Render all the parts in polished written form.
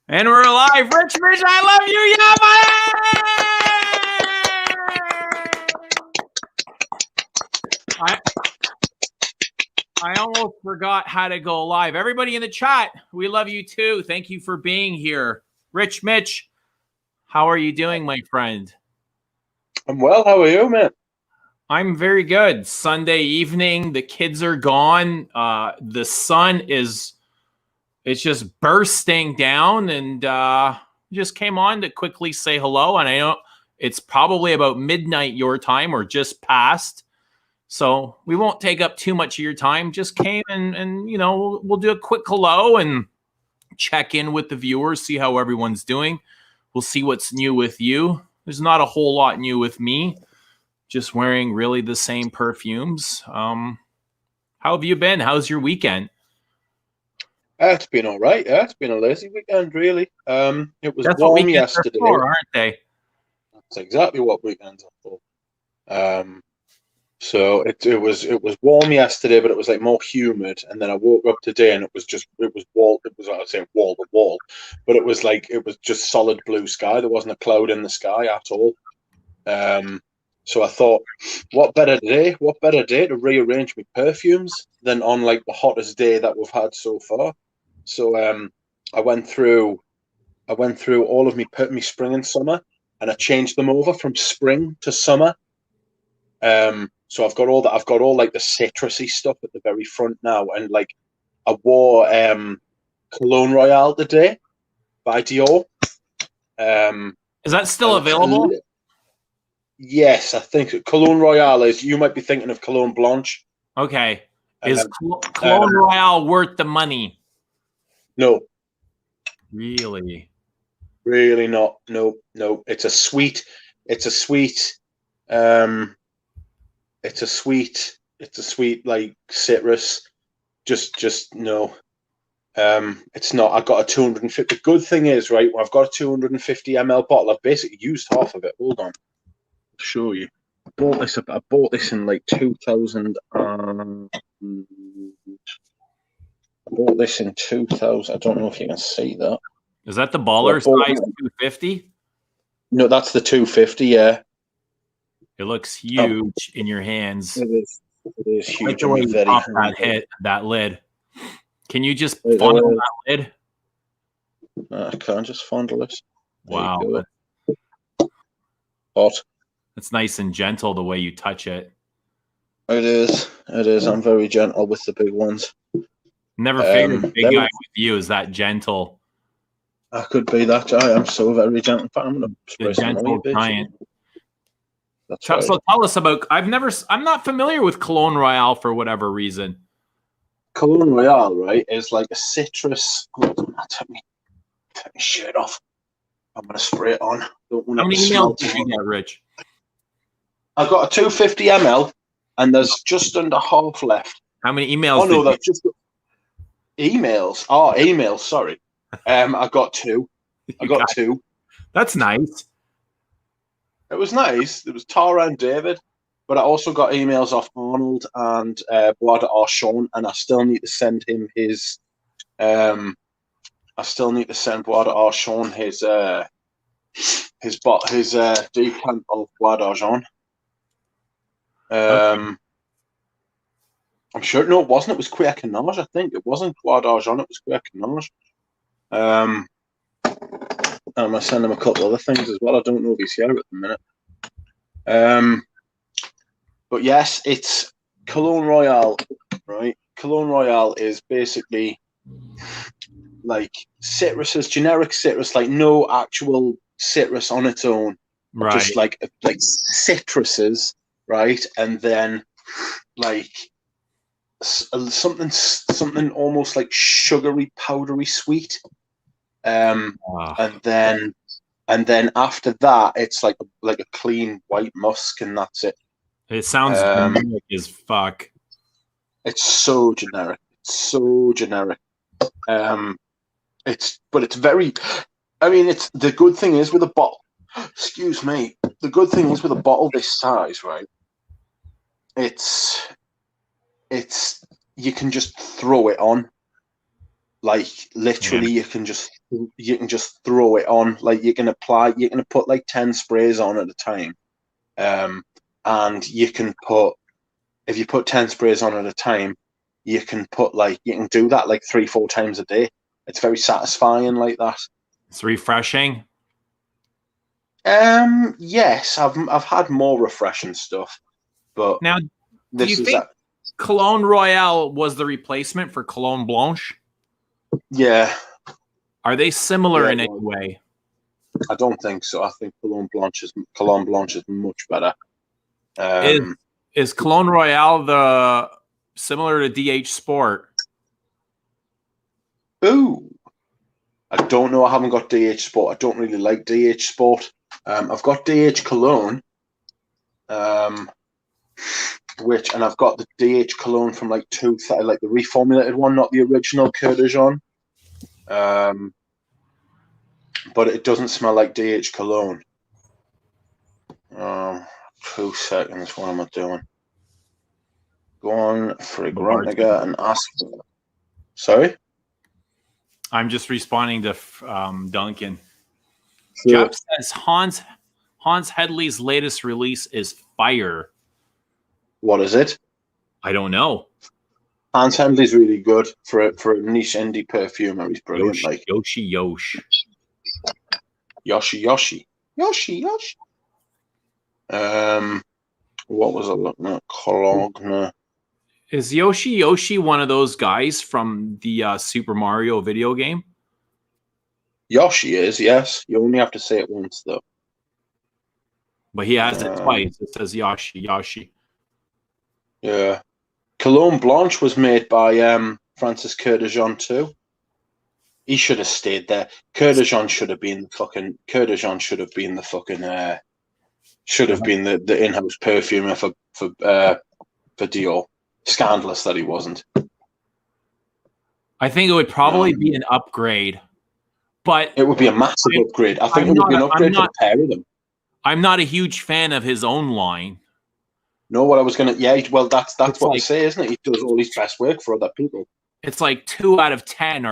And we're live. Rich Mitch, I love you. Yeah, I almost forgot how to go live. Everybody in the chat, we love you too. Thank you for being here. Rich Mitch, how are you doing, my friend? I'm well. How are you, man? I'm very good. Sunday evening, the kids are gone. The sun is it's just bursting down, and just came on to quickly say hello. And I know it's probably about midnight your time or just past, so we won't take up too much of your time. Just came and you know, we'll do a quick hello and check in with the viewers, see how everyone's doing. We'll see what's new with you. There's not a whole lot new with me. Just wearing really the same perfumes. How have you been? How's your weekend? It's been all right. Yeah, it's been a lazy weekend, really. It was That's warm yesterday. For, aren't they? That's exactly what weekends are for. So it was warm yesterday, but it was like more humid. And then I woke up today, and it was I'd say wall to wall, but it was just solid blue sky. There wasn't a cloud in the sky at all. So I thought, what better day to rearrange my perfumes than on like the hottest day that we've had so far. So I went through all of my spring and summer, and I changed them over from spring to summer. So I've got all like the citrusy stuff at the very front now, and like I wore Cologne Royale today by Dior. Is that still available? Yes, I think Cologne Royale is. You might be thinking of Cologne Blanche. Okay. Is Cologne Royale worth the money? No. Really? Really not. No. It's a sweet like citrus. Just no. It's not. I got a 250. The good thing is, right, I've got a 250 ml bottle. I've basically used half of it. Hold on. I'll show you. I bought this in like 2000. I bought this in 2000. I don't know if you can see that. Is that the baller size 250? No, that's the 250. Yeah. It looks huge in your hands. It is huge. Like the way you pop that lid. Can you just fondle that lid? I can't just fondle it. Wow. Hot. It's nice and gentle the way you touch it. It is. I'm very gentle with the big ones. Never figured a big guy with you is that gentle. I could be that guy. I'm so very gentle. I'm going to spray gentle giant. That's right. So tell us about. I'm not familiar with Cologne Royale for whatever reason. Cologne Royale, right, is like a citrus. Take my shirt off. I'm going to spray it on. How many emails did you get, Rich? I've got a 250 ml, and there's just under half left. How many emails? Oh no, that's just emails. Oh, emails. Sorry. I got two. Two. That's nice. It was nice. It was Tara and David, but I also got emails off Arnold and Bois d'Archon, and I still need to send him his. I still need to send Bois d'Archon his decant of Bois d'Archon. Okay. I'm sure. No, it wasn't. It was Cuir Canage. I think it wasn't Bois d'Archon. It was Cuir Canage. I'm gonna send him a couple other things as well. I don't know if he's here at the minute. But yes, it's Cologne Royale, right? Cologne Royale is basically like citruses, generic citrus, like no actual citrus on its own, right? Just like citruses, right? And then like something almost like sugary, powdery sweet. And then after that, it's like a clean white musk, and that's it. It sounds generic as fuck. It's so generic. It's very. I mean, it's the good thing is with a bottle. Excuse me. The good thing is with a bottle this size, right? It's you can just throw it on. Like literally, you can just you can just throw it on. Like you can put like 10 sprays on at a time. And you can put, if you put 10 sprays on at a time, you can do that like 3-4 times a day. It's very satisfying like that. It's refreshing. Yes, I've had more refreshing stuff, but Now, do you think Cologne Royale was the replacement for Cologne Blanche? Yeah. Are they similar in any way? I don't think so. I think Cologne Blanche is much better. Is Cologne Royale similar to DH Sport? Ooh, I don't know. I haven't got DH Sport. I don't really like DH Sport. I've got DH Cologne, and I've got the DH Cologne from like the reformulated one, not the original Coeur de Jean. But it doesn't smell like DH Cologne. 2 seconds. What am I doing? Go on, Frigrantiger, and ask. Sorry? I'm just responding to Duncan. Sure. Jeff says Hans Headley's latest release is fire. What is it? I don't know. Hans Headley's really good for a niche indie perfumer. He's brilliant. Yoshi. What was I looking at? Cologne. Is Yoshi one of those guys from the Super Mario video game? Yoshi is, yes. You only have to say it once, though. But he has it twice. It says Yoshi. Yeah. Cologne Blanche was made by Francis Coeur de Jean too. He should have stayed there. Coeur de Jean should have been the in-house perfumer for Dior. Scandalous that he wasn't. I think it would probably be an upgrade, but it would be a massive upgrade. I think it would be an upgrade for the pair of them. I'm not a huge fan of his own line. No, what I was gonna, well, that's what I say, isn't it? He does all his best work for other people. It's like 2 out of 10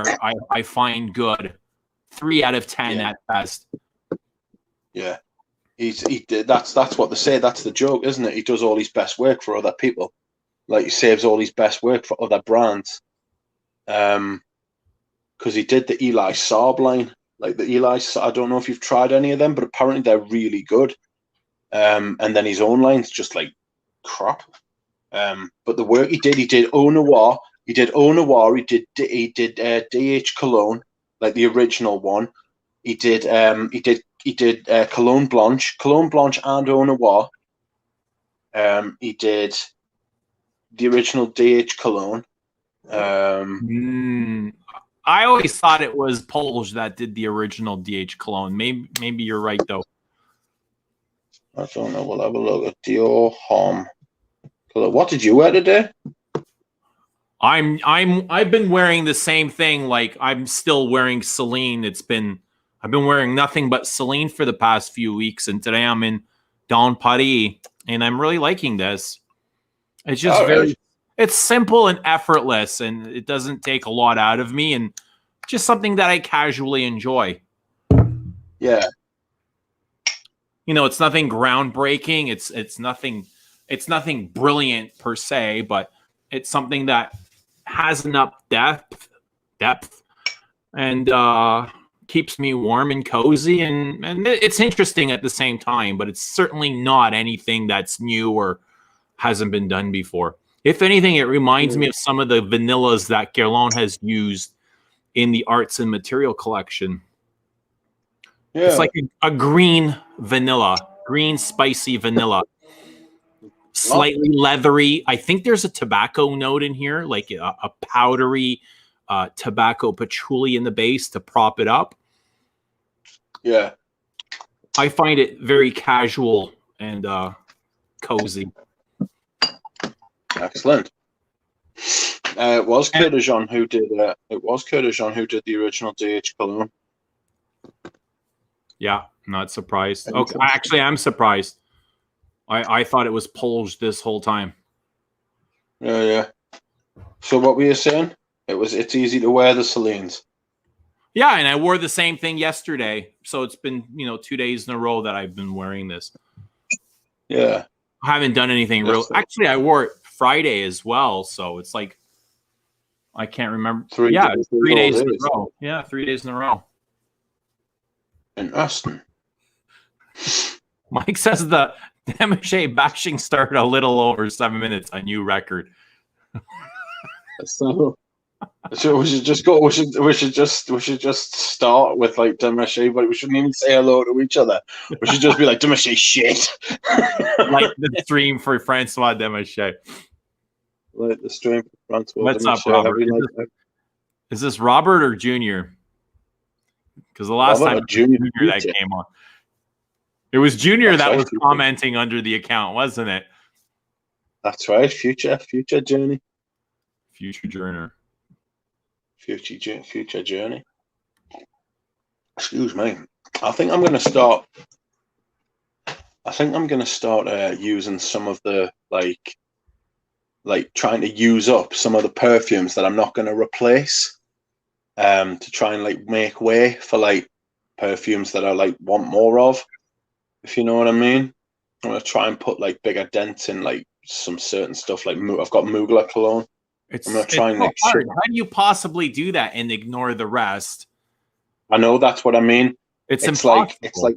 I find good, 3 out of 10 at best. Yeah, that's what they say. That's the joke, isn't it? He does all his best work for other people. Like he saves all his best work for other brands. Because he did the Eli Saab line, like the Eli. I don't know if you've tried any of them, but apparently they're really good. And then his own line's just like crap. But the work he did Eau Noir, he did DH Cologne, like the original one. He did Cologne Blanche and Eau Noir. He did the original DH Cologne. I always thought it was Polish that did the original DH Cologne. Maybe you're right though. I don't know. We'll have a look at Dior Homme. What did you wear today? I've been wearing the same thing. Like I'm still wearing Celine. I've been wearing nothing but Celine for the past few weeks, and today I'm in Dans Paris, and I'm really liking this. It's just it's simple and effortless, and it doesn't take a lot out of me, and just something that I casually enjoy. Yeah. You know, it's nothing groundbreaking. It's nothing brilliant per se, but it's something that has enough depth, and keeps me warm and cozy, and it's interesting at the same time. But it's certainly not anything that's new or hasn't been done before. If anything, it reminds me of some of the vanillas that Guerlain has used in the Arts and Material collection. Yeah. It's like a green vanilla, green spicy vanilla. Slightly leathery. I think there's a tobacco note in here, like a powdery tobacco patchouli in the base to prop it up. Yeah. I find it very casual and cozy. Excellent. It was Coeur de Jean who did. The original DH Cologne. Yeah, not surprised. Okay, actually, I'm surprised. I thought it was Polish this whole time. Yeah. So what were you saying? It's easy to wear the Celines. Yeah, and I wore the same thing yesterday. So it's been, 2 days in a row that I've been wearing this. Yeah. I haven't done anything real. Actually, I wore it Friday as well. So it's like, I can't remember. 3 days, 3 days in a row. Yeah, 3 days in a row. Interesting. Mike says the Demaché bashing started a little over 7 minutes, a new record. So we should just go. We should just start with like Demaché, but we shouldn't even say hello to each other. We should just be like Demaché shit. Like the stream for Francois Demaché. Like the stream for Francois. What's up, Robert? Is this Robert or Junior? Because the last time Junior that came on, it was Junior that was commenting under the account, wasn't it? That's right. Future journey. Future journey. Future journey. Excuse me. I think I'm going to start using some of the like trying to use up some of the perfumes that I'm not going to replace, to try and like make way for like perfumes that I like want more of, if you know what I mean. I'm going to try and put like bigger dents in like some certain stuff. Like I've got Mugler cologne. I'm going to try and like hard. How do you possibly do that and ignore the rest? I know, that's what I mean. It's impossible. It's like,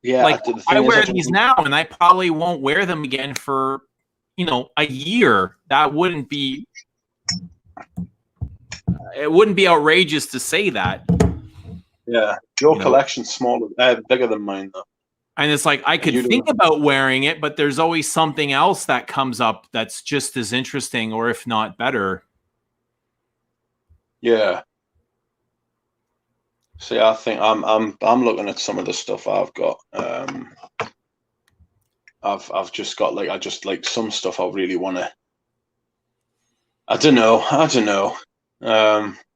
yeah. Like I wear these now, and I probably won't wear them again for, a year. That wouldn't be. It wouldn't be outrageous to say that. Yeah, your collection's smaller, bigger than mine though. And it's like I could think about wearing it, but there's always something else that comes up that's just as interesting, or if not better. Yeah. See, I think I'm looking at some of the stuff I've got. I've just got like some stuff I really want to. I don't know.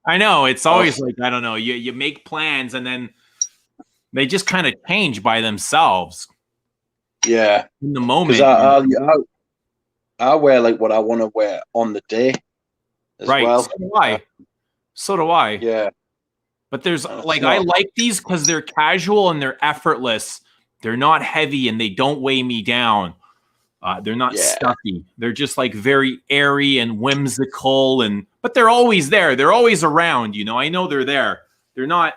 I know it's always like, I don't know. You make plans and then they just kind of change by themselves. Yeah, in the moment. I wear like what I want to wear on the day, as well. So do I. Yeah. But there's I like these because they're casual and they're effortless. They're not heavy and they don't weigh me down. They're not stuffy. They're just like very airy and whimsical, but they're always there. They're always around. I know they're there. They're not.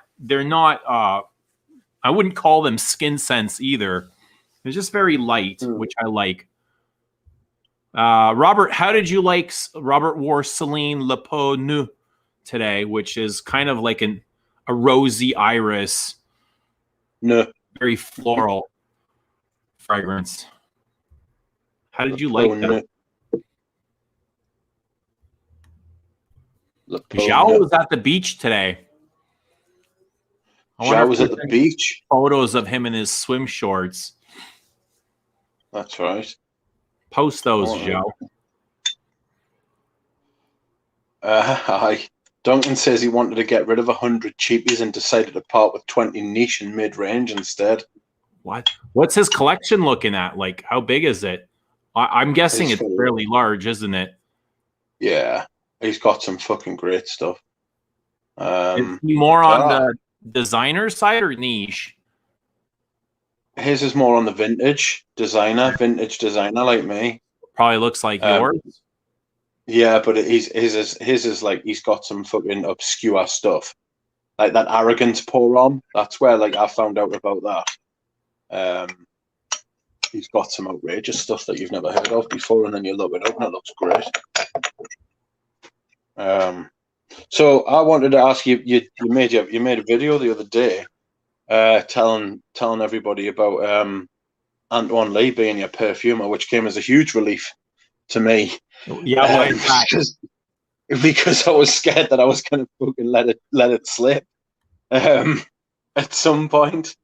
I wouldn't call them skin scents either. They're just very light, which I like. Robert, how did you like? Robert wore Celine Le Peau Nu today, which is kind of like a rosy iris. No. Very floral fragrance. How did you like that? Zhao was at the beach today. Zhao was at the beach? Photos of him in his swim shorts. That's right. Post those, Zhao. Duncan says he wanted to get rid of 100 cheapies and decided to part with 20 niche and mid-range instead. What? What's his collection looking at? Like, how big is it? I'm guessing it's fairly large, isn't it? Yeah. He's got some fucking great stuff. Is he more on the designer side or niche? His is more on the vintage designer like me. Probably looks like yours. Yeah, but his is like he's got some fucking obscure stuff, like that Arrogance pour on. That's where like I found out about that. He's got some outrageous stuff that you've never heard of before, and then you look it up and it looks great. So I wanted to ask you. You made a video the other day, telling everybody about Antoine Lee being your perfumer, which came as a huge relief to me. Yeah, why is that? Because I was scared that I was going to fucking let it slip at some point. So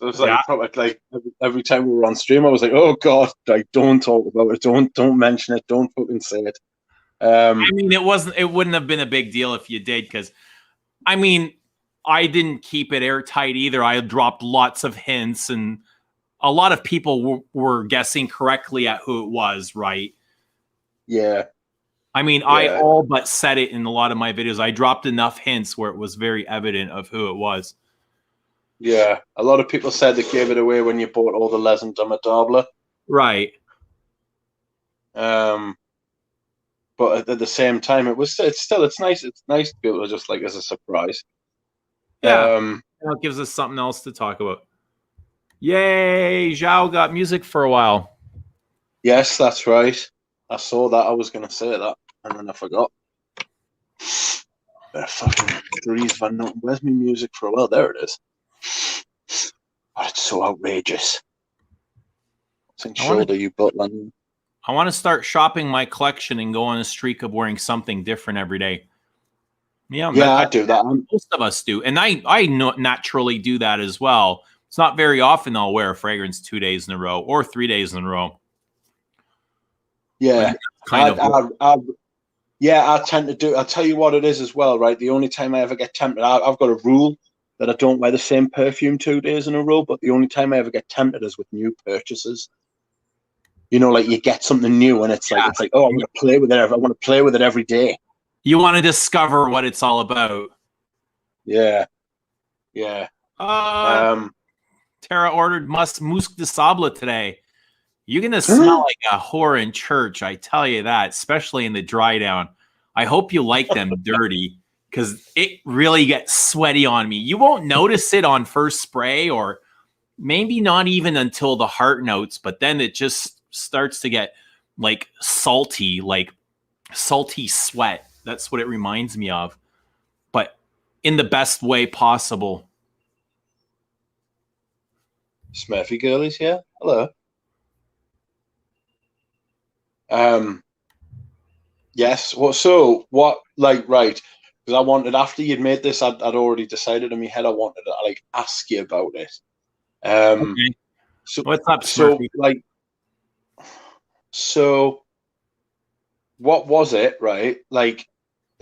it was like, probably like every time we were on stream, I was like, "Oh God, like don't talk about it, don't mention it, don't fucking say it." I mean, it wouldn't have been a big deal if you did, because I mean, I didn't keep it airtight either. I dropped lots of hints, and a lot of people were guessing correctly at who it was, right? Yeah. I mean, I all but said it in a lot of my videos. I dropped enough hints where it was very evident of who it was. Yeah, a lot of people said they gave it away when you bought all the Les Indomitables. Right. But at the same time, it's nice. It's nice to be able to just like as a surprise. Yeah. It gives us something else to talk about. Yay! Zhao got music for a while. Yes, that's right. I saw that. I was going to say that, and then I forgot. Fucking Dries Van Noten. Where's my music for a while? There it is. Oh, it's so outrageous. You bought London. I want to start shopping my collection and go on a streak of wearing something different every day. Yeah, I do that. Most of us do, and I naturally do that as well. It's not very often I'll wear a fragrance 2 days in a row or 3 days in a row. Yeah, I tend to do. I'll tell you what it is as well, right? The only time I ever get tempted, I've got a rule that I don't wear the same perfume 2 days in a row. But the only time I ever get tempted is with new purchases. You know, like you get something new, and it's like, oh, I'm going to play with it. I want to play with it every day. You want to discover what it's all about. Yeah. Tara ordered Musc de Sable today. You're going to smell like a whore in church, I tell you that, especially in the dry down. I hope you like them dirty because it really gets sweaty on me. You won't notice it on first spray or maybe not even until the heart notes, but then it just starts to get like salty sweat. That's what it reminds me of, but in the best way possible. Smurfy girlies here. Hello. Yes. Well, so what? Like, right? Because I wanted, after you'd made this, I'd already decided in my head I wanted to like ask you about it. Okay. So what's up, Smurfy? So what was it? Right? Like,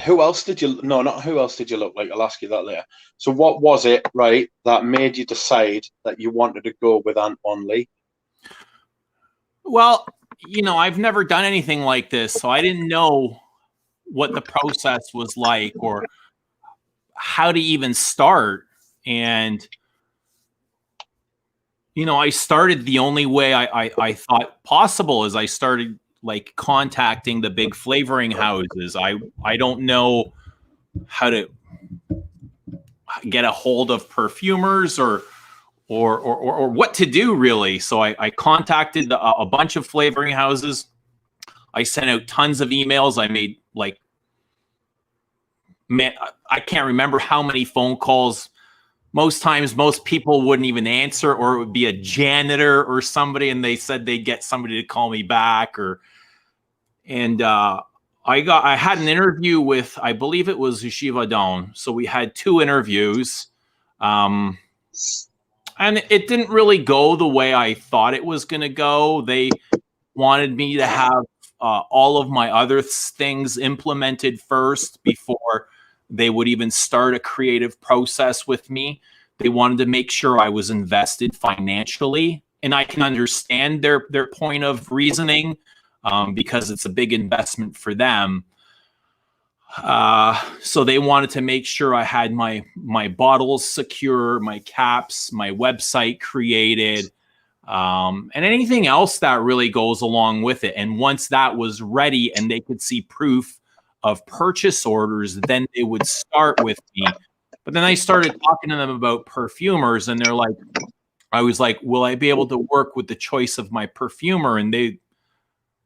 who else did you? No, not who else did you look like? I'll ask you that later. So what was it? Right? That made you decide that you wanted to go with Antoine Lee? Well, I've never done anything like this, so I didn't know what the process was like or how to even start. And, I started the only way I thought possible is I started like contacting the big flavoring houses. I don't know how to get a hold of perfumers or what to do really. So I contacted a bunch of flavoring houses. I sent out tons of emails. I made I can't remember how many phone calls. Most times, most people wouldn't even answer, or it would be a janitor or somebody, and they said they'd get somebody to call me back. I had an interview with, I believe it was Givaudan. So we had 2 interviews. And it didn't really go the way I thought it was going to go. They wanted me to have all of my other things implemented first before they would even start a creative process with me. They wanted to make sure I was invested financially. And I can understand their point of reasoning because it's a big investment for them. So they wanted to make sure I had my bottles secure, my caps, my website created, and anything else that really goes along with it. And once that was ready and they could see proof of purchase orders, then they would start with me. But then I started talking to them about perfumers, and I was like, will I be able to work with the choice of my perfumer? And it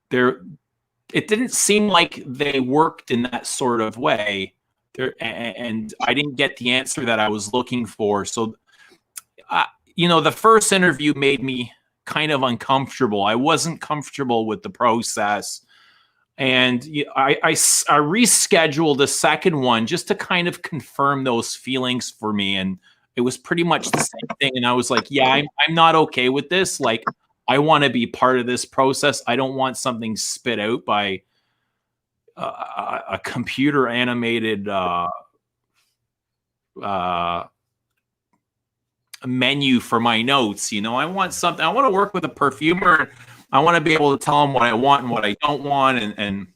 didn't seem like they worked in that sort of way. And I didn't get the answer that I was looking for. So, the first interview made me kind of uncomfortable. I wasn't comfortable with the process. And I rescheduled a second one just to kind of confirm those feelings for me. And it was pretty much the same thing. And I was like, yeah, I'm not okay with this. Like, I want to be part of this process. I don't want something spit out by a computer animated menu for my notes. I want something. I want to work with a perfumer. I want to be able to tell them what I want and what I don't want. And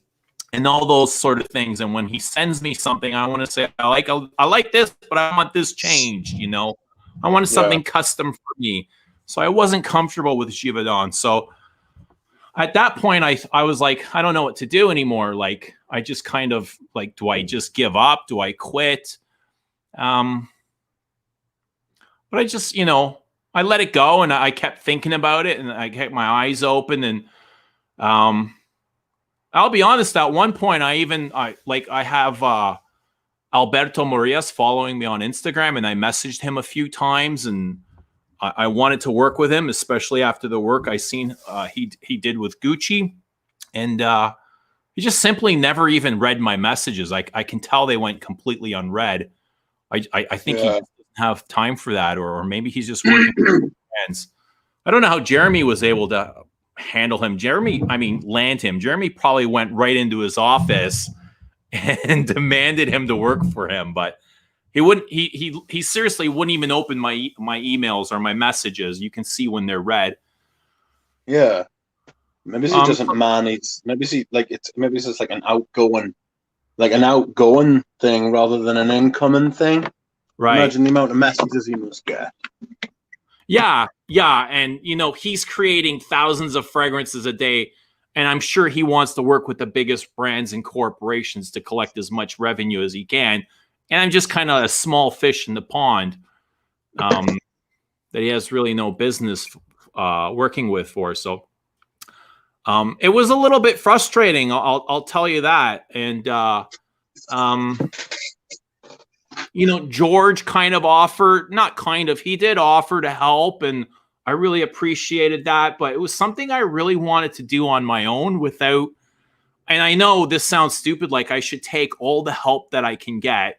and all those sort of things. And when he sends me something, I want to say, I like this, but I want this changed, you know. I wanted something custom for me. So I wasn't comfortable with Givaudan. So at that point, I was like, I don't know what to do anymore. Like, I just kind of like, do I just give up? Do I quit? But I just, you know, I let it go, and I kept thinking about it, and I kept my eyes open. And I'll be honest, at one point, I have Alberto Morias following me on Instagram, and I messaged him a few times, and I wanted to work with him, especially after the work I seen he did with Gucci. And he just simply never even read my messages. I can tell they went completely unread. I think he doesn't have time for that, or maybe he's just working with friends. I don't know how Jeremy was able to handle him. Land him. Jeremy probably went right into his office and demanded him to work for him, but he wouldn't. He seriously wouldn't even open my emails or my messages. You can see when they're read. Yeah, maybe he doesn't manage. Maybe it's just like an outgoing thing rather than an incoming thing. Right. Imagine the amount of messages he must get. Yeah, and you know, he's creating thousands of fragrances a day, and I'm sure he wants to work with the biggest brands and corporations to collect as much revenue as he can. And I'm just kind of a small fish in the pond that he has really no business working with for. So it was a little bit frustrating. I'll tell you that. And you know, George kind of offered, not kind of, he did offer to help, and I really appreciated that. But it was something I really wanted to do on my own without. And I know this sounds stupid, like I should take all the help that I can get.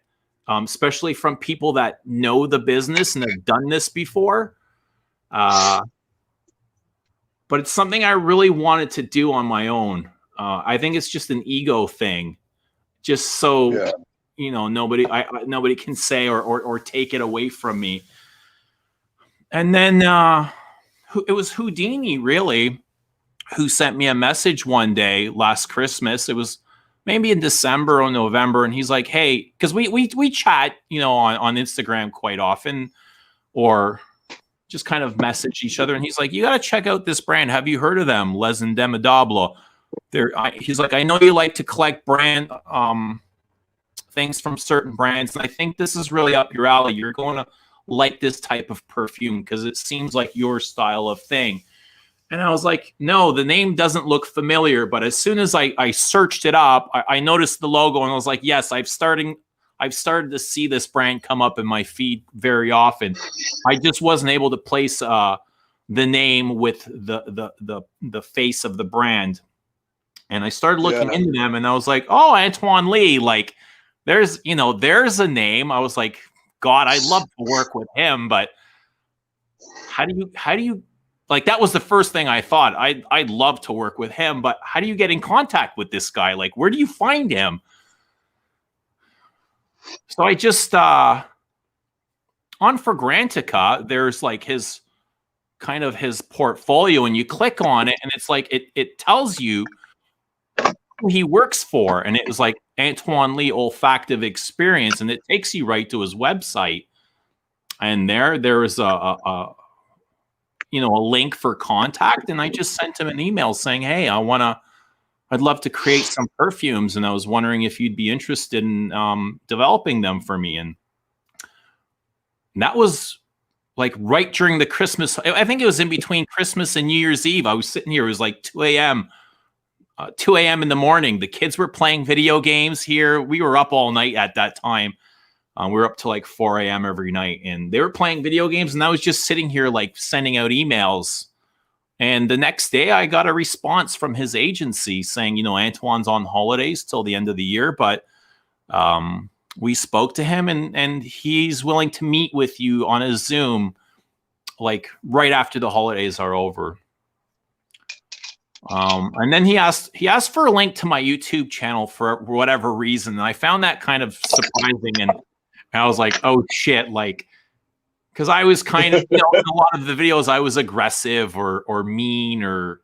Especially from people that know the business and have done this before. But it's something I really wanted to do on my own. I think it's just an ego thing. Just so, you know, nobody can say or take it away from me. And then it was Houdini, really, who sent me a message one day last Christmas. It was maybe in December or November, and he's like, hey, because we chat, you know, on Instagram quite often, or just kind of message each other. And he's like, you got to check out this brand. Have you heard of them? Les Indemnidables. He's like, I know you like to collect brand things from certain brands, and I think this is really up your alley. You're going to like this type of perfume because it seems like your style of thing. And I was like, no, the name doesn't look familiar. But as soon as I searched it up, I noticed the logo, and I was like, yes, I've started to see this brand come up in my feed very often. I just wasn't able to place the name with the face of the brand. And I started looking into them, and I was like, oh, Antoine Lee, like there's a name. I was like, God, I'd love to work with him, but how do you like, that was the first thing I thought. I'd love to work with him, but how do you get in contact with this guy? Like, where do you find him? So I just on Fragrantica, there's like his portfolio, and you click on it, and it's like it tells you who he works for, and it was like Antoine Lee Olfactive Experience, and it takes you right to his website, and there is a link for contact, and I just sent him an email saying, hey, I'd love to create some perfumes, and I was wondering if you'd be interested in developing them for me. And that was like right during the Christmas. I think it was in between Christmas and New Year's Eve. I was sitting here. It was like 2 a.m. 2 a.m. in the morning. The kids were playing video games here. We were up all night at that time. We were up to like 4 a.m. every night, and they were playing video games, and I was just sitting here like sending out emails. And the next day I got a response from his agency saying, you know, Antoine's on holidays till the end of the year, but we spoke to him, and he's willing to meet with you on a Zoom like right after the holidays are over. And then he asked for a link to my YouTube channel for whatever reason. And I found that kind of surprising. And I was like, oh shit. Like, cause I was kind of, in a lot of the videos I was aggressive or mean, or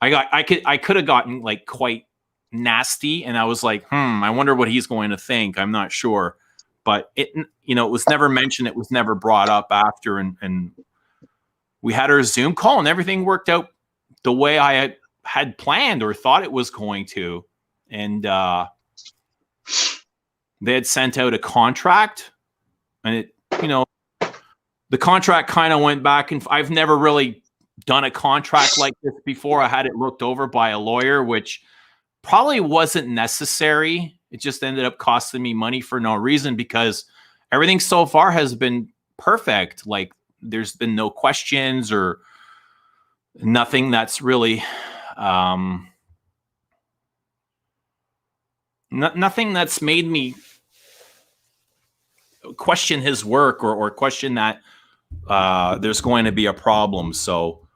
I could have gotten like quite nasty, and I was like, I wonder what he's going to think. I'm not sure, but it was never mentioned. It was never brought up after, and we had our Zoom call, and everything worked out the way I had planned or thought it was going to, and they had sent out a contract, and it, the contract kind of went back, and I've never really done a contract like this before. I had it looked over by a lawyer, which probably wasn't necessary. It just ended up costing me money for no reason, because everything so far has been perfect. Like, there's been no questions or nothing that's really nothing that's made me question his work or question that there's going to be a problem. So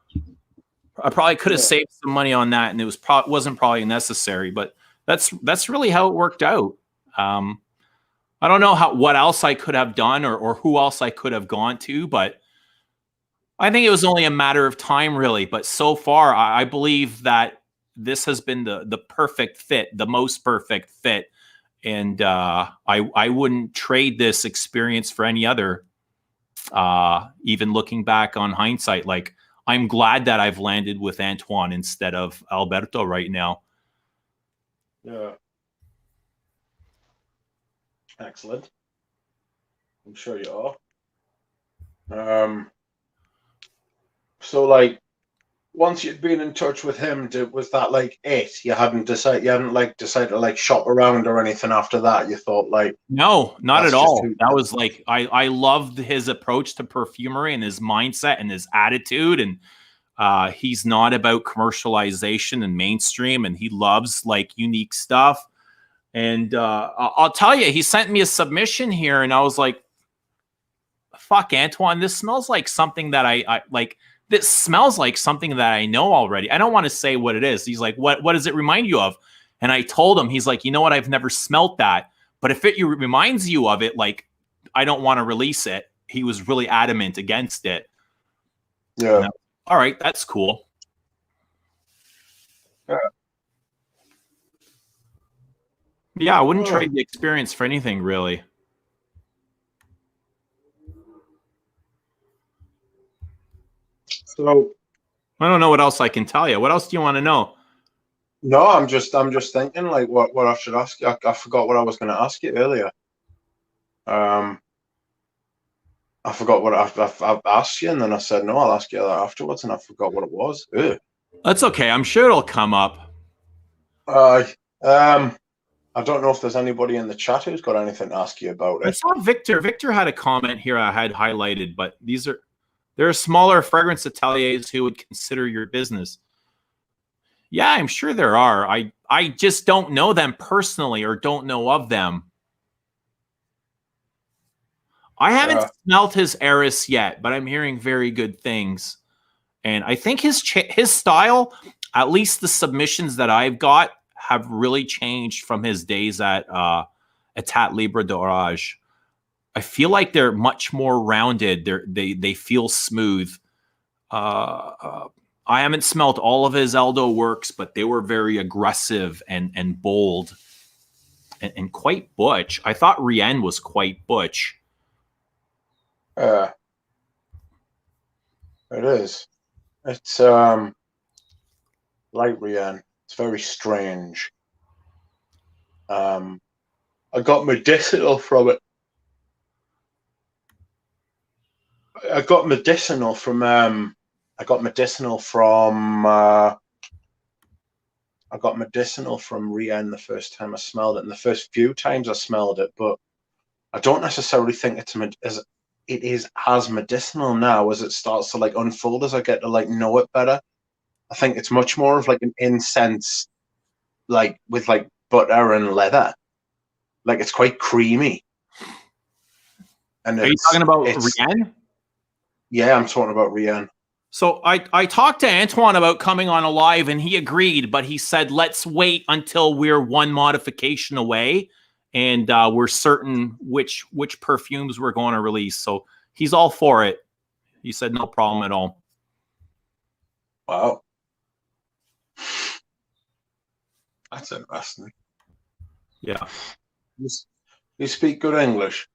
I probably could have saved some money on that, and it wasn't probably necessary, but that's really how it worked out. I don't know what else I could have done or who else I could have gone to, but I think it was only a matter of time, really. But so far, I believe that this has been the perfect fit, the most perfect fit. And I wouldn't trade this experience for any other, even looking back on hindsight. Like, I'm glad that I've landed with Antoine instead of Alberto right now. Yeah. Excellent. I'm sure you are. So, like, once you'd been in touch with him, was that like it? You hadn't decided to like shop around or anything after that? You thought like, no, not at all. That was like, I loved his approach to perfumery and his mindset and his attitude. And he's not about commercialization and mainstream, and he loves like unique stuff. And I'll tell you, he sent me a submission here, and I was like, fuck, Antoine, this smells like something that I like. This smells like something that I know already. I don't want to say what it is. He's like, what does it remind you of? And I told him, he's like, you know what? I've never smelt that. But if it reminds you of it, like, I don't want to release it. He was really adamant against it. Yeah. All right, that's cool. Yeah, I wouldn't trade the experience for anything, really. So I don't know what else I can tell you. What else do you want to know? No, I'm just thinking like what I should ask you. I forgot what I was going to ask you earlier. I forgot what I've asked you, and then I said no, I'll ask you that afterwards, and I forgot what it was. Ugh. That's okay. I'm sure it'll come up. I don't know if there's anybody in the chat who's got anything to ask you about it. I saw Victor. Victor had a comment here I had highlighted, but there are smaller fragrance ateliers who would consider your business. Yeah, I'm sure there are. I just don't know them personally or don't know of them. I haven't smelled his Eris yet, but I'm hearing very good things. And I think his style, at least the submissions that I've got, have really changed from his days at Etat Libre d'Orage. I feel like they're much more rounded. They feel smooth. I haven't smelled all of his Eldo works, but they were very aggressive and bold and quite butch. I thought Rien was quite butch. It is. It's like Rien. It's very strange. I got medicinal from it. I got medicinal from Rien the first time I smelled it, and the first few times I smelled it, but I don't necessarily think it is as medicinal now as it starts to like unfold, as I get to like know it better. I think it's much more of like an incense, like with like butter and leather. Like it's quite creamy. And are you talking about Rien? Yeah, I'm talking about Rien. So I talked to Antoine about coming on a live, and he agreed, but he said, let's wait until we're one modification away and we're certain which perfumes we're going to release. So he's all for it. He said, no problem at all. Wow. That's interesting. Yeah. You speak good English.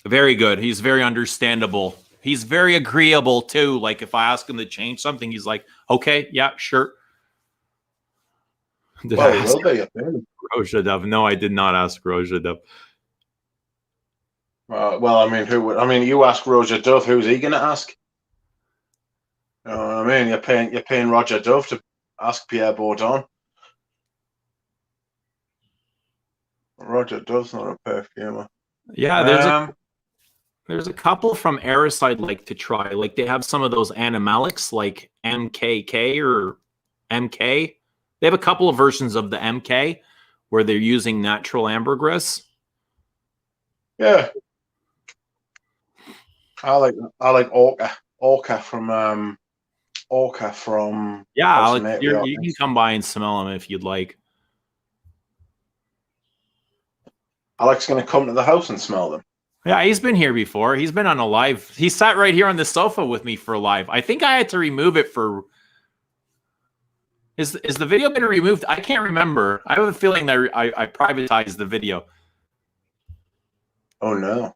Very good. He's very understandable. He's very agreeable too. Like if I ask him to change something, he's like, "Okay, yeah, sure." Did Well, I he ask will be. I think. Rojadov? No, I did not ask Rojadov. Well, I mean, who would? I mean, you ask Roger Dove. Who's he going to ask? You know what I mean? You're paying Roger Dove to ask Pierre Bourdon. Roger Dove's not a perfumer. Yeah, there's a couple from Eris I'd like to try. Like they have some of those animalics, like MKK or MK. They have a couple of versions of the MK where they're using natural ambergris. Yeah, I like Orca from Yeah, House of Alex, Matriarch. you can come by and smell them if you'd like. Alex going to come to the house and smell them. Yeah, he's been here before. He's been on a live. He sat right here on the sofa with me for a live. I think I had to remove it for. Is the video been removed? I can't remember. I have a feeling that I privatized the video. Oh no.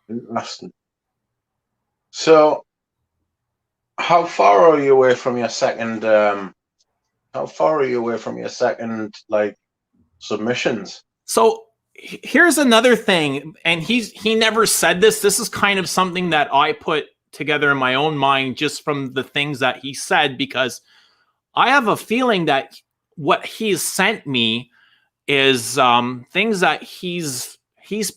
Interesting. So, how far are you away from your second? How far are you away from your second like submissions? So here's another thing, and he never said this. This is kind of something that I put together in my own mind just from the things that he said, because I have a feeling that what he's sent me is things that he's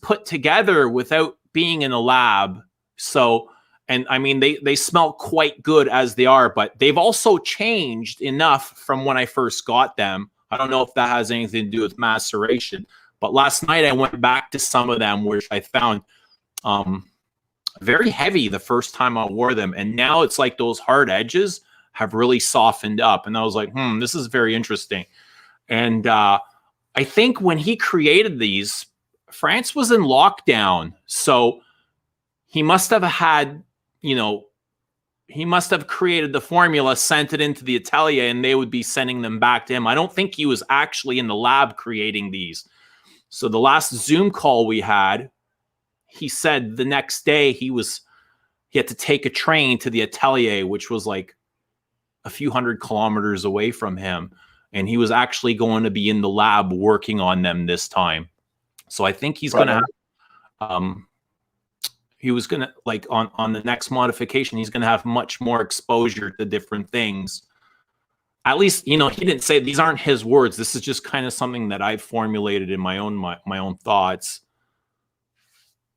put together without being in a lab. So, and I mean, they smell quite good as they are, but they've also changed enough from when I first got them. I don't know if that has anything to do with maceration, but last night I went back to some of them, which I found very heavy the first time I wore them. And now it's like those hard edges have really softened up. And I was like, this is very interesting. And I think when he created these, France was in lockdown. So he must have had, he must have created the formula, sent it into the atelier, and they would be sending them back to him. I don't think he was actually in the lab creating these. So the last Zoom call we had, he said the next day he had to take a train to the atelier, which was like a few hundred kilometers away from him. And he was actually going to be in the lab working on them this time. So I think he's going to have, he was going to, like on the next modification, he's going to have much more exposure to different things. At least, he didn't say, these aren't his words. This is just kind of something that I've formulated in my own thoughts.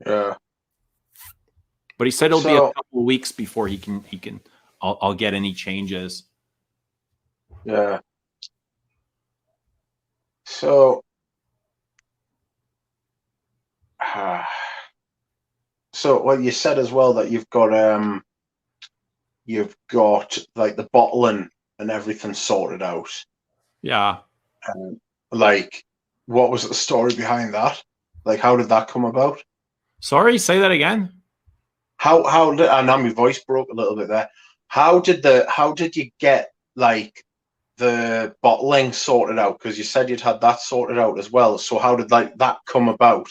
Yeah. But he said it'll be a couple of weeks before I'll get any changes. Yeah. So, well, you said as well that you've got like the bottling and everything sorted out. Yeah. Like, what was the story behind that? Like, how did that come about? Sorry, say that again. How did, I know my voice broke a little bit there. How did you get like the bottling sorted out? Because you said you'd had that sorted out as well. So how did that come about?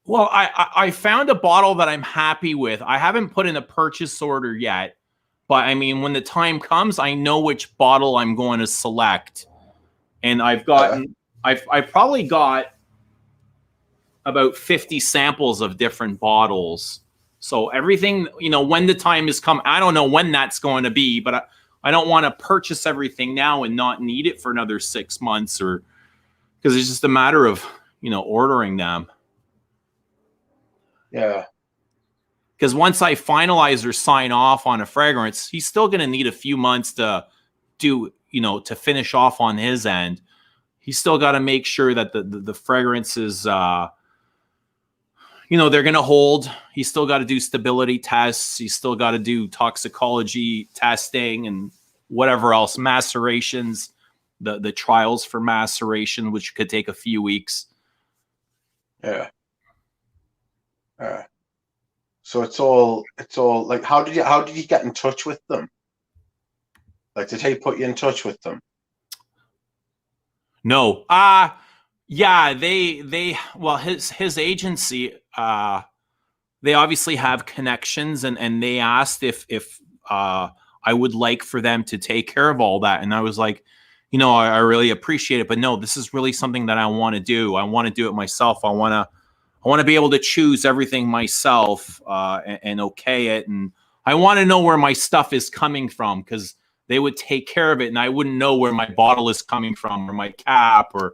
Well, I found a bottle that I'm happy with. I haven't put in a purchase order yet, but I mean, when the time comes, I know which bottle I'm going to select. And I've probably got about 50 samples of different bottles. So everything, when the time is come, I don't know when that's going to be, but I don't want to purchase everything now and not need it for another 6 months, or because it's just a matter of, ordering them. Yeah. Because once I finalize or sign off on a fragrance, he's still going to need a few months to do, to finish off on his end. He's still got to make sure that the fragrance is, they're going to hold. He's still got to do stability tests. He's still got to do toxicology testing and whatever else, macerations, the trials for maceration, which could take a few weeks. Yeah. So it's all like, how did you get in touch with them? Like, did he put you in touch with them? No. Yeah, well, his agency, they obviously have connections, and they asked if I would like for them to take care of all that. And I was like, I really appreciate it, but no, this is really something that I want to do. I want to do it myself. I want to be able to choose everything myself, and okay it. And I want to know where my stuff is coming from, because they would take care of it, and I wouldn't know where my bottle is coming from, or my cap, or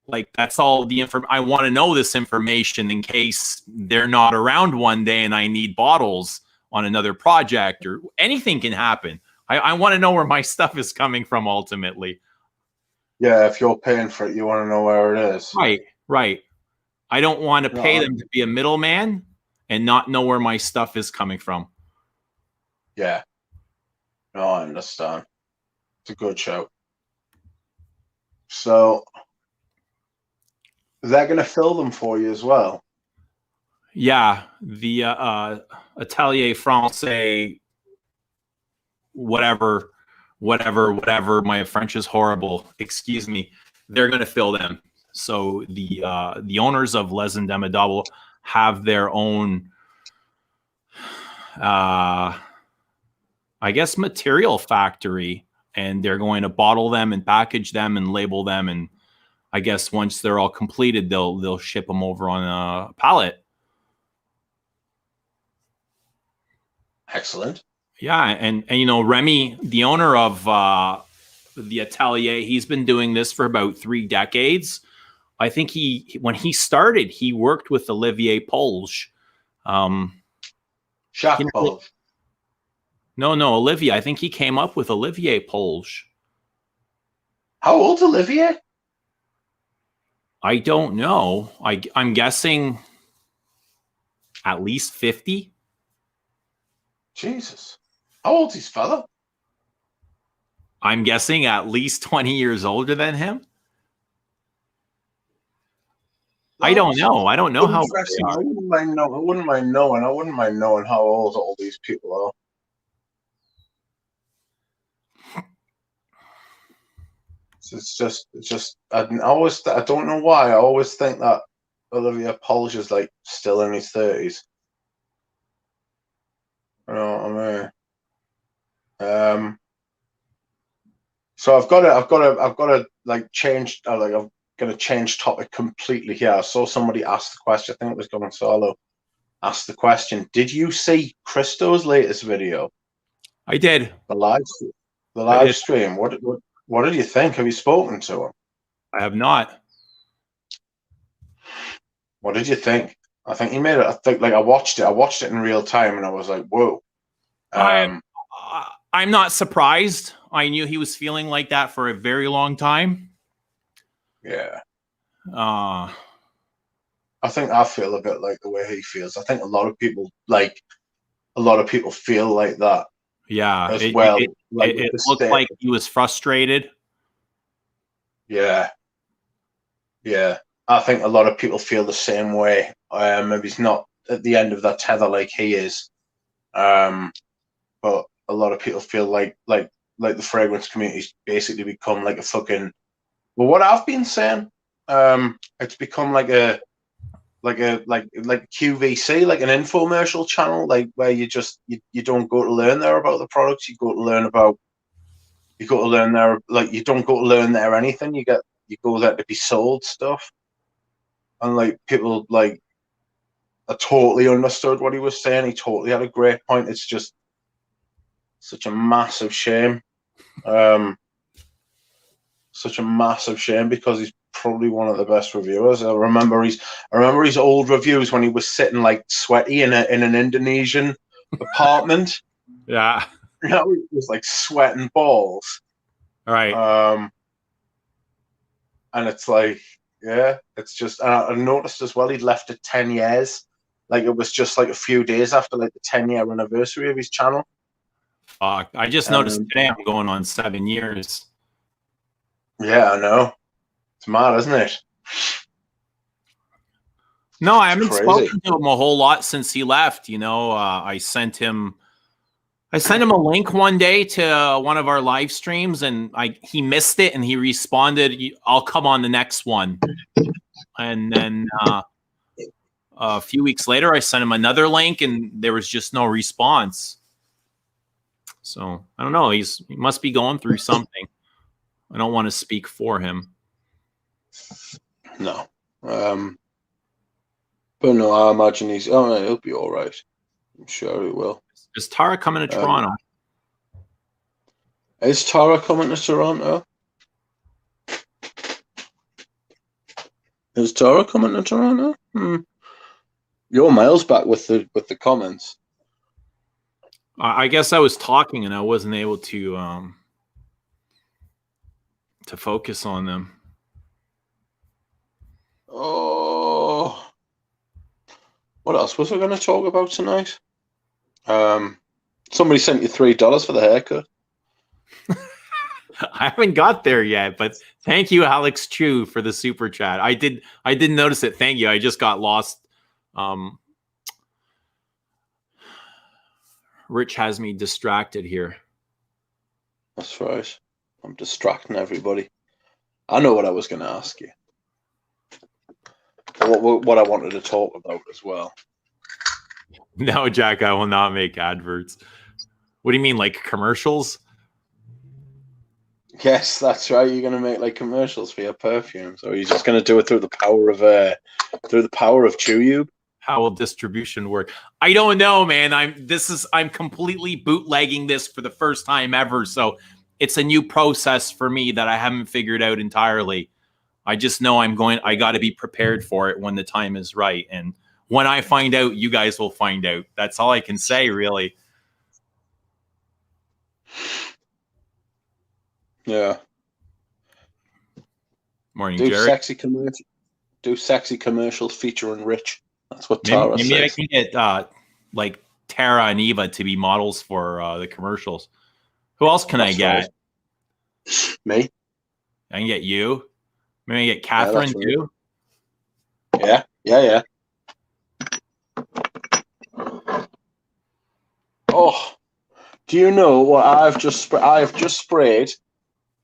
like, that's all the information. I want to know this information in case they're not around one day and I need bottles on another project, or anything can happen. I want to know where my stuff is coming from ultimately. Yeah, if you're paying for it, you want to know where it is. Right. I don't want to pay them to be a middleman and not know where my stuff is coming from. Yeah. No, I understand. It's a good show. So they're going to fill them for you as well. Yeah, the Atelier Francais, whatever. My French is horrible. Excuse me. They're going to fill them. So the owners of Les Indemnidables have their own, I guess, material factory, and they're going to bottle them and package them and label them, and I guess once they're all completed, they'll ship them over on a pallet. Excellent. Yeah, and Remy, the owner of the Atelier, he's been doing this for about 3 decades. I think when he started, he worked with Olivier Polge. Jacques Polge. No, Olivier. I think he came up with Olivier Polge. How old's Olivier? I don't know. I'm guessing at least 50. Jesus. How old's his fella? I'm guessing at least 20 years older than him. I don't know. I don't know how old they are. I wouldn't mind knowing how old all these people are. It's just. I don't know why. I always think that Olivier Polge is like still in his 30s. You know what I mean? So I've got to like change. I'm going to change topic completely here. I saw somebody ask the question. I think it was going solo. Ask the question. Did you see Christo's latest video? I did. The live stream. What did you think? Have you spoken to him? I have not. What did you think? I think he made it. I think like I watched it in real time, and I was like, whoa. I'm not surprised. I knew he was feeling like that for a very long time. Yeah. I think I feel a bit like the way he feels. I think a lot of people feel like that. Yeah. As well. It looked like he was frustrated. Yeah. Yeah. I think a lot of people feel the same way. Maybe he's not at the end of that tether like he is. But a lot of people feel like the fragrance community's basically become like a fucking, well, what I've been saying, it's become like a QVC, like an infomercial channel, like where you don't go to learn there about the products, you go to learn there, like you don't go to learn there anything, you go there to be sold stuff. And like people like I totally understood what he was saying. He totally had a great point. It's just such a massive shame. Such a massive shame because he's probably one of the best reviewers. I remember his old reviews when he was sitting like sweaty in an Indonesian apartment. Yeah. You know, he was like sweating balls. All right. And it's like, yeah, it's just, I noticed as well, he'd left it 10 years. Like it was just like a few days after like the 10-year anniversary of his channel. Fuck. I just noticed today I'm going on 7 years. Yeah, I know. It's mad, isn't it? No, I haven't spoken to him a whole lot since he left. I sent him I sent him a link one day to one of our live streams, and he missed it, and he responded, "I'll come on the next one." And then a few weeks later, I sent him another link, and there was just no response. So I don't know. He must be going through something. I don't want to speak for him. No. But no, I imagine he'll be all right. I'm sure he will. Is Tara coming to Toronto? Is Tara coming to Toronto? Is Tara coming to Toronto? You're miles back with the comments. I guess I was talking and I wasn't able to focus on them. Oh, what else was I going to talk about tonight? Somebody sent you $3 for the haircut. I haven't got there yet, but thank you, Alex Chu, for the super chat. I didn't notice it. Thank you. I just got lost. Rich has me distracted here. That's right. I'm distracting everybody. I know what I was going to ask you. What I wanted to talk about as well. No, Jack, I will not make adverts. What do you mean, like commercials? Yes, that's right. You're going to make like commercials for your perfumes, or are you just going to do it through the power of ChewYube? How will distribution work? I don't know, man. I'm completely bootlegging this for the first time ever, so it's a new process for me that I haven't figured out entirely. I just know I got to be prepared for it when the time is right, and when I find out, you guys will find out. That's all I can say, really. Yeah. Morning, do Jared. Sexy commercials featuring Rich. That's what Tara says. Maybe I can get like Tara and Eva to be models for the commercials. Who else can I get? Right. Me. I can get you. Maybe I get Catherine too. Yeah. Oh, do you know what I've just sprayed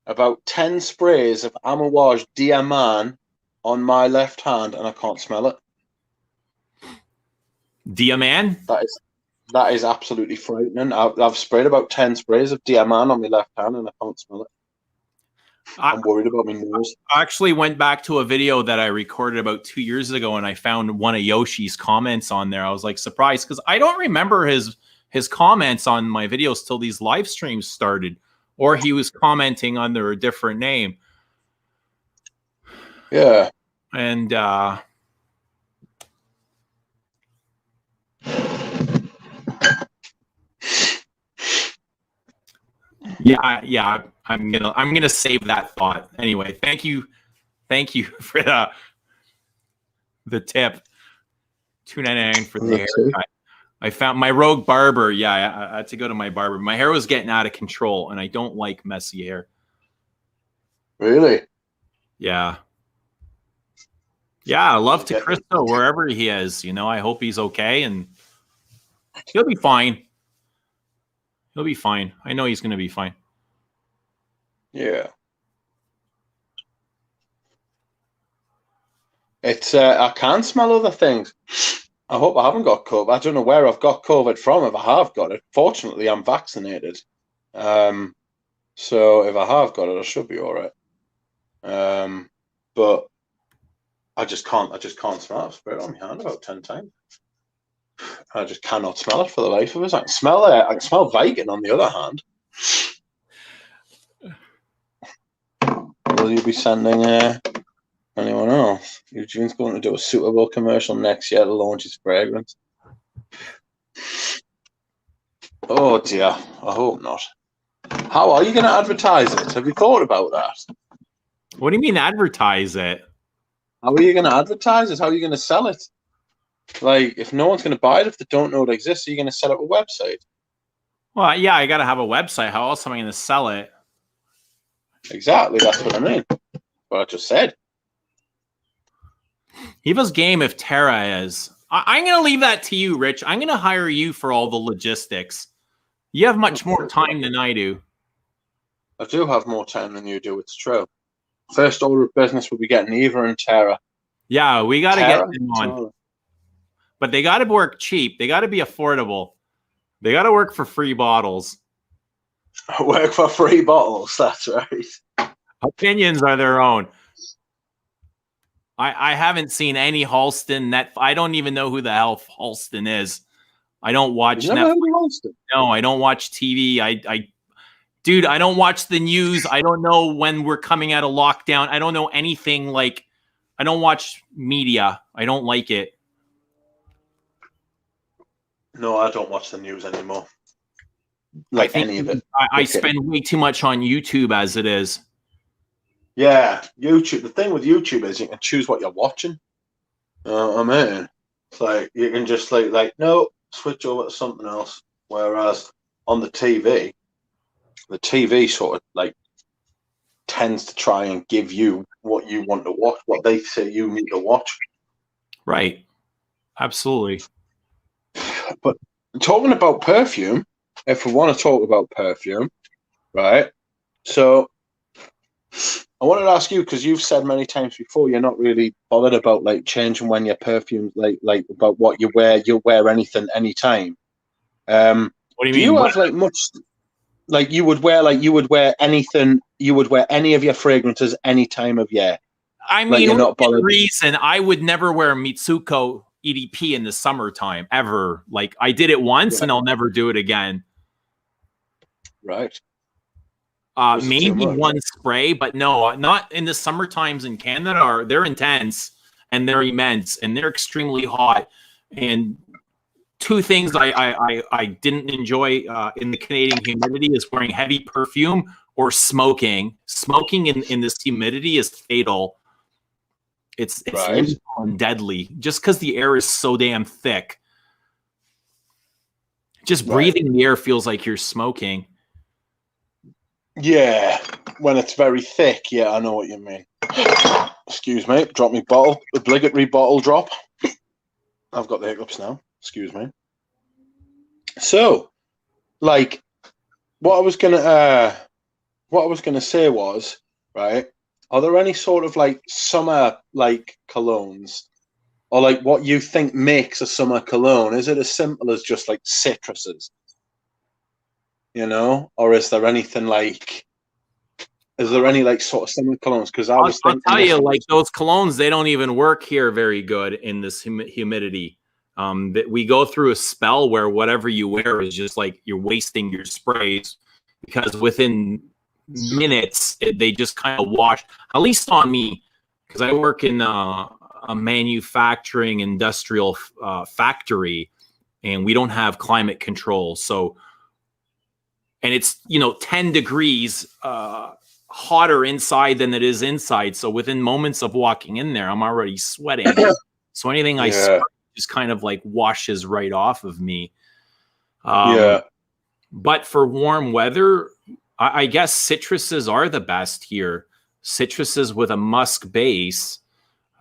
about 10 sprays of Amouage Diamant on my left hand, and I can't smell it. Diamant? That is absolutely frightening. I've sprayed about 10 sprays of Diamant on my left hand, and I can't smell it. I'm worried about my nose. I actually went back to a video that I recorded about 2 years ago, and I found one of Yoshi's comments on there. I was like surprised because I don't remember his comments on my videos till these live streams started, or he was commenting under a different name. Yeah. And yeah, I'm gonna save that thought. Anyway, thank you for the tip. $2.99 for the haircut. I found my rogue barber. Yeah, I had to go to my barber. My hair was getting out of control, and I don't like messy hair. Really? Yeah. Yeah, love to Cristo wherever he is. You know, I hope he's okay, and he'll be fine. He'll be fine. I know he's going to be fine. Yeah. It's I can smell other things. I hope I haven't got COVID. I don't know where I've got COVID from. If I have got it, fortunately, I'm vaccinated. So if I have got it, I should be all right. But I just can't smell it. I've sprayed it on my hand about 10 times. I just cannot smell it for the life of us. I can smell it. I can smell Viking on the other hand. Will you be sending anyone else? Eugene's going to do a suitable commercial next year to launch his fragrance. Oh dear, I hope not. How are you going to advertise it? Have you thought about that? What do you mean advertise it? How are you going to advertise it? How are you going to sell it? Like, if no one's going to buy it, if they don't know it exists, are you going to set up a website? Well, yeah, I got to have a website. How else am I going to sell it? Exactly, that's what I mean. What I just said. Eva's game if Tara is. I'm going to leave that to you, Rich. I'm going to hire you for all the logistics. You have much more time than I do. I do have more time than you do. It's true. First order of business will be getting Eva and Tara. Yeah, we got to get them on. Tara? But they got to work cheap. They got to be affordable. They got to work for free bottles. Work for free bottles. That's right. Opinions are their own. I haven't seen any Halston. I don't even know who the hell Halston is. I don't watch You've never Netflix. heard of Halston? No, I don't watch TV. Dude, I don't watch the news. I don't know when we're coming out of lockdown. I don't know anything. Like, I don't watch media. I don't like it. No, I don't watch the news anymore. Like any of it. I spend way too much on YouTube as it is. Yeah, YouTube. The thing with YouTube is you can choose what you're watching. I mean, it's like you can just like no, switch over to something else. Whereas on the TV sort of like tends to try and give you what you want to watch, what they say you need to watch. Right. Absolutely. But talking about perfume, if we want to talk about perfume, right? So I wanted to ask you, because you've said many times before you're not really bothered about like changing when your perfume, like about what you wear. You'll wear anything, anytime. What do you mean? Do you have like much? Like you would wear anything. You would wear any of your fragrances any time of year. I mean, like you're not bothered. Reason I would never wear Mitsuko EDP in the summertime ever. Like I did it once, and I'll never do it again. Right. Maybe one spray, but no, not in the summer times in Canada. They're intense and they're immense and they're extremely hot. And two things I didn't enjoy in the Canadian humidity is wearing heavy perfume or smoking. Smoking in this humidity is fatal. It's right. And deadly just because the air is so damn thick. Just breathing the air feels like you're smoking. Yeah, when it's very thick. Yeah, I know what you mean. Excuse me. Drop me bottle. Obligatory bottle drop. I've got the hiccups now. Excuse me. So, like, what I was gonna say was, right? Are there any sort of like summer like colognes, or like what you think makes a summer cologne? Is it as simple as just like citruses? You know, or is there anything like? Is there any like sort of summer colognes? Because I'll tell you, like those colognes, they don't even work here very good in this humidity. That we go through a spell where whatever you wear is just like you're wasting your sprays because within minutes they just kind of wash. At least on me, because I work in a manufacturing industrial factory, and we don't have climate control, so. And it's 10 degrees hotter inside than it is inside. So within moments of walking in there, I'm already sweating. So anything I sweat just kind of like washes right off of me. But for warm weather, I guess citruses are the best here. Citruses with a musk base.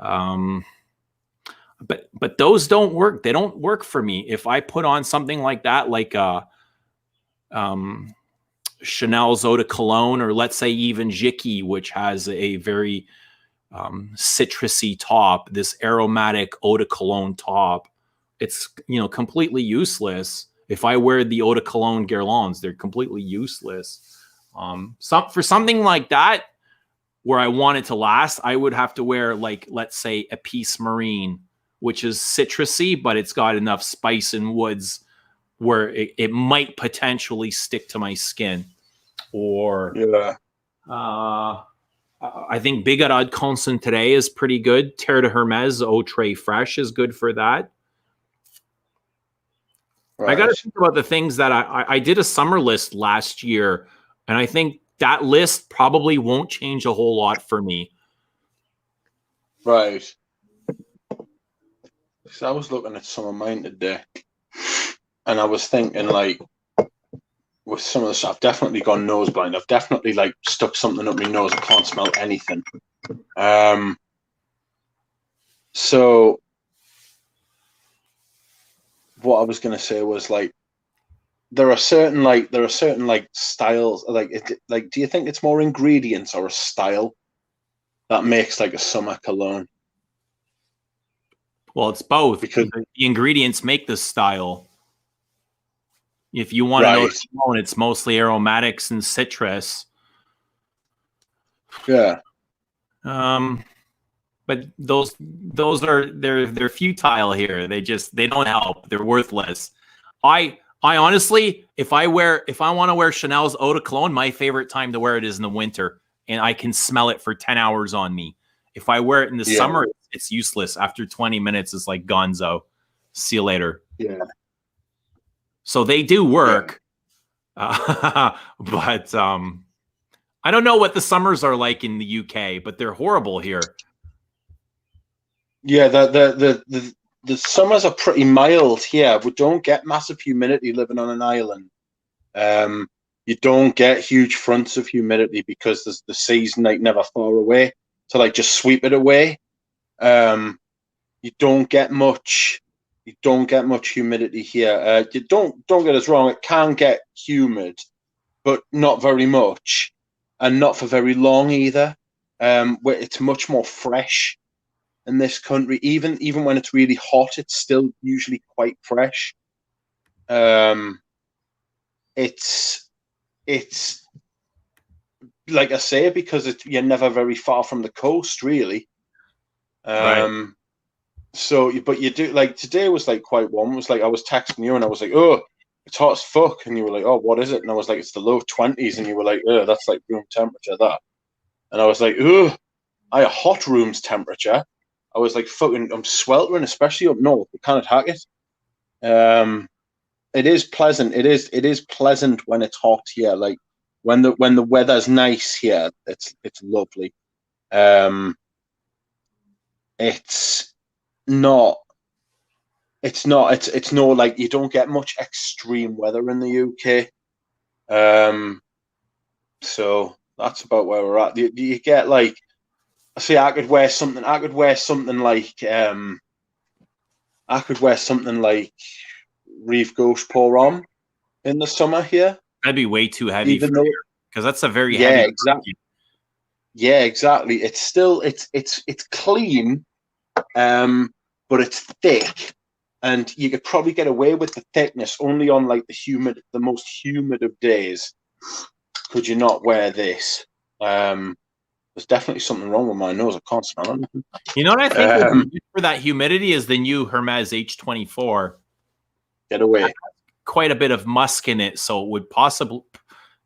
But those don't work. They don't work for me. If I put on something like that, like Chanel's eau de cologne, or let's say even Jicky, which has a very citrusy top, this aromatic eau de cologne top, it's completely useless. If I wear the eau de cologne Guerlains, they're completely useless. For something like that, where I want it to last, I would have to wear like, let's say, a Peace Marine, which is citrusy, but it's got enough spice and woods where it might potentially stick to my skin. Or I think Bigarade Concentré is pretty good. Terre de Hermes Eau Très Fresh is good for that. Right. I got to think about the things that I did a summer list last year, and I think that list probably won't change a whole lot for me. Right. Because I was looking at some of mine today. And I was thinking, like, with some of the stuff, I've definitely gone nose blind. I've definitely, like, stuck something up my nose. I can't smell anything. So what I was going to say was, like, there are certain like styles like do you think it's more ingredients or a style that makes like a summer cologne? Well, it's both. Because The ingredients make the style. If you want to know right, the cologne, it's mostly aromatics and citrus. yeah, But those are they're futile here. They don't help. They're worthless. I honestly, if I want to wear Chanel's eau de cologne, my favorite time to wear it is in the winter, and I can smell it for 10 hours on me. If I wear it in the yeah, summer, it's useless. After 20 minutes, it's like gonzo. See you later. yeah, So they do work, but I don't know what the summers are like in the UK, but they're horrible here. yeah. The summers are pretty mild here. We don't get massive humidity living on an island. You don't get huge fronts of humidity because there's the sea's like never far away to like just sweep it away. You don't get much. You don't get much humidity here. You don't get us wrong. It can get humid, but not very much, and not for very long either. Where it's much more fresh in this country. Even when it's really hot, it's still usually quite fresh. It's like I say, because you're never very far from the coast, really. Right. So, but you do like today was like quite warm. It was like I was texting you and I was like, "Oh, it's hot as fuck," and you were like, "Oh, what is it?" And I was like, "It's the low 20s," and you were like, "Oh, that's like room temperature, that." And I was like, "Oh, I a hot room's temperature." I was like, "Fucking, I'm sweltering, especially up north. We can't hack it." It is pleasant. It is pleasant when it's hot here. Like when the weather's nice here, it's lovely. It's not. It's no like you don't get much extreme weather in the UK. So that's about where we're at. You get like, I say I could wear something. I could wear something like Reef Gauche pour on in the summer here. That'd be way too heavy Even for though, you because that's a very yeah, heavy. exactly. Yeah, exactly. It's still it's clean, but it's thick, and you could probably get away with the thickness only on like the most humid of days. Could you not wear this? There's definitely something wrong with my nose. I can't smell anything. You know what I think would be good for that humidity is the new Hermes H24. Get away. Quite a bit of musk in it, so it would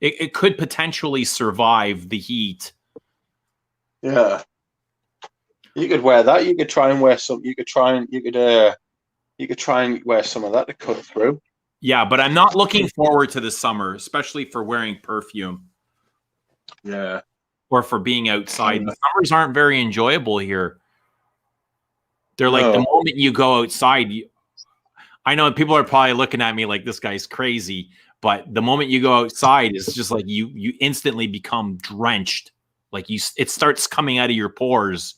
it could potentially survive the heat. Yeah, you could wear that. You could try and wear some. You could try and wear some of that to cut through. Yeah, but I'm not looking forward to the summer, especially for wearing perfume. Yeah. Or for being outside. The summers aren't very enjoyable here. They're like the moment you go outside, I know people are probably looking at me like this guy's crazy, but the moment you go outside, it's just like you instantly become drenched. Like it starts coming out of your pores.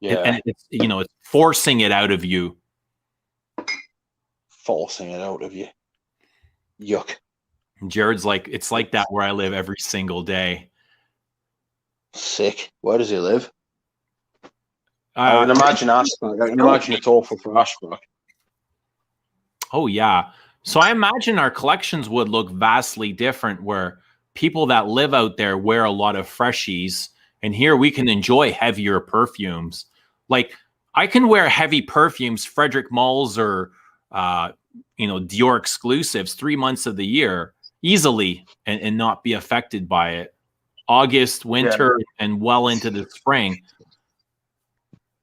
Yeah. And it's it's forcing it out of you. Forcing it out of you. Yuck. And Jared's like, it's like that where I live every single day. Sick. Where does he live? I can imagine Ashbrook. I can imagine it's awful for Ashbrook. Oh, yeah. So I imagine our collections would look vastly different where people that live out there wear a lot of freshies. And here we can enjoy heavier perfumes. Like I can wear heavy perfumes, Frederick Malls or, Dior exclusives 3 months of the year easily and not be affected by it. August, winter, and well into the spring.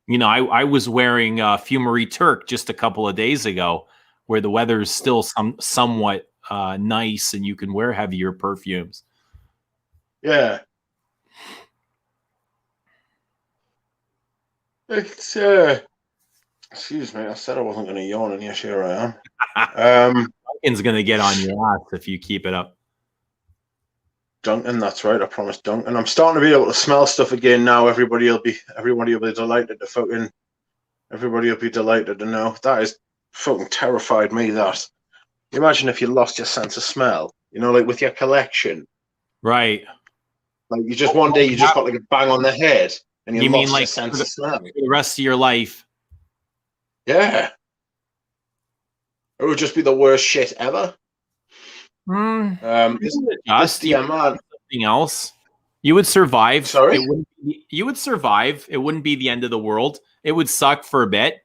I was wearing Fumerie Turk just a couple of days ago where the weather is still somewhat nice and you can wear heavier perfumes. Yeah. It's excuse me, I said I wasn't going to yawn, and yes, here I am. Duncan's going to get on your ass if you keep it up. Duncan, that's right. I promised Duncan. I'm starting to be able to smell stuff again now. Everybody will be delighted to know. That is fucking terrified me. That Imagine if you lost your sense of smell. You know, like with your collection. Right. Like you just one day you just got like a bang on the head and you You mean lost your like sense of smell. for the rest of your life? Yeah. It would just be the worst shit ever. Hmm. This You would DMR. something else. You would survive. Sorry? You would survive. It wouldn't be the end of the world. It would suck for a bit.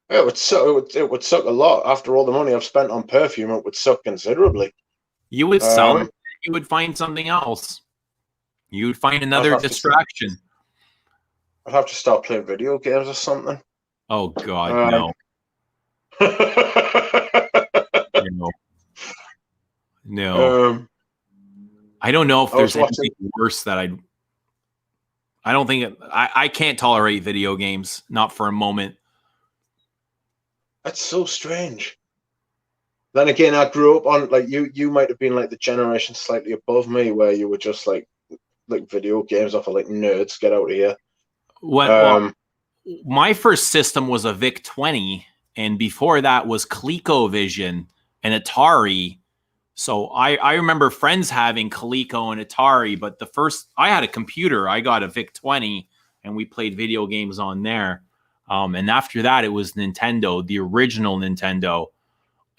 It would suck. It would suck a lot after all the money I've spent on perfume. It would suck considerably. You would sell it. You would find something else. You would find another distraction. I'd have to start playing video games or something. Oh God, no. No. No. I don't know if there's anything worse that I don't think I can't tolerate video games, not for a moment. That's so strange. Then again, I grew up on like you might have been like the generation slightly above me where you were just like video games off of like nerds, get out of here. Well, my first system was a VIC-20, and before that was ColecoVision and Atari. So I remember friends having Coleco and Atari, but the first I had a computer, I got a VIC-20, and we played video games on there. And after that, it was Nintendo, the original Nintendo,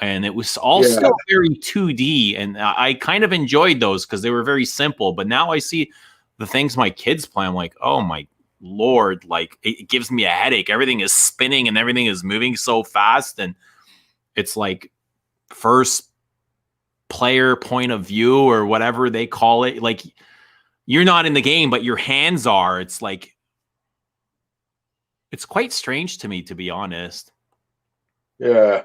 and it was all still very 2D. And I kind of enjoyed those because they were very simple. But now I see the things my kids play. I'm like, oh my Lord, like it gives me a headache. Everything is spinning and everything is moving so fast, and it's like first player point of view or whatever they call it. Like you're not in the game, but your hands are. It's like it's quite strange to me, to be honest. Yeah.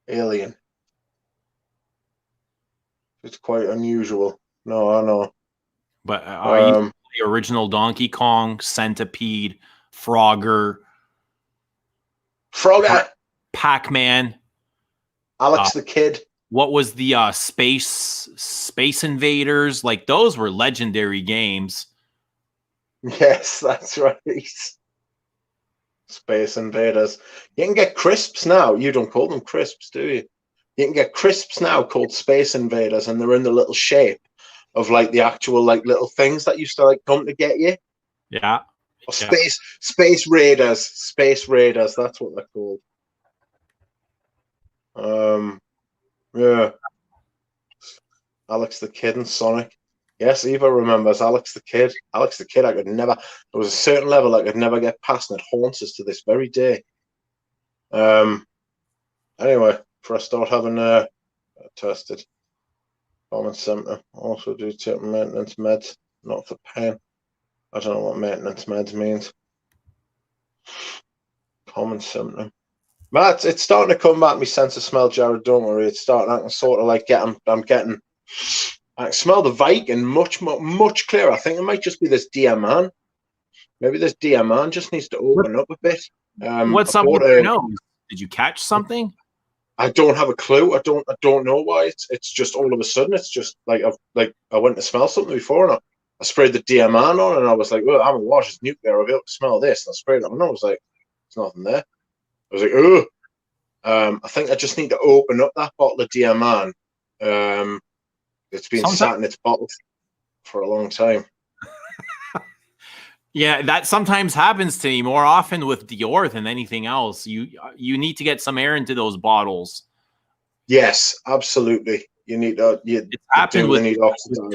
Alien. It's quite unusual. No, I know. But are you the original Donkey Kong, Centipede, Frogger, Pac-Man, Alex the Kid? What was the Space Invaders? Like those were legendary games. Yes, that's right. Space Invaders. You can get crisps now. You don't call them crisps, do you? You can get crisps now called Space Invaders, and they're in the little shape of like the actual like little things that used to like come to get you. Yeah. Or Space Raiders. Space Raiders. That's what they're called. Yeah. Alex the Kid and Sonic. Yes, Eva remembers Alex the Kid. Alex the Kid, I could never, there was a certain level I could never get past, and it haunts us to this very day. Anyway, before I start having tested, common symptom, also do take maintenance meds, not for pain. I don't know what maintenance meds means. Common symptom. Matt, it's starting to come back, my sense of smell, Jared, don't worry. It's starting, I can sort of like I can smell the Viking much clearer. I think it might just be this DMN. Maybe this DMN just needs to open up a bit. What's up with your nose? Did you catch something? I don't have a clue. I don't know why. It's just all of a sudden. It's just like I went to smell something before, and I sprayed the DMN on, and I was like, "Oh, I haven't washed. It's nuclear. I'll be able to smell this." And I sprayed it on, and I was like, "There's nothing there." I was like, "Oh." I think I just need to open up that bottle of DMN. It's been sat in its bottle for a long time. Yeah, that sometimes happens to me more often with Dior than anything else. You need to get some air into those bottles. Yes, absolutely. You need to. It's happened with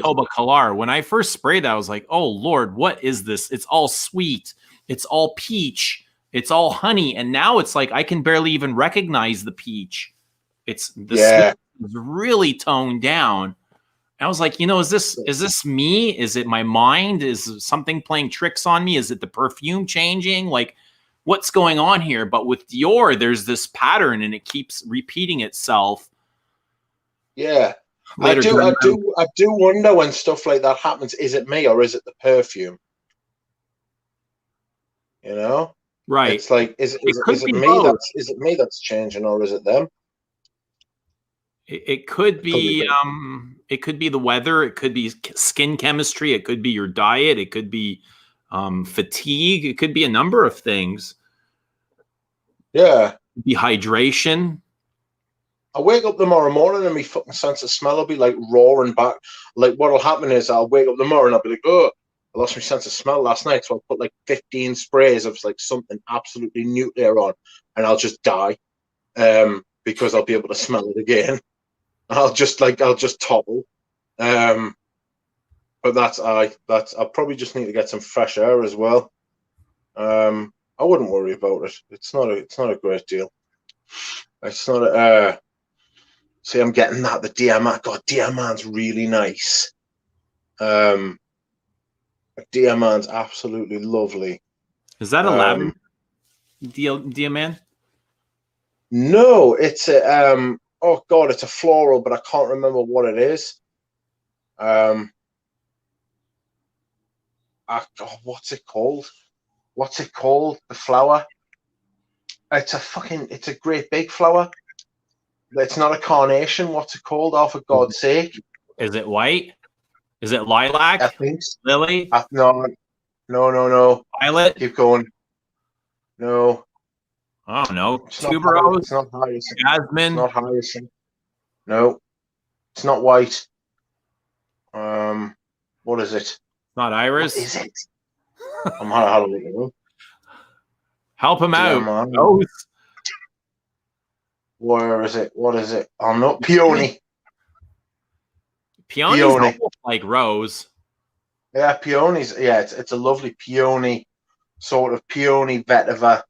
Toba Kalar. When I first sprayed that, I was like, "Oh Lord, what is this? It's all sweet. It's all peach. It's all honey." And now it's like I can barely even recognize the peach. It's the sweet is really toned down. I was like, is this me? Is it my mind? Is something playing tricks on me? Is it the perfume changing? Like, what's going on here? But with Dior, there's this pattern, and it keeps repeating itself. Yeah, I do wonder when stuff like that happens. Is it me or is it the perfume? Right? It's like, is it me that's changing, or is it them? It could be it could be the weather, it could be skin chemistry, it could be your diet, it could be fatigue, it could be a number of things. Yeah. Dehydration. I wake up tomorrow morning and my fucking sense of smell will be like roaring back. Like what'll happen is I'll wake up tomorrow and I'll be like, oh, I lost my sense of smell last night, so I'll put like 15 sprays of like something absolutely nuclear on, and I'll just die, because I'll be able to smell it again. I'll just topple. But I'll probably just need to get some fresh air as well. I wouldn't worry about it. It's not a great deal. It's not a. See, I'm getting that. The Diamant. God, Diamant's really nice. Diamant's absolutely lovely. Is that a lavender Diamant? No, it's a. Oh God, it's a floral, but I can't remember what it is. God, what's it called? What's it called? The flower? It's a great big flower. It's not a carnation. What's it called? Oh, for God's sake. Is it white? Is it lilac? I think so. Lily? No. Violet? Keep going. No. Oh, no. It's Tuberose? It's not hyacinth. Jasmine? It's not hyacinth. No. It's not white. What is it? Not iris? What is it? I'm gonna have a look at it. Help him out. Man. Oh, Where is it? What is it? I'm not peony. Peony's almost like rose. Yeah, peonies. Yeah, it's a lovely peony, sort of peony vetiver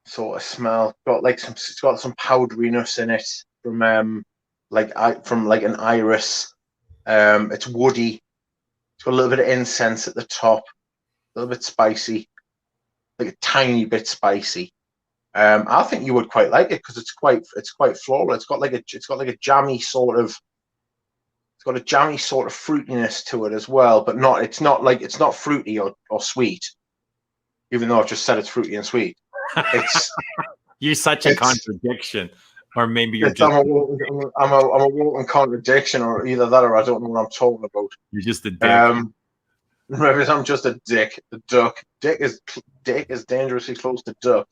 sort of smell. It's got some powderiness in it from an iris. It's woody. It's got a little bit of incense at the top, a little bit spicy, like a tiny bit spicy. I think you would quite like it because it's quite floral. It's got a jammy sort of fruitiness to it as well, but it's not fruity or sweet, even though I've just said it's fruity and sweet. It's You're such a contradiction, or maybe you're just I'm a walking contradiction, or either that or I don't know what I'm talking about. You're just a dick. Maybe I'm just a dick. A duck. Dick is dangerously close to duck.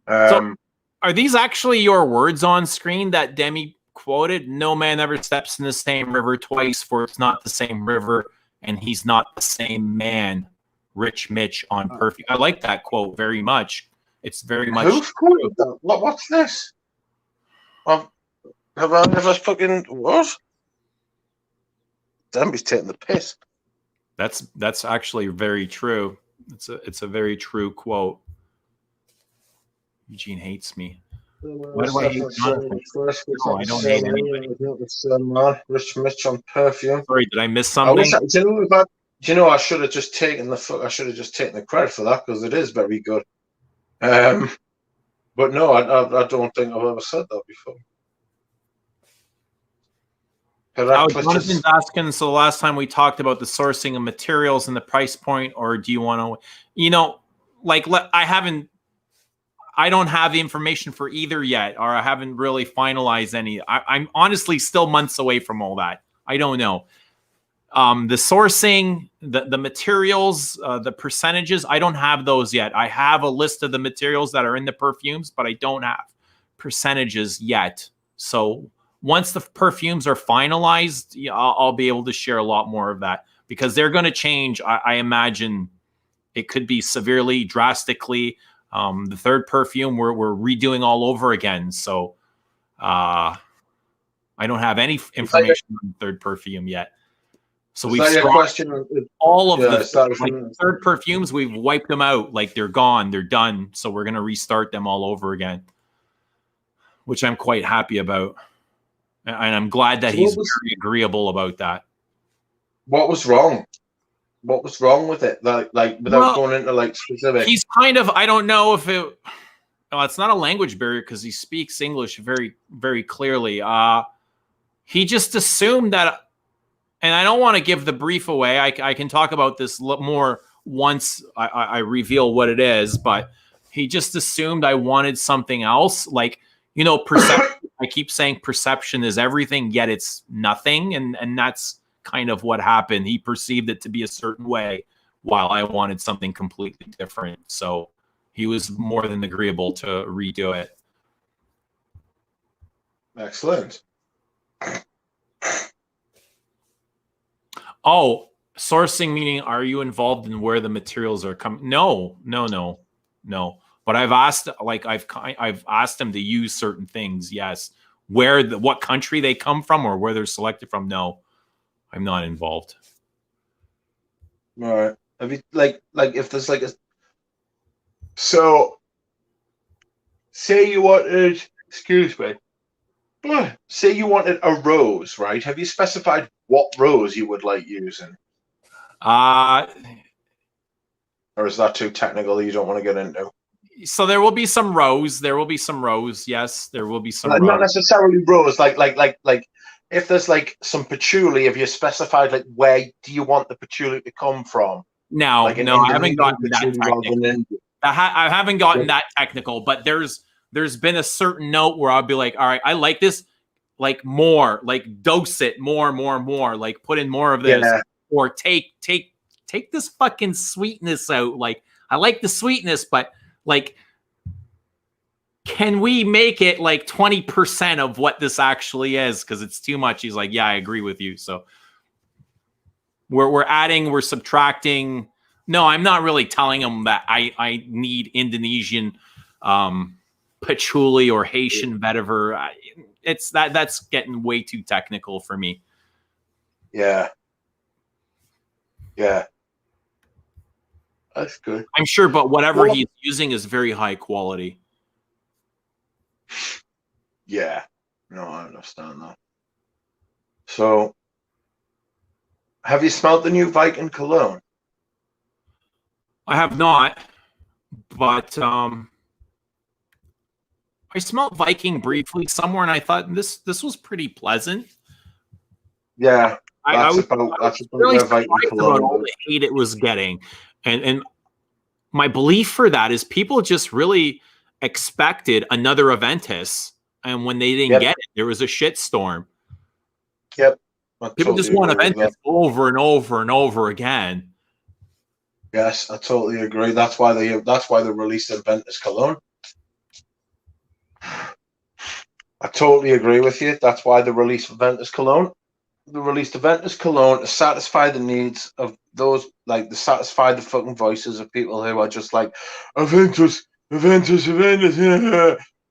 So are these actually your words on screen that Demi quoted? No man ever steps in the same river twice, for it's not the same river, and he's not the same man. Rich Mitch on Perfume. I like that quote very much. It's very much. Who's quoted that? What's this? Have I never fucking what? Demi's taking the piss. That's actually very true. It's a very true quote. Eugene hates me. Why do I hate Jonathan? No, I don't hate anybody. Rich Mitch on Perfume. Sorry, did I miss something? I should have just taken the credit for that because it is very good. But no, I don't think I've ever said that before. Jonathan's asking, so the last time we talked about the sourcing of materials and the price point, or do you want to, I don't have the information for either yet, or I haven't really finalized any. I'm honestly still months away from all that. I don't know. The sourcing, the materials, the percentages, I don't have those yet. I have a list of the materials that are in the perfumes, but I don't have percentages yet. So once the perfumes are finalized, I'll be able to share a lot more of that because they're going to change. I imagine it could be severely, drastically. The third perfume we're redoing all over again. So I don't have any information on the third perfume yet. So we've all of the third perfumes, we've wiped them out. Like they're gone, they're done. So we're going to restart them all over again, which I'm quite happy about. And I'm glad that he's very agreeable about that. What was wrong? What was wrong with it? Like without going into like specifics. He's kind of, I don't know if it, well, it's not a language barrier because he speaks English very, very clearly. He just assumed that, and I don't want to give the brief away. I can talk about this more once I reveal what it is, but he just assumed I wanted something else. Like, perception. I keep saying perception is everything, yet it's nothing. And that's kind of what happened. He perceived it to be a certain way while I wanted something completely different. So he was more than agreeable to redo it. Excellent. Oh, sourcing meaning are you involved in where the materials are coming? No. But I've asked, like I've asked them to use certain things. Yes, what country they come from or where they're selected from. No, I'm not involved. All right. Have you like if there's like a so say you wanted excuse me. Say you wanted a rose, right? Have you specified what rose you would like using? Uh Or is that too technical you don't want to get into? so there will be some rows. There will be some rows. Yes, there will be some Not rows. necessarily rose, like if there's like some patchouli, have you specified like where do you want the patchouli to come from? No, Like an no, I haven't Indonesian gotten that patchouli rather technical. than Indian. I haven't gotten that technical, but there's been a certain note where I'll be like, all right, I like this, like more, like dose it more, like put in more of this, Yeah. or take this fucking sweetness out. Like I like the sweetness, but like, can we make it like 20% of what this actually is? Because it's too much. He's like, yeah, I agree with you. So we're adding, we're subtracting. No, I'm not really telling him that I need Indonesian patchouli or Haitian vetiver. It's that's getting way too technical for me. Yeah. That's good. I'm sure, but whatever he's using is very high quality. Yeah. No, I understand that. So have you smelled the new Viking cologne? I have not, but I smelled Viking briefly somewhere, and I thought this was pretty pleasant. Yeah, I was really where Viking surprised cologne about all the hate it was getting, and my belief for that is people just really expected another Aventus, and when they didn't get it, there was a shitstorm. Yep, people just want Aventus over and over and over again. Yes, I totally agree. That's why they released Aventus cologne. I totally agree with you. That's why they released Aventus cologne. They released Aventus cologne to satisfy the needs of those, like to satisfy the fucking voices of people who are just like Aventus.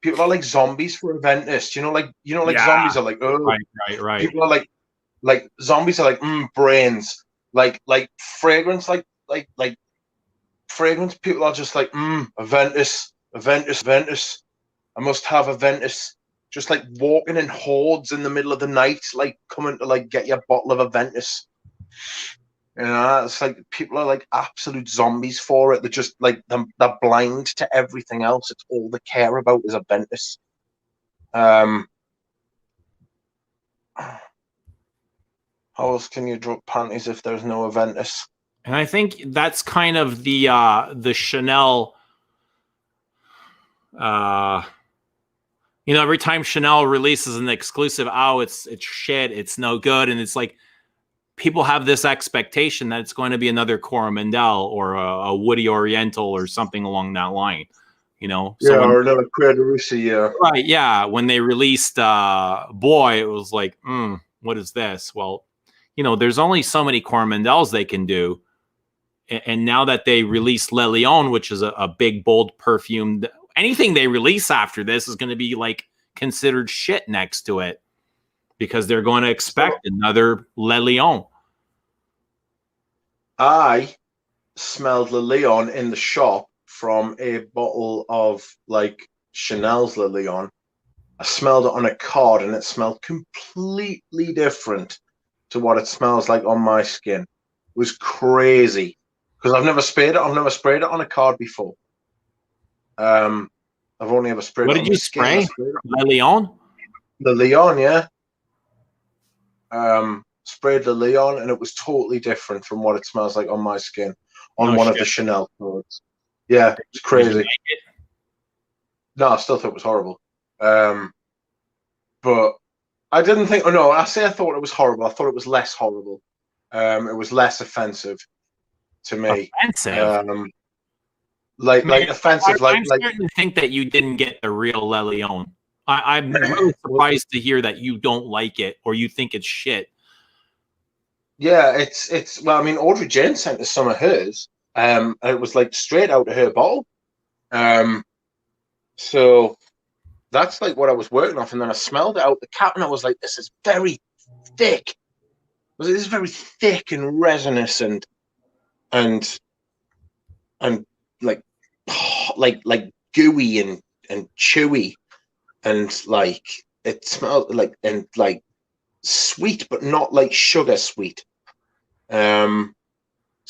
People are like zombies for Aventus. Like zombies are like, oh, right. People are like zombies are like brains, like fragrance, like fragrance. People are just like Aventus. I must have Aventus. Just like walking in hordes in the middle of the night, like coming to like get your bottle of Aventus. It's like people are like absolute zombies for it. They're just like they're blind to everything else. It's all they care about is Aventus. How else can you drop panties if there's no Aventus? And I think that's kind of the Chanel. Every time Chanel releases an exclusive, it's shit, it's no good, and it's like people have this expectation that it's going to be another Coromandel or a Woody Oriental or something along that line. Or another Creadorusi, yeah. Right, yeah. When they released Boy, it was like, what is this? Well, there's only so many Coromandels they can do. And now that they released Le Lion, which is a big, bold perfume, anything they release after this is going to be like considered shit next to it because they're going to expect another Le Lion. I smelled Le Lion in the shop from a bottle of like Chanel's Le Lion. I smelled it on a card and it smelled completely different to what it smells like on my skin. It was crazy because I've never sprayed it. I've never sprayed it on a card before. I've only ever sprayed. What did you spray? Le Lion? The Lion, yeah. Sprayed the Lion, and it was totally different from what it smells like on my skin on one of the Chanel cards. Yeah, it's crazy. No, I still thought it was horrible. But I didn't think. Oh no, I thought it was horrible. I thought it was less horrible. It was less offensive to me. Offensive. Like offensive. I'm starting to think that you didn't get the real Le Lion. I'm really surprised to hear that you don't like it or you think it's shit. Yeah, it's well, I mean, Audrey Jane sent us some of hers. And it was like straight out of her bottle. So that's like what I was working off, and then I smelled it out the cap, and I was like, "This is very thick. This is very thick and resinous, and and like like gooey and chewy, and like it smelled like and like sweet, but not like sugar sweet.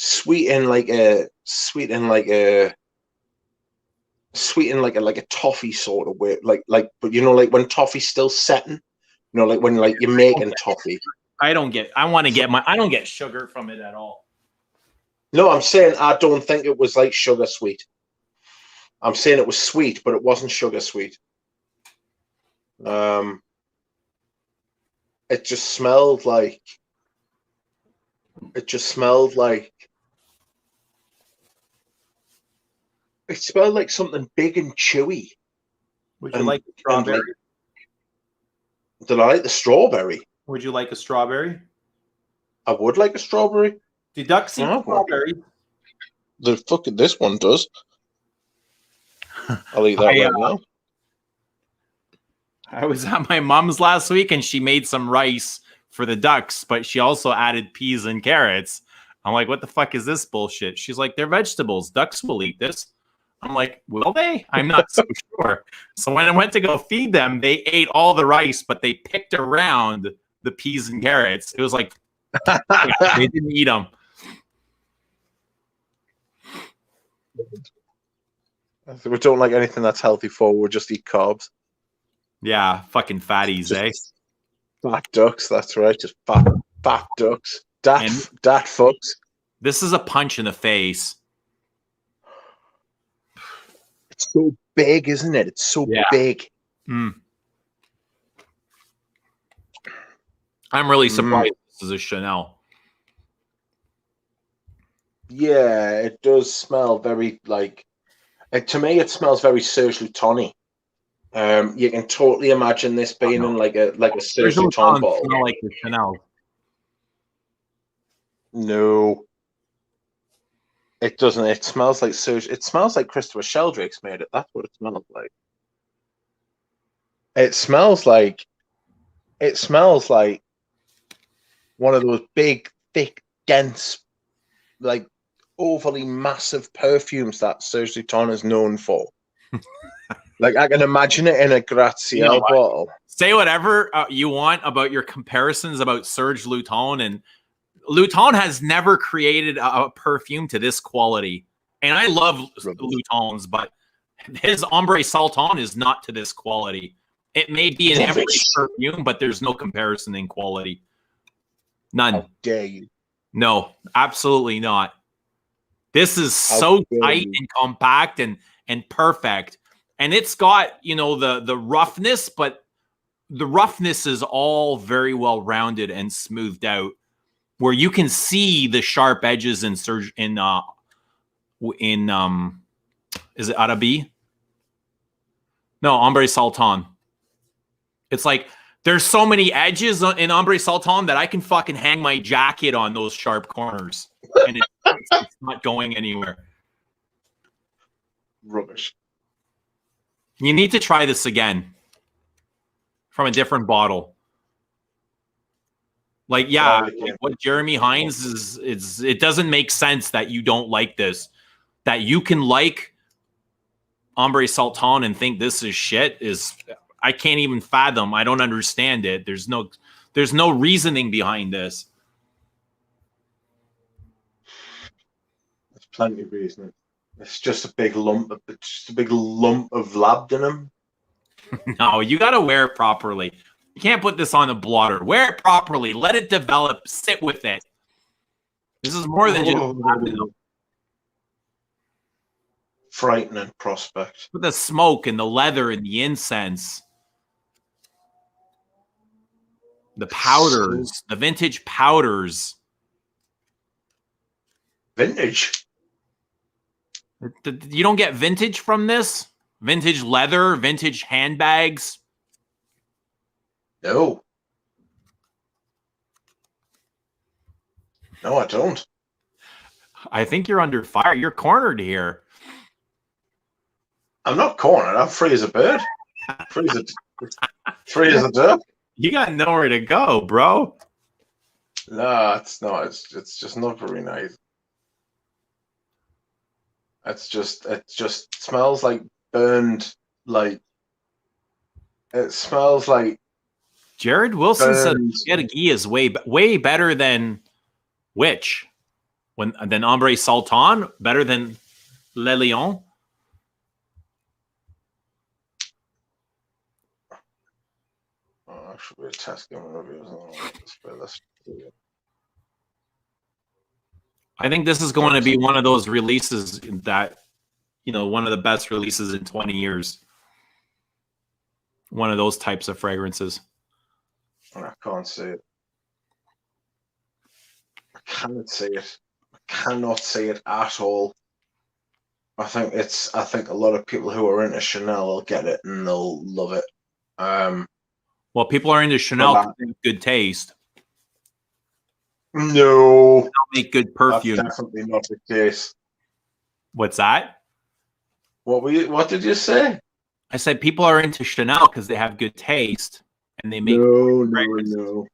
Sweet in like a toffee sort of way, like but you know, like when toffee's still setting, you know, like when like you're making toffee. I don't get sugar from it at all. No, I'm saying I don't think it was like sugar sweet. I'm saying it was sweet, but it wasn't sugar sweet. It just smelled like it smelled like something big and chewy. Would you like the strawberry? Did I like the strawberry? Would you like a strawberry? I would like a strawberry. Do ducks eat strawberries? The fucking this one does. I'll eat that right now. I was at my mom's last week and she made some rice for the ducks, but she also added peas and carrots. I'm like, what the fuck is this bullshit? She's like, they're vegetables. Ducks will eat this. I'm like, will they? I'm not so sure. So when I went to go feed them, they ate all the rice, but they picked around the peas and carrots. It was like, they didn't eat them. We don't like anything that's healthy for. We'll just eat carbs. Yeah, fucking fatties, eh? Fat ducks, that's right. Just fat ducks. Dat fucks. This is a punch in the face. It's so big, isn't it? It's so big. I'm really surprised this is a Chanel. Yeah, it does smell very like. To me, it smells very Serge Lutoni. You can totally imagine this being in like a Serge Luton bottle. Smell like the Chanel. No, it doesn't. It smells like Serge. It smells like Christopher Sheldrake's made it. That's what it smells like. It smells like one of those big, thick, dense, like overly massive perfumes that Serge Luton is known for. Like I can imagine it in a Graziel bottle. Say whatever you want about your comparisons about Serge Luton, and Luton has never created a perfume to this quality. And I love Lutons, but his Ombre Salton is not to this quality. It may be in every perfume, but there's no comparison in quality. None. How dare you? No, absolutely not. This is so tight and compact and perfect. And it's got, you know, the roughness, but the roughness is all very well rounded and smoothed out, where you can see the sharp edges in is it Arabi? No, Ombre Salton. It's like there's so many edges in Ombre Salton that I can fucking hang my jacket on those sharp corners, and it's not going anywhere. Rubbish. You need to try this again from a different bottle. Like, yeah, like what Jeremy Hines is it doesn't make sense that you don't like this. That you can like Ombre Salton and think this is shit is I can't even fathom. I don't understand it. There's no reasoning behind this. There's plenty of reasoning. It's just a big lump of labdanum. No, you got to wear it properly. You can't put this on a blotter. Wear it properly. Let it develop. Sit with it. This is more than just labdanum. Frightening prospect. With the smoke and the leather and the incense. The powders. The vintage powders. Vintage? You don't get vintage from this? Vintage leather, vintage handbags. No. No, I don't. I think you're under fire. You're cornered here. I'm not cornered. I'm free as a bird. Free as a duck. You got nowhere to go, bro. No, it's not. It's just not very nice. It just smells like burned, like it smells like Jared Wilson said burned. spaghetti is way better than which? Than Hombre Sultan? Better than Le Lion? Oh, actually, a test game reviews. I think this is going to be one of those releases that, one of the best releases in 20 years. One of those types of fragrances. I can't see it. I cannot see it. I cannot see it at all. I think a lot of people who are into Chanel will get it and they'll love it. Well, people are into Chanel because they have good taste. No, They'll make good perfume. That's definitely not the case. What's that? What did you say? I said people are into Chanel because they have good taste and they make no.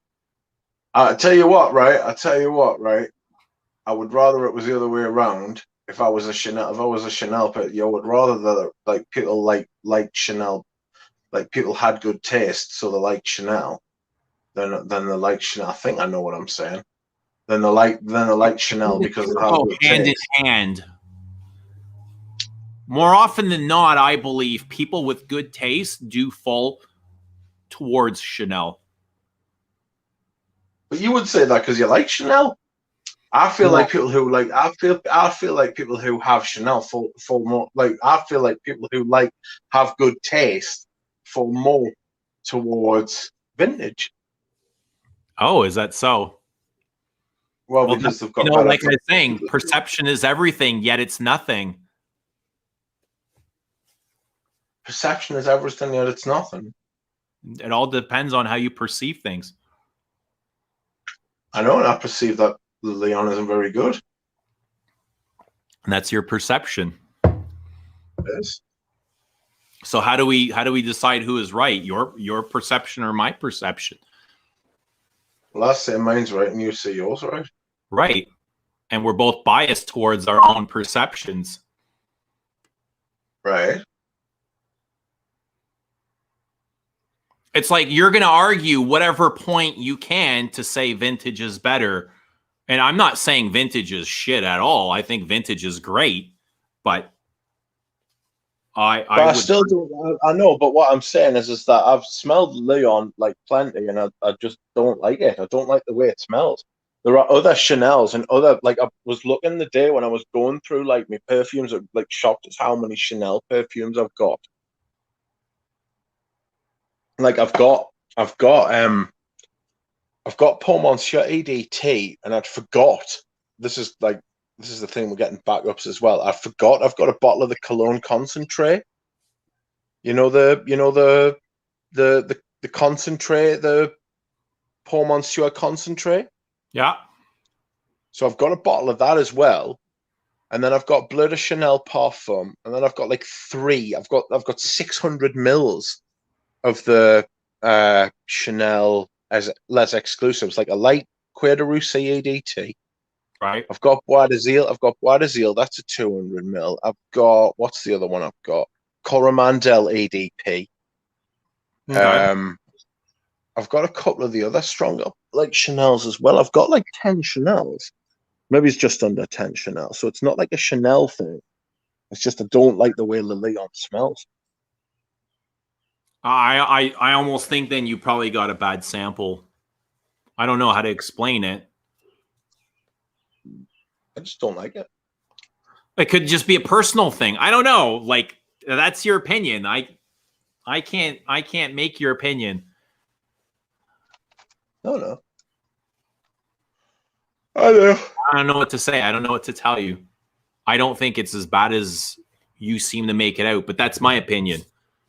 I tell you what, right? I would rather it was the other way around. If I was a Chanel, but I would rather that people like Chanel, like people had good taste, so they like Chanel. Then they like Chanel. I think I know what I'm saying. Then they like Chanel because they have good hand taste. in hand. More often than not, I believe people with good taste do fall towards Chanel. But you would say that because you like Chanel. I feel like people who like I feel like people who have Chanel fall more like I feel like people who have good taste fall more towards vintage. Oh, is that so? Well, because they've got like I was saying, perception is everything, yet it's nothing. Perception is everything, yet it's nothing. It all depends on how you perceive things. I know, and I perceive that Leon isn't very good. And that's your perception. Yes. So how do we decide who is right? Your perception or my perception? Well, I say mine's right, and you say yours right. Right. And we're both biased towards our own perceptions. Right. It's like you're going to argue whatever point you can to say vintage is better. And I'm not saying vintage is shit at all. I think vintage is great, but I still don't. I know, but what I'm saying is that I've smelled Leon like plenty, and I just don't like it. I don't like the way it smells. There are other Chanels and other I was looking the day when I was going through my perfumes. I'm shocked at how many Chanel perfumes I've got. I've got Paul Monsieur EDT, and I'd forgot. This is the thing, we're getting backups as well. I forgot I've got a bottle of the cologne concentrate. The concentrate, the Paul Monsieur concentrate. Yeah. So I've got a bottle of that as well. And then I've got Bleu de Chanel Parfum. And then I've got three. I've got 600 mils of the Chanel as Les Exclusives, like a light Cuir de Russie EDT. Right. I've got Bois de Zile. That's a 200 mil. I've got, what's the other one I've got? Coromandel EDP. Okay. I've got a couple of the other stronger Chanel's as well. I've got 10 Chanel's. Maybe it's just under 10 Chanel. So it's not like a Chanel thing. It's just I don't like the way Le Lion smells. I almost think then you probably got a bad sample. I don't know how to explain it. I just don't like it. It could just be a personal thing. I don't know. That's your opinion. I can't make your opinion. No. I know. I don't know what to say. I don't know what to tell you. I don't think it's as bad as you seem to make it out, but that's my opinion.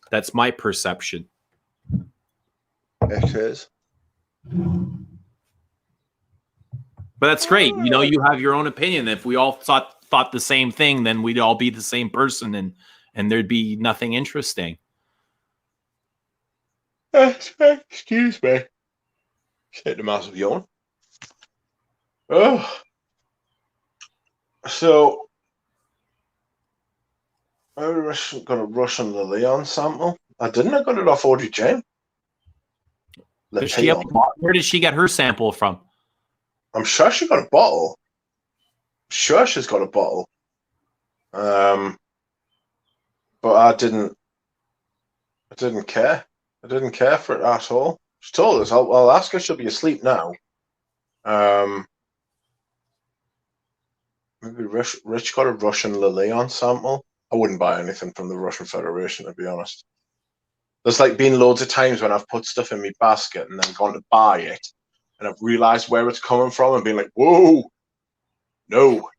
That's my perception. It is. But that's great. You know, you have your own opinion. If we all thought the same thing, then we'd all be the same person, and there'd be nothing interesting. Excuse me. Take the massive yawn. Oh. So, I got a Russian Lilian sample. I didn't. I got it off Audrey Jane. Where did she get her sample from? I'm sure she got a bottle. I'm sure she's got a bottle. But I didn't care. I didn't care for it at all. She told us, I'll ask her. She'll be asleep now. Maybe Rich got a Russian Lilian sample. I wouldn't buy anything from the Russian Federation, to be honest. There's like been loads of times when I've put stuff in my basket and then gone to buy it, and I've realized where it's coming from and been like, whoa, no.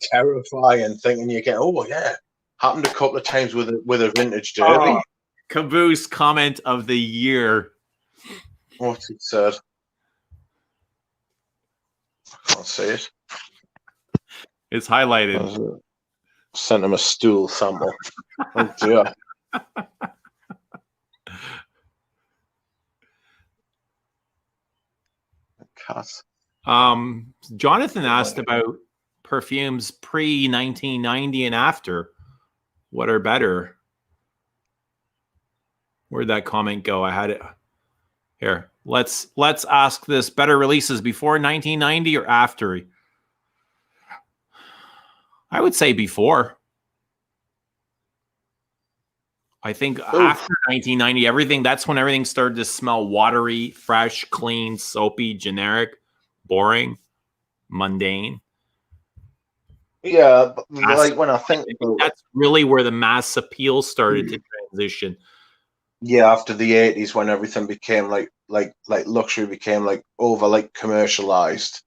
Terrifying, thinking you get, oh yeah, happened a couple of times with a vintage derby. Caboose comment of the year. What's it said? I can't see it. It's highlighted. Sent him a stool sample. Oh dear. Cat. Jonathan asked about perfumes pre-1990 and after. What are better? Where'd that comment go? I had it here. Let's ask this: better releases before 1990 or after? I would say before. I think after 1990, that's when everything started to smell watery, fresh, clean, soapy, generic, boring, mundane. Yeah, but like when I think that's really where the mass appeal started to transition. Yeah, after the 80s, when everything became like luxury became like commercialized.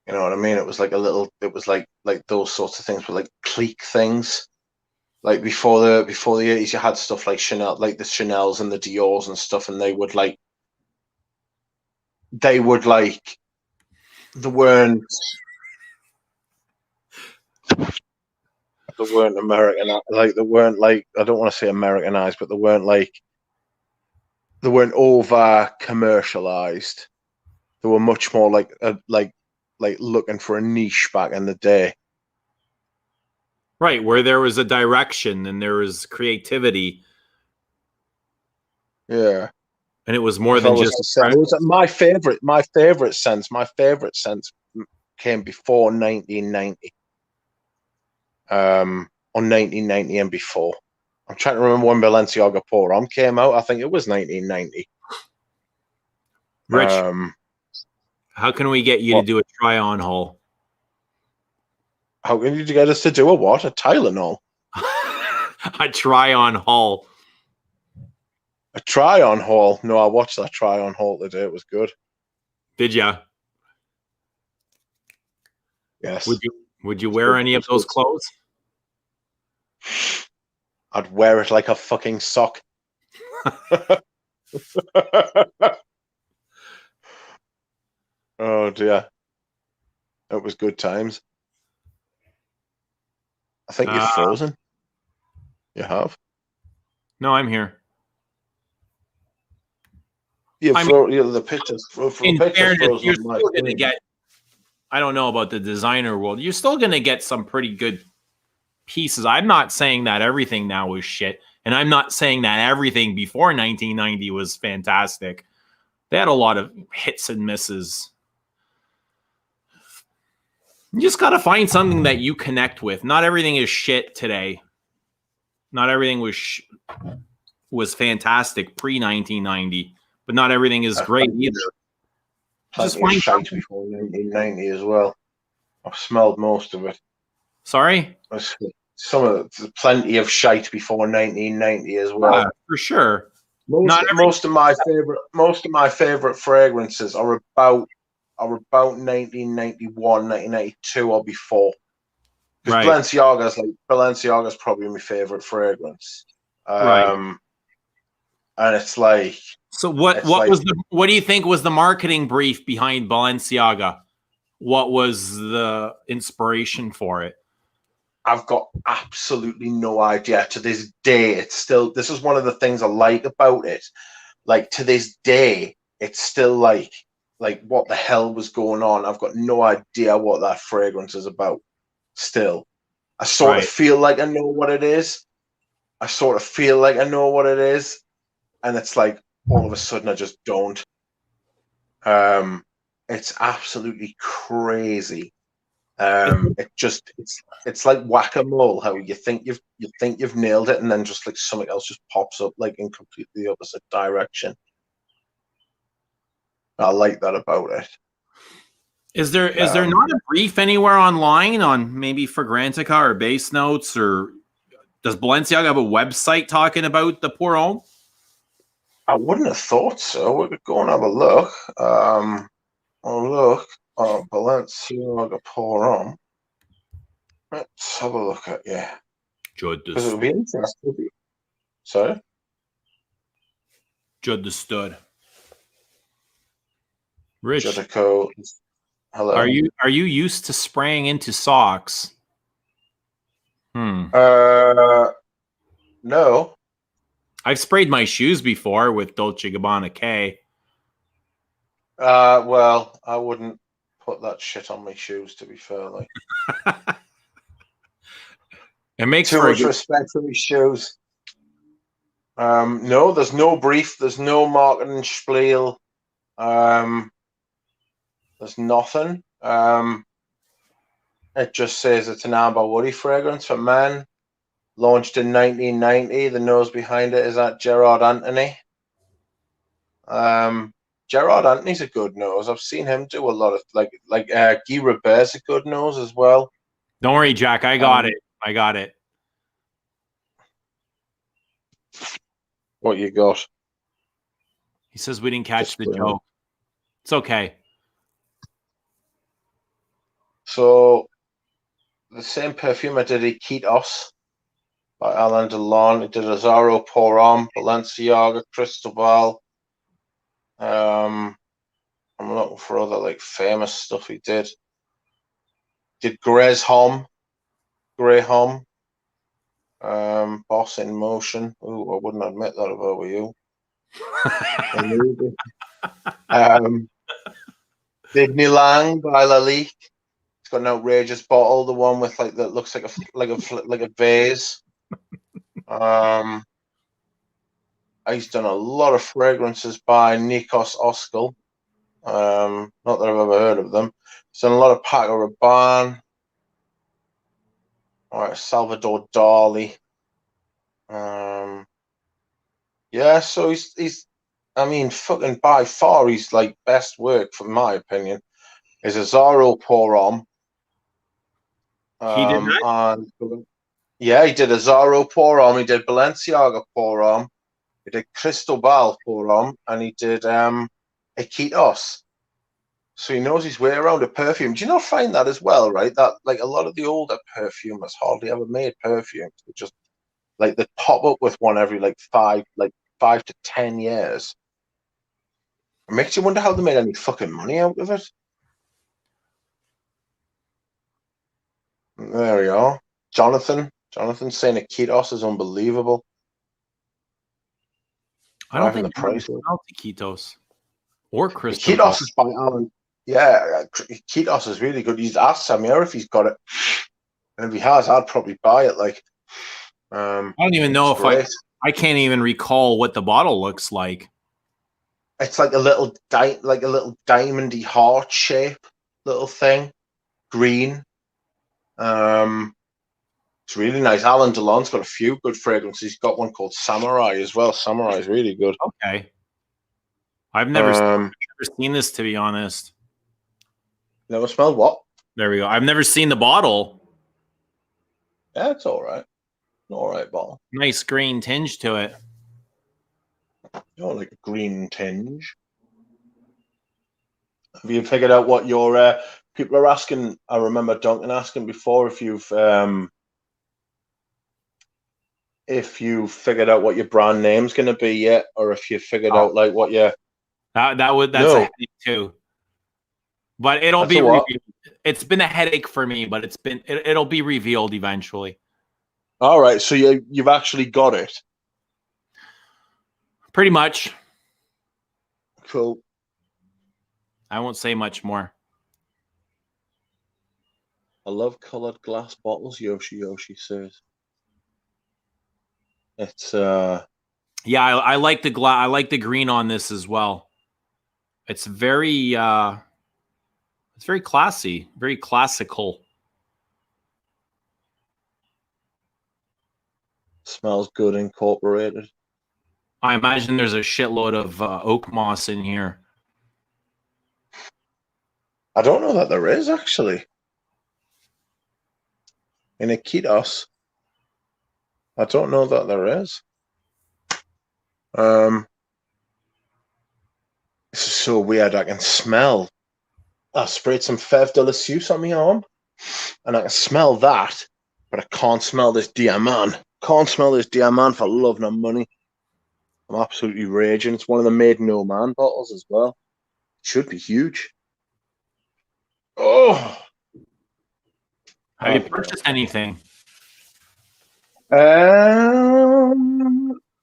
You know what I mean? It was like those sorts of things, but like clique things. Like before the 80s, you had stuff like Chanel, like the Chanels and the Dior's and stuff, and they would they weren't American, like they weren't like, I don't want to say Americanized, but they weren't over commercialized. They were much more like looking for a niche back in the day. Right, where there was a direction and there was creativity. Yeah. And it was more than just my favorite sense came before 1990. On 1990 and before. I'm trying to remember when Balenciaga Pour Homme came out. I think it was 1990. Rich, how can we get you to do a try-on haul? How can you get us to do a what? A Tylenol? A try-on haul. A try-on haul? No, I watched that try-on haul today. It was good. Did ya? Yes. Would you wear any of those clothes? I'd wear it like a fucking sock. Oh dear. It was good times. I think you're frozen. You have? No, I'm here. The pictures. In fairness, you're still going to get, I don't know about the designer world, you're still going to get some pretty good pieces. I'm not saying that everything now is shit, and I'm not saying that everything before 1990 was fantastic. They had a lot of hits and misses. You just got to find something that you connect with. Not everything is shit today. Not everything was fantastic pre-1990, but not everything is great either. Just find shite before 1990 as well. I've smelled most of it. Sorry? Plenty of shite before 1990 as well. Yeah, for sure. Most of my favorite fragrances are about 1991, 1992 or before. Because Balenciaga's probably my favorite fragrance. Right. And it's like, So what what do you think was the marketing brief behind Balenciaga? What was the inspiration for it? I've got absolutely no idea. To this day, it's still, this is one of the things I like about it. Like, to this day, it's still like what the hell was going on? I've got no idea what that fragrance is about. Still, I sort of Right. feel like I know what it is. I sort of feel like I know what it is, and it's like all of a sudden I just don't. It's absolutely crazy. It's like whack-a-mole. How you think you've nailed it, and then just like something else just pops up like in completely the opposite direction. I like that about it. Is there not a brief anywhere online on maybe Fragrantica or Base Notes, or does Balenciaga have a website talking about the Pour Homme? I wouldn't have thought so. We could go and have a look. I'll look at Balenciaga Pour Homme. Let's have a look at, yeah. Because it would be interesting. Sorry? Understood. Rich, Judico. Hello. are you used to spraying into socks? No. I've sprayed my shoes before with Dolce & Gabbana K. Well, I wouldn't put that shit on my shoes, to be fair. Like, It makes too for much respect for my shoes. No, there's no brief. There's no marketing spiel. There's nothing. It just says it's an amber woody fragrance for men. Launched in 1990. The nose behind it is at Gerard Anthony. Gerard Anthony's a good nose. I've seen him do a lot of like Guy Robert's a good nose as well. Don't worry, Jack. I got it. I got it. What you got? He says we didn't catch the joke. It's okay. So the same perfume I did Iquitos by Alain Delon. He did Azzaro Pour Homme, Balenciaga, Cristobal. I'm looking for other like famous stuff he did. Did Grey's Homme, Grey Homme, Boss in Motion. Ooh, I wouldn't admit that if I were you. Did Milan by Lalique. It's got an outrageous bottle, the one with like that looks like a vase. He's done a lot of fragrances by Nikos Oskal. Not that I've ever heard of them. He's done a lot of Paco Rabanne. All right, Salvador Dali. Yeah, so he's I mean, fucking by far his like best work, from my opinion, is Azzaro Pour Homme. He did that? And yeah, he did Azzaro Pour Homme. He did Balenciaga Pour Homme. He did Cristobal Pour Homme, and he did Iquitos. So he knows his way around a perfume. Do you not find that as well, right? That like a lot of the older perfumers hardly ever made perfumes. They just like they pop up with one every like 5 to 10 years. It makes you wonder how they made any fucking money out of it. There we are. Jonathan saying Iquitos is unbelievable. I don't think I've ever smelled Iquitos or Cristobal. Iquitos is by Alan. Yeah, Iquitos is really good. He's asked Samir if he's got it, and if he has, I'd probably buy it. Like, I don't even know if I can't even recall what the bottle looks like. It's like a little diamondy heart shape little thing, green. It's really nice. Alain Delon's got a few good fragrances. He's got one called Samurai as well. Samurai is really good. Okay. I've never seen this, to be honest. Never smelled what? There we go. I've never seen the bottle. Yeah, it's all right. All right, bottle. Nice green tinge to it. Oh, like a green tinge. Have you figured out what your people are asking? I remember Duncan asking before if if you figured out what your brand name's going to be yet, or if you figured out like what your that's a headache too. But it'll be revealed. It's been a headache for me, but it'll be revealed eventually. All right, so you've actually got it. Pretty much. Cool. I won't say much more. I love colored glass bottles, Yoshi says. It's yeah, I like the I like the green on this as well. It's very classy, very classical. Smells good, incorporated. I imagine there's a shitload of oak moss in here. I don't know that there is, actually. In Iquitos, I don't know that there is. This is so weird. I can smell. I sprayed some Fève de la Suisse on my arm, and I can smell that, but I can't smell this diamant. Can't smell this diamant for love nor money. I'm absolutely raging. It's one of the Made No Man bottles as well. It should be huge. Oh! Have you purchased anything? Have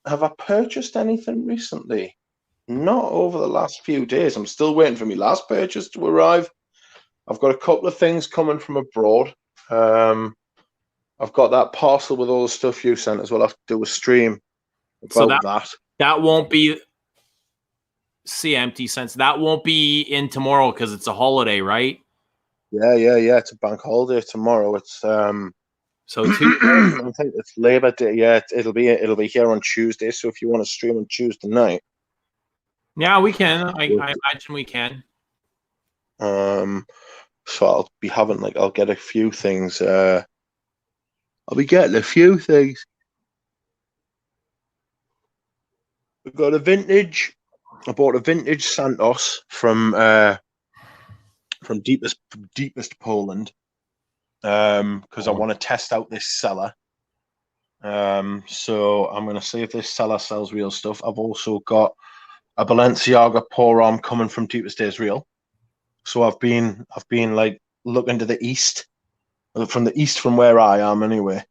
I purchased anything recently? Not over the last few days. I'm still waiting for my last purchase to arrive. I've got a couple of things coming from abroad. I've got that parcel with all the stuff you sent as well. I have to do a stream about that. That won't be empty sense. That won't be in tomorrow because it's a holiday, right? Yeah. It's a bank holiday tomorrow. It's so I think it's Labor Day. Yeah, it'll be here on Tuesday. So if you want to stream on Tuesday night, yeah, we can. I imagine we can. So I'll be having I'll get a few things. I'll be getting a few things. We've got a vintage. I bought a vintage Santos from deepest Poland. Because I want to test out this seller. So I'm going to see if this seller sells real stuff. I've also got a Balenciaga pour arm coming from deepest Israel. So I've been like looking to the east, from where I am anyway,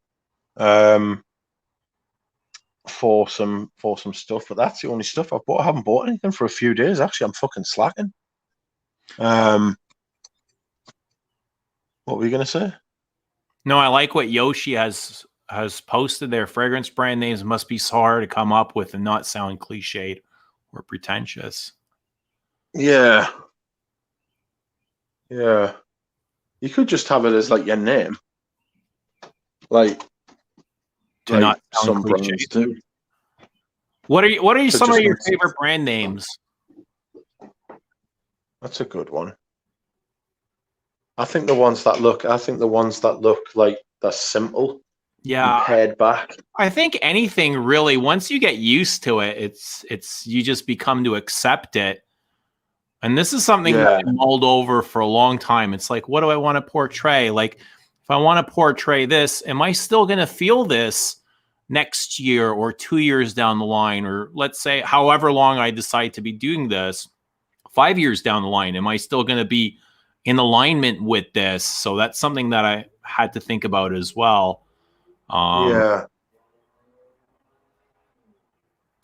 for some stuff. But that's the only stuff I've bought. I haven't bought anything for a few days. Actually, I'm fucking slacking. What were you gonna say? No, I like what Yoshi has posted there. Fragrance brand names must be so hard to come up with and not sound cliched or pretentious. Yeah. You could just have it as like your name, like not some brands do. What are some of your favorite brand names? That's a good one. I think the ones that look like they're simple. Yeah, pared back. I think anything really, once you get used to it, it's you just become to accept it. And this is something that I mulled over for a long time. It's like, what do I want to portray? Like, if I want to portray this, am I still going to feel this next year or 2 years down the line? Or let's say, however long I decide to be doing this, 5 years down the line, am I still going to be in alignment with this? So that's something that I had to think about as well.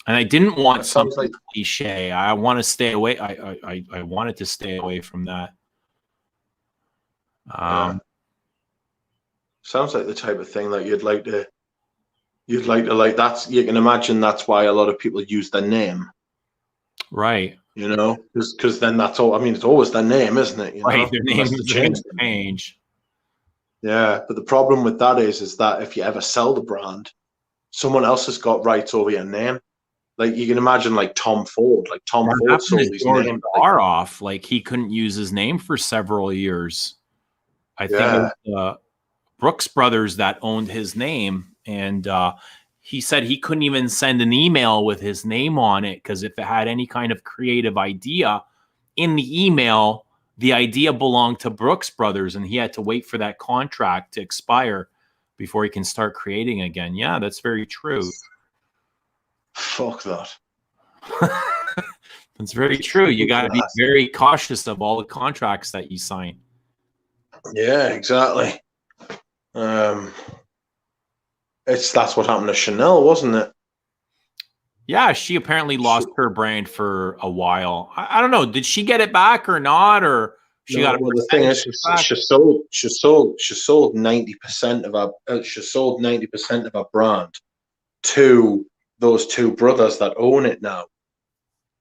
And I didn't want something like cliche. I want to stay away. I wanted to stay away from that. Sounds like the type of thing that you'd like to like. That's, you can imagine that's why a lot of people use their name, right? You know, because then that's all. I mean, it's always their name, isn't it? Right, their name is change. Yeah, but the problem with that is that if you ever sell the brand, someone else has got rights over your name. Like, you can imagine, like Tom Ford. Like, Tom Ford sold his name. Far off. Like, he couldn't use his name for several years. I think it was Brooks Brothers that owned his name. And he said he couldn't even send an email with his name on it, because if it had any kind of creative idea in the email, the idea belonged to Brooks Brothers, and he had to wait for that contract to expire before he can start creating again. Yeah, that's very true. Fuck that. That's very true. You got to be very cautious of all the contracts that you sign. Yeah, exactly. That's what happened to Chanel, wasn't it? Yeah, she apparently lost her brand for a while. I don't know. Did she get it back or not? Or she got a well, the thing is, she sold 90% of her brand to those two brothers that own it now.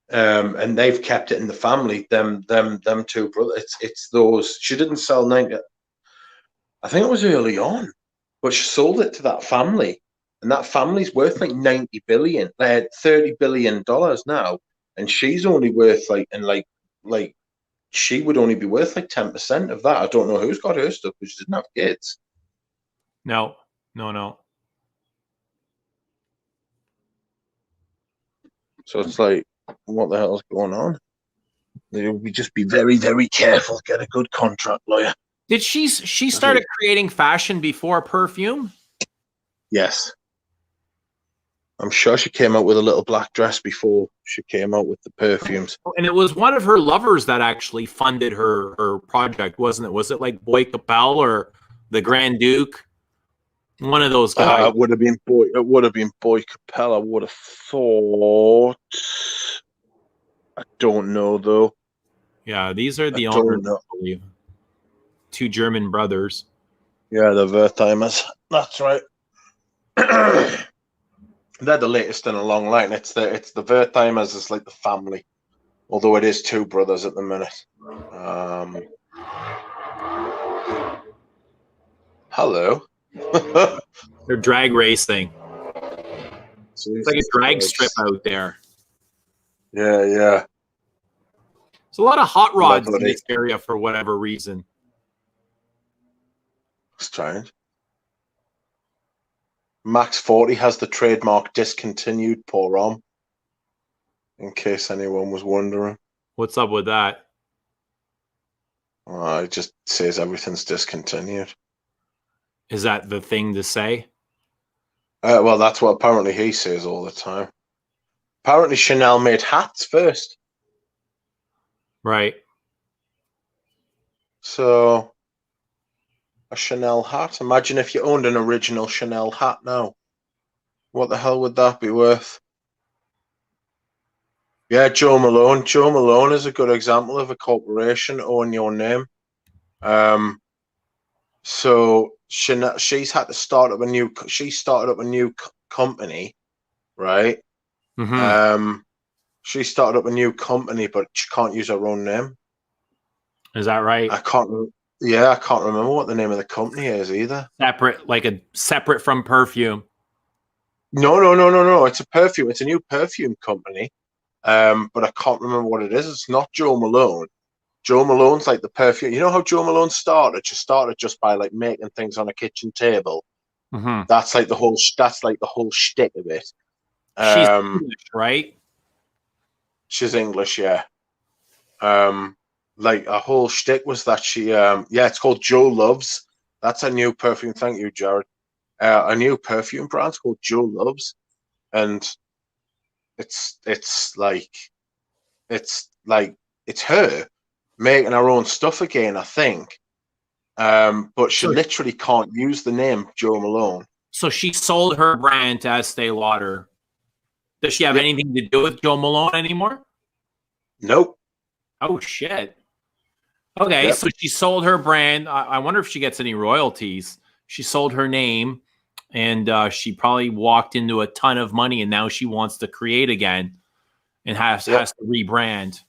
And they've kept it in the family. Them two brothers. It's those. She didn't sell 90. I think it was early on, but she sold it to that family, and that family's worth like 90 billion, $30 billion now, and she's only worth like she would only be worth like 10% of that. I don't know who's got her stuff, but she didn't have kids. No. So it's like, what the hell's going on? We just be very, very careful. Get a good contract lawyer. Did she started creating fashion before perfume? Yes. I'm sure she came out with a little black dress before she came out with the perfumes. And it was one of her lovers that actually funded her project, wasn't it? Was it like Boy Capel or the Grand Duke? One of those guys. It would have been Boy Capel. I would have thought. I don't know though. Yeah, these are the owners, I believe. Two German brothers. Yeah, the Wertheimers. That's right. They're the latest in a long line. It's the Wertheimers is like the family, although it is two brothers at the minute. Hello. They're drag racing. It's like a drag strip out there. Yeah. There's a lot of hot rods in this area for whatever reason. Strange. Max 40 has the trademark discontinued pour on, in case anyone was wondering. What's up with that? It just says everything's discontinued. Is that the thing to say? Well, that's what apparently he says all the time. Apparently Chanel made hats first. Right. So, a Chanel hat. Imagine if you owned an original Chanel hat now. What the hell would that be worth? Yeah, Joe Malone. Joe Malone is a good example of a corporation own your name. So she's had to start up a new. She started up a new company, right? Mm-hmm. She started up a new company, but she can't use her own name. Is that right? I can't remember what the name of the company is either. Separate from perfume. No. It's a perfume. It's a new perfume company. But I can't remember what it is. It's not Joe Malone. Joe Malone's like the perfume. You know how Joe Malone started? She started just by like making things on a kitchen table. Mm-hmm. That's like the whole shtick of it. She's English, right? She's English, yeah. Like a whole shtick was that she it's called Joe Loves. That's a new perfume. Thank you, Jared. A new perfume brand called Joe Loves, and it's her making her own stuff again, I think. But she literally can't use the name Joe Malone. So she sold her brand to Estee Lauder. Does she have anything to do with Joe Malone anymore? Nope. Oh shit. Okay, so she sold her brand. I wonder if she gets any royalties. She sold her name, and she probably walked into a ton of money, and now she wants to create again and has to rebrand.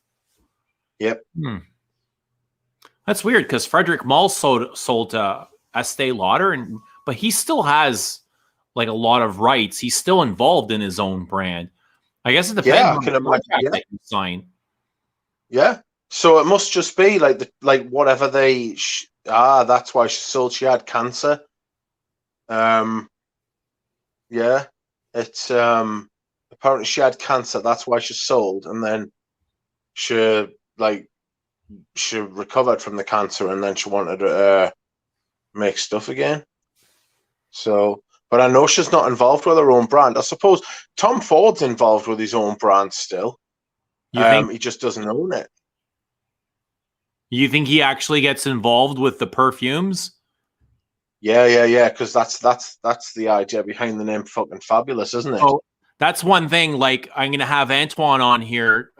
Yep. That's weird because Frederick Mull sold to Estee Lauder, but he still has like a lot of rights. He's still involved in his own brand. I guess it depends on the contract that you sign. Yeah. So it must just be like whatever they. That's why she sold. She had cancer. Yeah. It's apparently she had cancer. That's why she sold, and then she recovered from the cancer, and then she wanted to make stuff again. So, but I know she's not involved with her own brand. I suppose Tom Ford's involved with his own brand still. You think He just doesn't own it. you think he actually gets involved with the perfumes? Yeah. Because that's the idea behind the name fucking Fabulous, isn't it? Oh, that's one thing. Like, I'm gonna have Antoine on here,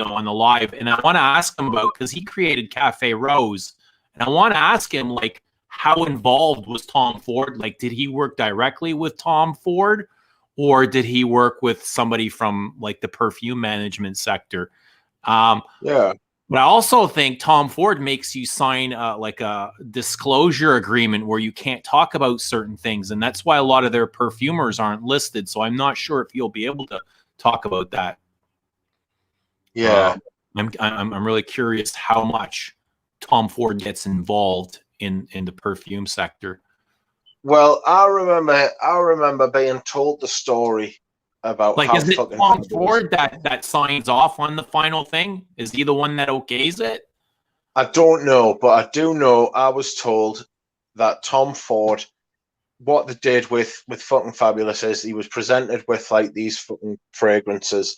on the live, and I want to ask him about, because he created Cafe Rose, and I want to ask him, like, how involved was Tom Ford? Like, did he work directly with Tom Ford, or did he work with somebody from like the perfume management sector? Yeah. But I also think Tom Ford makes you sign like a disclosure agreement where you can't talk about certain things, and that's why a lot of their perfumers aren't listed. So I'm not sure if you'll be able to talk about that. Yeah. I'm really curious how much Tom Ford gets involved in the perfume sector. Well, I remember being told the story about Like, how is it fucking Tom fabulous. Ford that signs off on the final thing? Is he the one that okays it? I don't know, but I do know I was told that Tom Ford, what they did with fucking Fabulous is he was presented with like these fucking fragrances,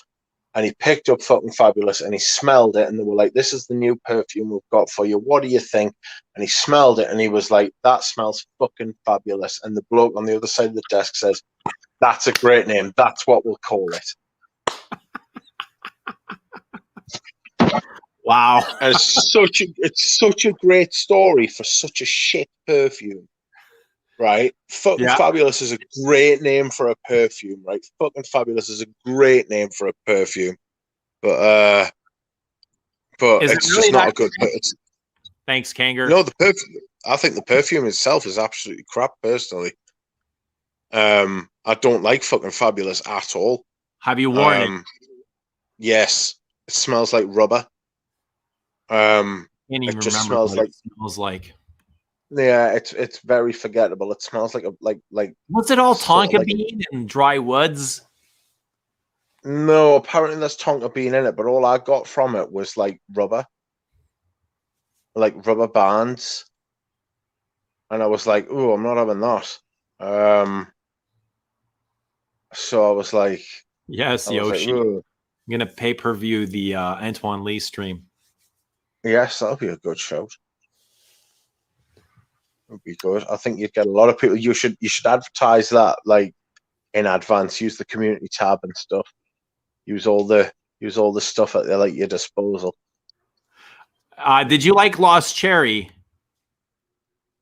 and he picked up fucking Fabulous and he smelled it, and they were like, "This is the new perfume we've got for you. What do you think?" And he smelled it and he was like, "That smells fucking fabulous." And the bloke on the other side of the desk says, "That's a great name. That's what we'll call it." Wow. And it's such a great story for such a shit perfume, right? Fucking Yeah. Fabulous is a great name for a perfume, right? Fucking Fabulous is a great name for a perfume, but Is it it's really just not that a good. good? Thanks, Kanger. No, the perfume. I think the perfume itself is absolutely crap. Personally, I don't like fucking Fabulous at all. Have you worn it? Yes, it smells like rubber. Can't even It just remember smells what like, it smells like. yeah, it's very forgettable. It smells like Was it all sort of tonka like bean and dry woods? no. Apparently, there's tonka bean in it, but all I got from it was like rubber bands, and I was like, "Oh, I'm not having that." So Yes, I was like, Yoshi. "Oh, I'm gonna pay-per-view the Antoine Lee stream. yes, that'll be a good show. It'd be good. I think you'd get a lot of people. You should advertise that like in advance. Use the community tab and stuff. Use all the stuff at like your disposal. Did you like Lost Cherry?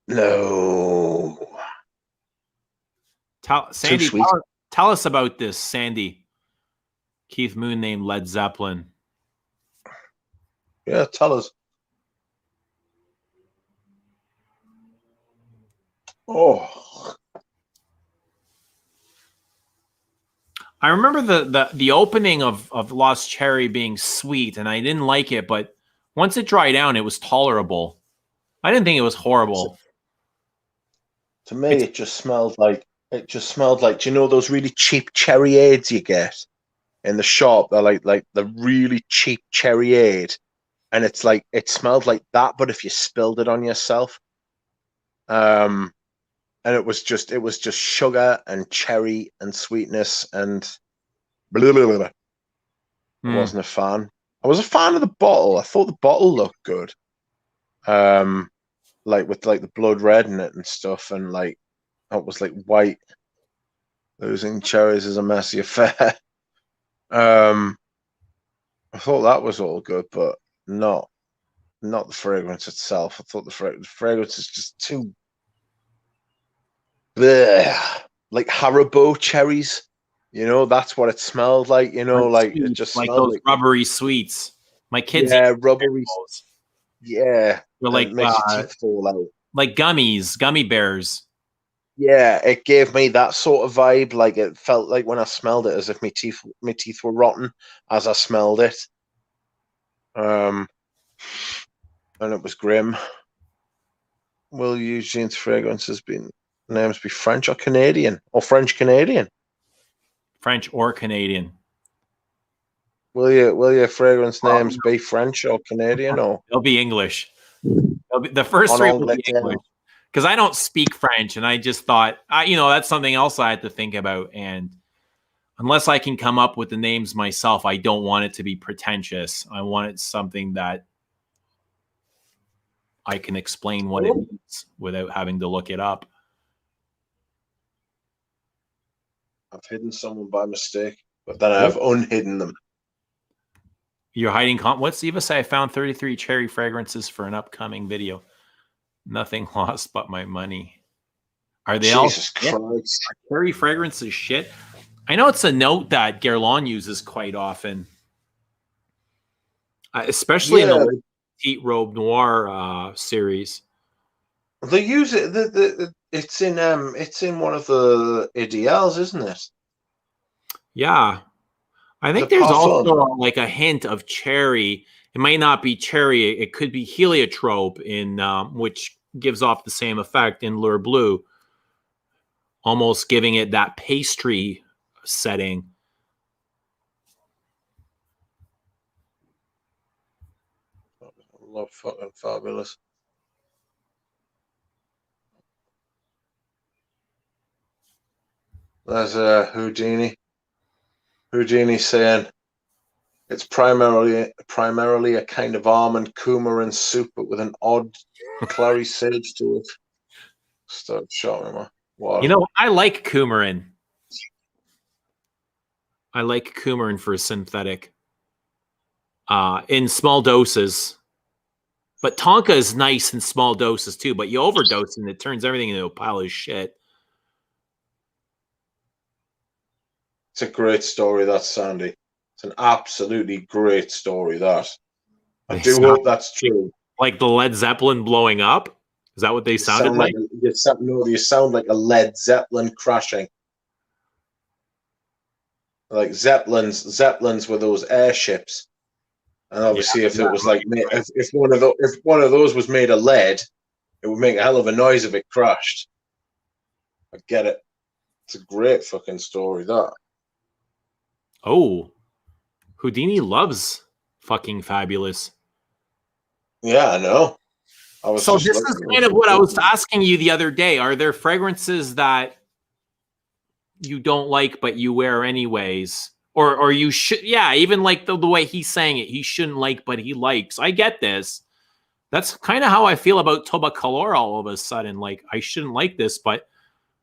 No, Sandy, sweet. tell us about this, Sandy. Keith Moon named Led Zeppelin. Yeah, tell us. Oh, I remember the opening of Lost Cherry being sweet, and I didn't like it, but once it dried down, it was tolerable. I didn't think it was horrible. to me, it just smelled like Do you know those really cheap cherry aids you get in the shop? They're like the really cheap cherry aid, and it's like it smelled like that, but if you spilled it on yourself. And it was just sugar and cherry and sweetness and blah, blah, blah, blah. I wasn't a fan. I was a fan of the bottle. I thought the bottle looked good. Like with like the blood red in it and stuff, and like it was like white. Losing cherries is a messy affair. I thought that was all good, but not the fragrance itself. I thought the fragrance is just too bleh. Like Haribo cherries. You know, that's what it smelled like. You know, like it just like smelled those like rubbery sweets. My kids eat rubbery. those. Yeah, They're and like it makes your teeth fall out. gummies, gummy bears. Yeah, it gave me that sort of vibe. Like it felt like when I smelled it, as if my teeth were rotten as I smelled it. And it was grim. Will Eugene's fragrances names be French or Canadian or French Canadian? French or Canadian. Will your fragrance names be French or Canadian or They'll be English. The first on three will be Angleterre? English because I don't speak French, and I just thought, that's something else I had to think about. And unless I can come up with the names myself, I don't want it to be pretentious. I want it something that I can explain what it means without having to look it up. I've hidden someone by mistake, but then I've unhidden them. You're hiding. What's Eva say? I found 33 cherry fragrances for an upcoming video. Nothing lost but my money. Are they Jesus all Christ? cherry fragrances shit? I know it's a note that Guerlain uses quite often, especially in the Petite Robe Noir series. They use it. It's in one of the ADLs, isn't it? Yeah, I think there's also like a hint of cherry. It might not be cherry. It could be heliotrope, in which gives off the same effect in Lure Bleu, almost giving it that pastry setting. I love fucking fabulous. There's a Houdini. Houdini saying it's primarily a kind of almond coumarin soup, but with an odd clary sage to it. Stop showing me what. I like coumarin. I like coumarin for a synthetic. In small doses. But tonka is nice in small doses too, but you overdose and it turns everything into a pile of shit. It's a great story, that, Sandy. It's an absolutely great story, that. I do hope that's true. Like the Led Zeppelin blowing up? Is that what they sounded like? You sound like a Led Zeppelin crashing. Like Zeppelins were those airships. And obviously, if it was like, if one of those was made of lead, it would make a hell of a noise if it crashed. I get it. It's a great fucking story, that. Oh, Houdini loves fucking fabulous. Yeah, I know. So this is kind of what I was asking you the other day. Are there fragrances that you don't like but you wear anyways? Or you should, even like the way he's saying it, he shouldn't like but he likes. I get this. That's kind of how I feel about Tobacolor all of a sudden. Like, I shouldn't like this, but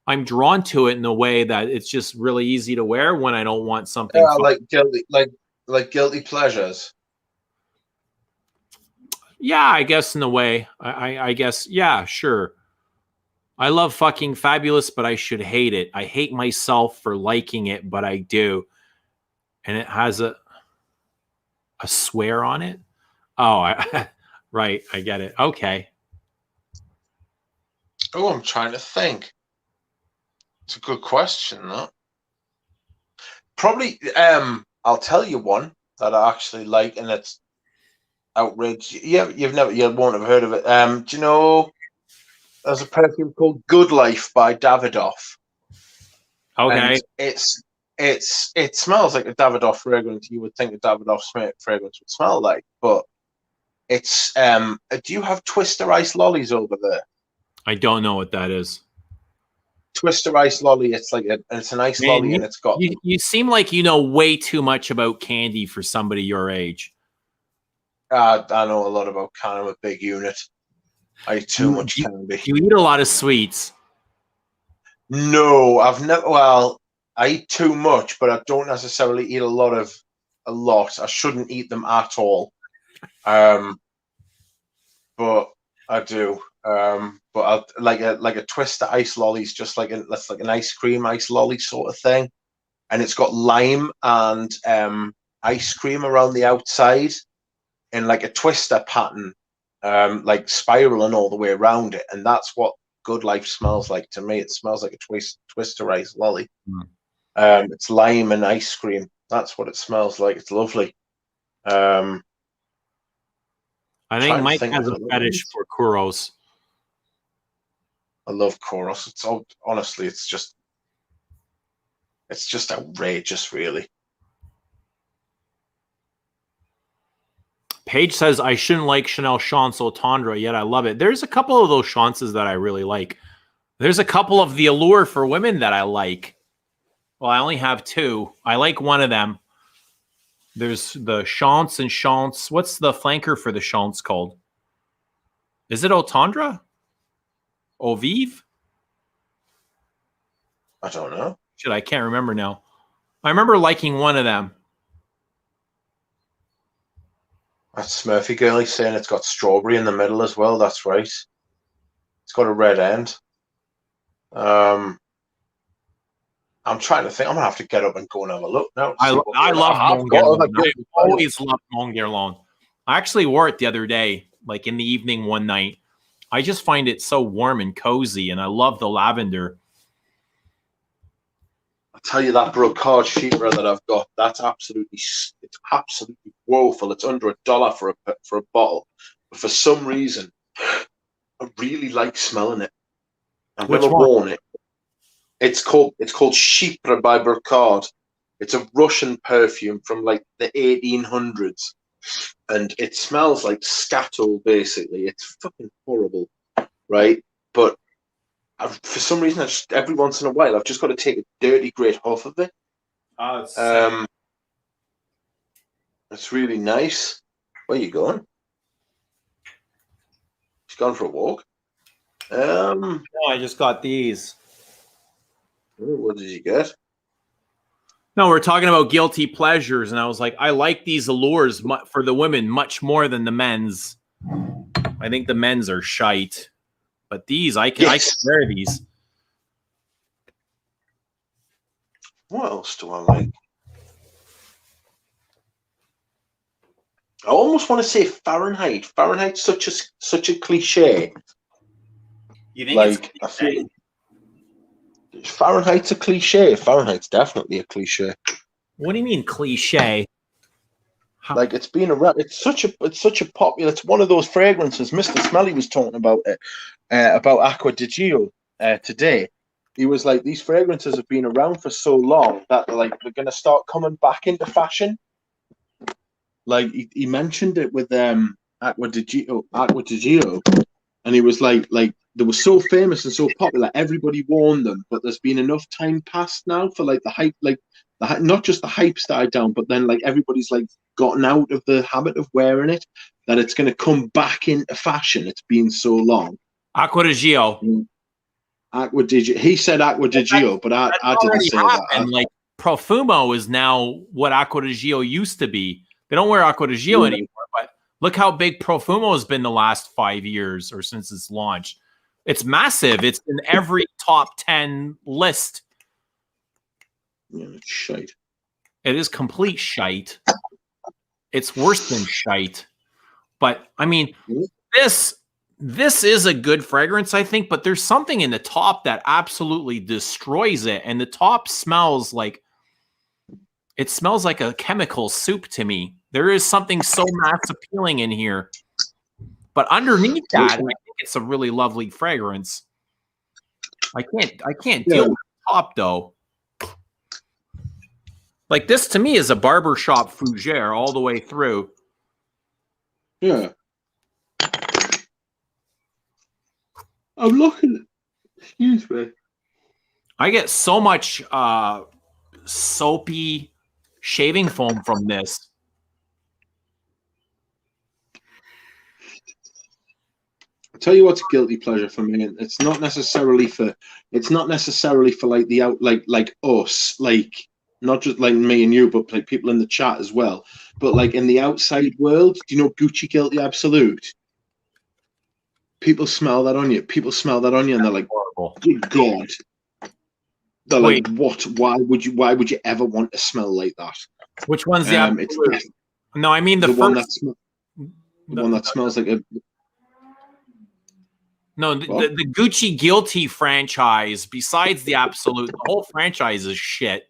I'm drawn to it in a way that it's just really easy to wear when I don't want something. Like guilty pleasures. Yeah, I guess in a way. I guess, yeah, sure. I love fucking fabulous, but I should hate it. I hate myself for liking it, but I do. And it has a swear on it. Oh, right. I get it. Okay. Oh, I'm trying to think. It's a good question, though. Probably, I'll tell you one that I actually like, and it's outrageous. You won't have heard of it. Do you know there's a perfume called Good Life by Davidoff? Okay. And it smells like a Davidoff fragrance. You would think a Davidoff fragrance would smell like, but it's do you have Twister Ice lollies over there? I don't know what that is. Twister Ice lolly. It's like it's an ice lolly, and it's got. You seem like you know way too much about candy for somebody your age. I know a lot about candy. I'm a big unit. I eat too much candy. You eat a lot of sweets. No, I've never. Well, I eat too much, but I don't necessarily eat a lot. I shouldn't eat them at all. But I do. But I like a Twister ice lolly is just like an ice cream ice lolly sort of thing, and it's got lime and ice cream around the outside in like a twister pattern, like spiraling all the way around it, and that's what Good Life smells like to me. It smells like a Twister ice lolly. It's lime and ice cream. That's what it smells like. It's lovely. I think Mike has a fetish for Kuros. I love Kuros. It's honestly, it's just outrageous, really. Paige says I shouldn't like Chanel Chance Tendre, yet I love it. There's a couple of those chances that I really like. There's a couple of the Allure for women that I like. Well, I only have two. I like one of them. There's the Chance and Chance. What's the flanker for the Chance called? Is it Otandra? Ovive? I don't know. Shit, I can't remember now. I remember liking one of them. That's Smurfy Girlie saying it's got strawberry in the middle as well. That's right. It's got a red end. I'm trying to think. I'm gonna have to get up and go and have a look now. I love Monguerlon. I always loved Monguerlon. I actually wore it the other day, like in the evening one night. I just find it so warm and cozy, and I love the lavender. I'll tell you that brocade sheepwear that I've got. That's absolutely woeful. It's under $1 for a bottle, but for some reason, I really like smelling it. I've never worn it. It's called Chypre by Brocade. It's a Russian perfume from like the 1800s, and it smells like scatol. Basically, it's fucking horrible, right? But for some reason, every once in a while, I've just got to take a dirty great huff of it. It's really nice. Where are you going? She's gone for a walk. No, I just got these. What did you get? No, we're talking about guilty pleasures, and I was like, I like these Allures for the women much more than the men's. I think the men's are shite, but these I can wear these. What else do I like? I almost want to say Fahrenheit. Fahrenheit's such a cliche. You think like I feel Fahrenheit's a cliche. Fahrenheit's definitely a cliche. What do you mean cliche? Like it's been around. It's such a popular. It's one of those fragrances. Mr. Smelly was talking about it about Acqua di Gio today. He was like, these fragrances have been around for so long that they're going to start coming back into fashion. Like he mentioned it with Acqua di Gio, and he was like they were so famous and so popular, everybody worn them. But there's been enough time passed now for like the hype, not just the hype's died down, but then like everybody's like gotten out of the habit of wearing it, that it's going to come back into fashion. It's been so long. Acqua di Gio. Acqua di Gio. He said Acqua di Gio, but I didn't say that. Like Profumo is now what Acqua di Gio used to be. They don't wear Acqua di Gio anymore, but look how big Profumo has been the last 5 years or since its launch. It's massive. It's in every top 10 list. Yeah, it's shite. It is complete shite. It's worse than shite. But I mean, this is a good fragrance, I think, but there's something in the top that absolutely destroys it. And the top smells like a chemical soup to me. There is something so mass appealing in here. But underneath that, I think it's a really lovely fragrance. I can't deal with the top though. Like this to me is a barbershop fougere all the way through. Yeah. I'm looking. Excuse me. I get so much soapy shaving foam from this. I'll tell you what's a guilty pleasure for me. It's not necessarily for like the out like us, like not just like me and you, but like people in the chat as well. But like in the outside world, do you know Gucci Guilty Absolute? People smell that on you. And they're like, good God. They're like, what? Why would you ever want to smell like that? Which one's the Absolute? No, I mean the first one that smells like a. No, the Gucci Guilty franchise, besides the Absolute, the whole franchise is shit.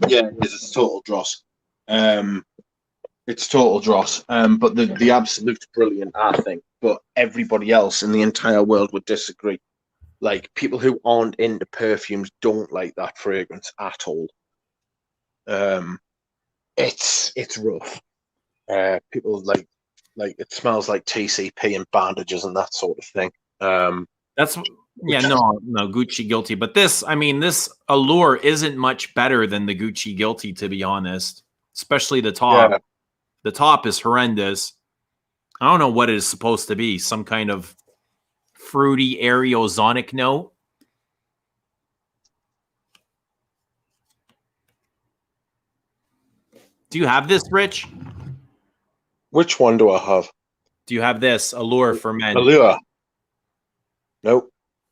Yeah, it is. It's total dross. It's total dross. But the Absolute's brilliant, I think. But everybody else in the entire world would disagree. Like, people who aren't into perfumes don't like that fragrance at all. It's rough. People like like it smells like TCP and bandages and that sort of thing. That's no Gucci guilty, but this allure isn't much better than the Gucci guilty, to be honest. Especially the top. Yeah. The top is horrendous. I don't know what it is supposed to be. Some kind of fruity aerosonic note. Do you have this, Rich? Which one do I have? Do you have this allure for men? Allure. Nope.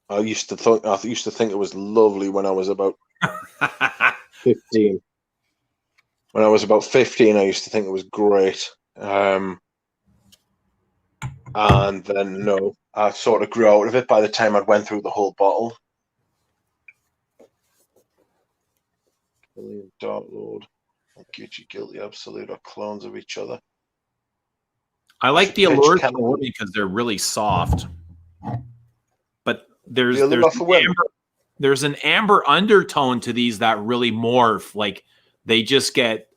I used to think it was lovely when I was about 15. When I was about 15, I used to think it was great. And then no, I sort of grew out of it by the time I'd went through the whole bottle. Dark Lord, Gucci guilty, absolute, are clones of each other. I like the allure because they're really soft. But there's an amber undertone to these that really morph. Like they just get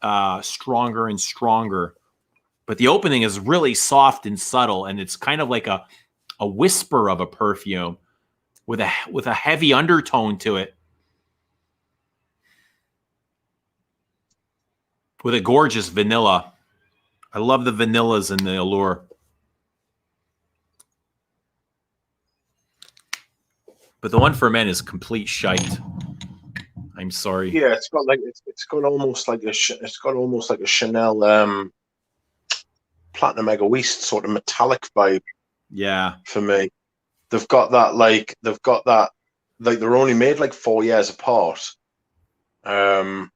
stronger and stronger. But the opening is really soft and subtle, and it's kind of like a whisper of a perfume with a heavy undertone to it. With a gorgeous vanilla. I love the vanillas in the allure. But the one for men is complete shite. I'm sorry. Yeah, it's got almost like a Chanel Platinum Egoist sort of metallic vibe. Yeah. For me. They've got that like they're only made like 4 years apart. And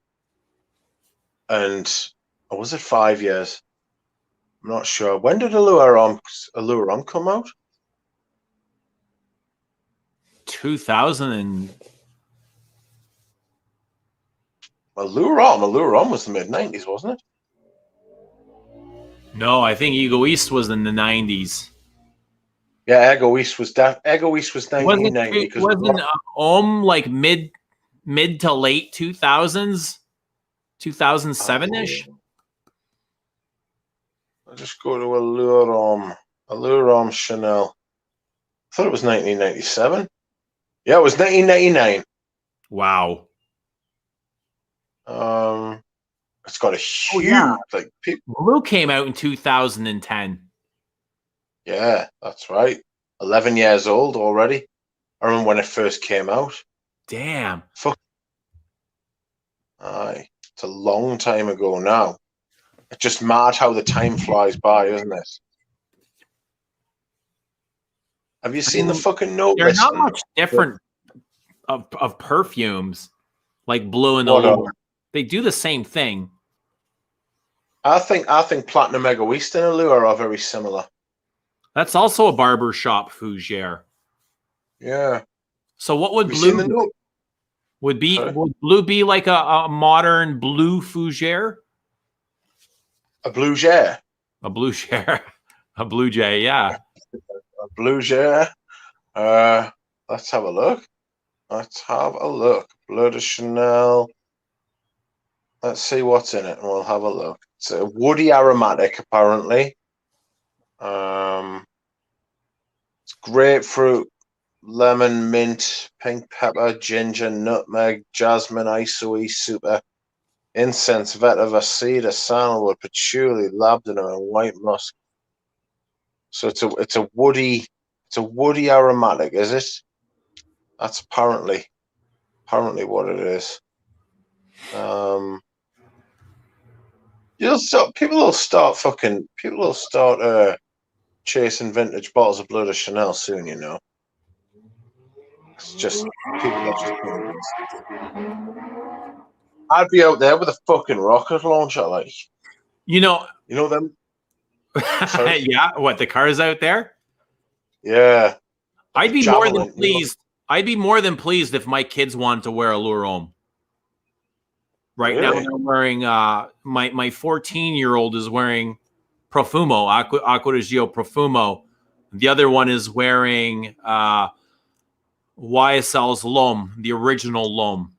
or was it 5 years? I'm not sure. When did Allure Homme come out? 2000 and Allure Homme was the mid-90s, wasn't it? No, I think Egoist was in the 90s. Yeah, Egoist was 1990. Wasn't Homme like mid to late 2000s? 2007-ish? I'll just go to Allure Homme Chanel. I thought it was 1997. Yeah, it was 1999. Wow. It's got a huge like Blue came out in 2010. Yeah, that's right. 11 years old already. I remember when it first came out. Damn. Fuck. Aye. It's a long time ago now. It's just mad how the time flies by, isn't it? Have you seen the fucking note? They're not much different of perfumes like Blue and Allure. They do the same thing. I think Platinum Egoist and Allure are very similar. That's also a barbershop fougere. Yeah. So what would Blue be? Would Blue be like a modern Blue fougere? A Blue Jay. A Blue Jay. A Blue Jay, yeah. A Blue Jay. Let's have a look. Bleu de Chanel. Let's see what's in it, and we'll have a look. It's a woody aromatic, apparently. It's grapefruit, lemon, mint, pink pepper, ginger, nutmeg, jasmine, isoe, super, incense, vetiver, cedar, sandalwood, patchouli, labdanum, and white musk. So it's a woody aromatic, is it? That's apparently what it is. People will start chasing vintage bottles of Bleu de Chanel soon, you know. It's just people are just doing this. I'd be out there with a fucking rocket launcher, like you know them. Yeah, what, the cars out there? Yeah. I'd be more than pleased. I'd be more than pleased if my kids wanted to wear Allure Homme. Right now, they're wearing my 14-year-old is wearing Profumo, Acqua di Gio Profumo. The other one is wearing YSL's L'Homme, the original L'Homme.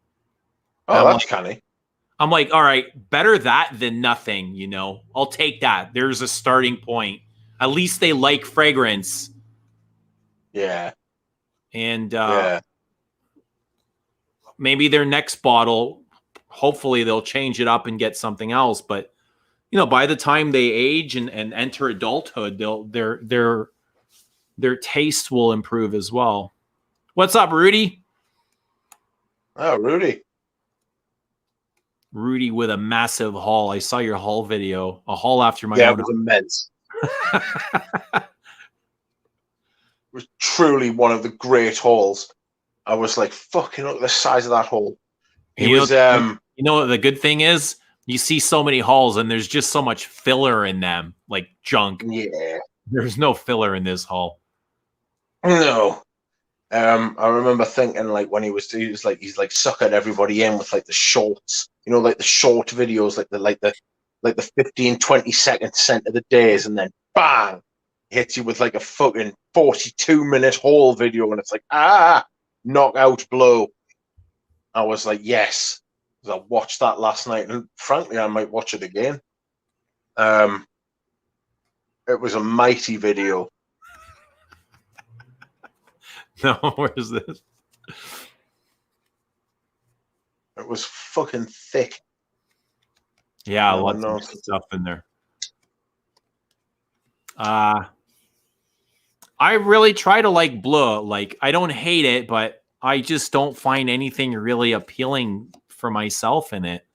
Oh, that's canny. I'm like, all right, better that than nothing, you know. I'll take that. There's a starting point. At least they like fragrance. Yeah. And Yeah. maybe their next bottle, hopefully they'll change it up and get something else. But you know, by the time they age and enter adulthood, their taste will improve as well. What's up, Rudy? Oh, Rudy. Rudy with a massive haul. I saw your haul video. A haul after my Yeah, own. it was immense. It was truly one of the great hauls. I was like, fucking look at the size of that haul. You know, the good thing is you see so many hauls and there's just so much filler in them, like junk. Yeah. There's no filler in this haul. No. I remember thinking like when he's like suckered everybody in with like the shorts, you know, like the short videos, like the 15, 20-second cent of the days, and then bang, hits you with like a fucking 42-minute haul video, and it's like, knockout blow. I was like, yes. I watched that last night, and frankly, I might watch it again. It was a mighty video. No, where's this? It was fucking thick. Yeah, lots of stuff in there. I really try to like blue. Like, I don't hate it, but I just don't find anything really appealing for myself in it.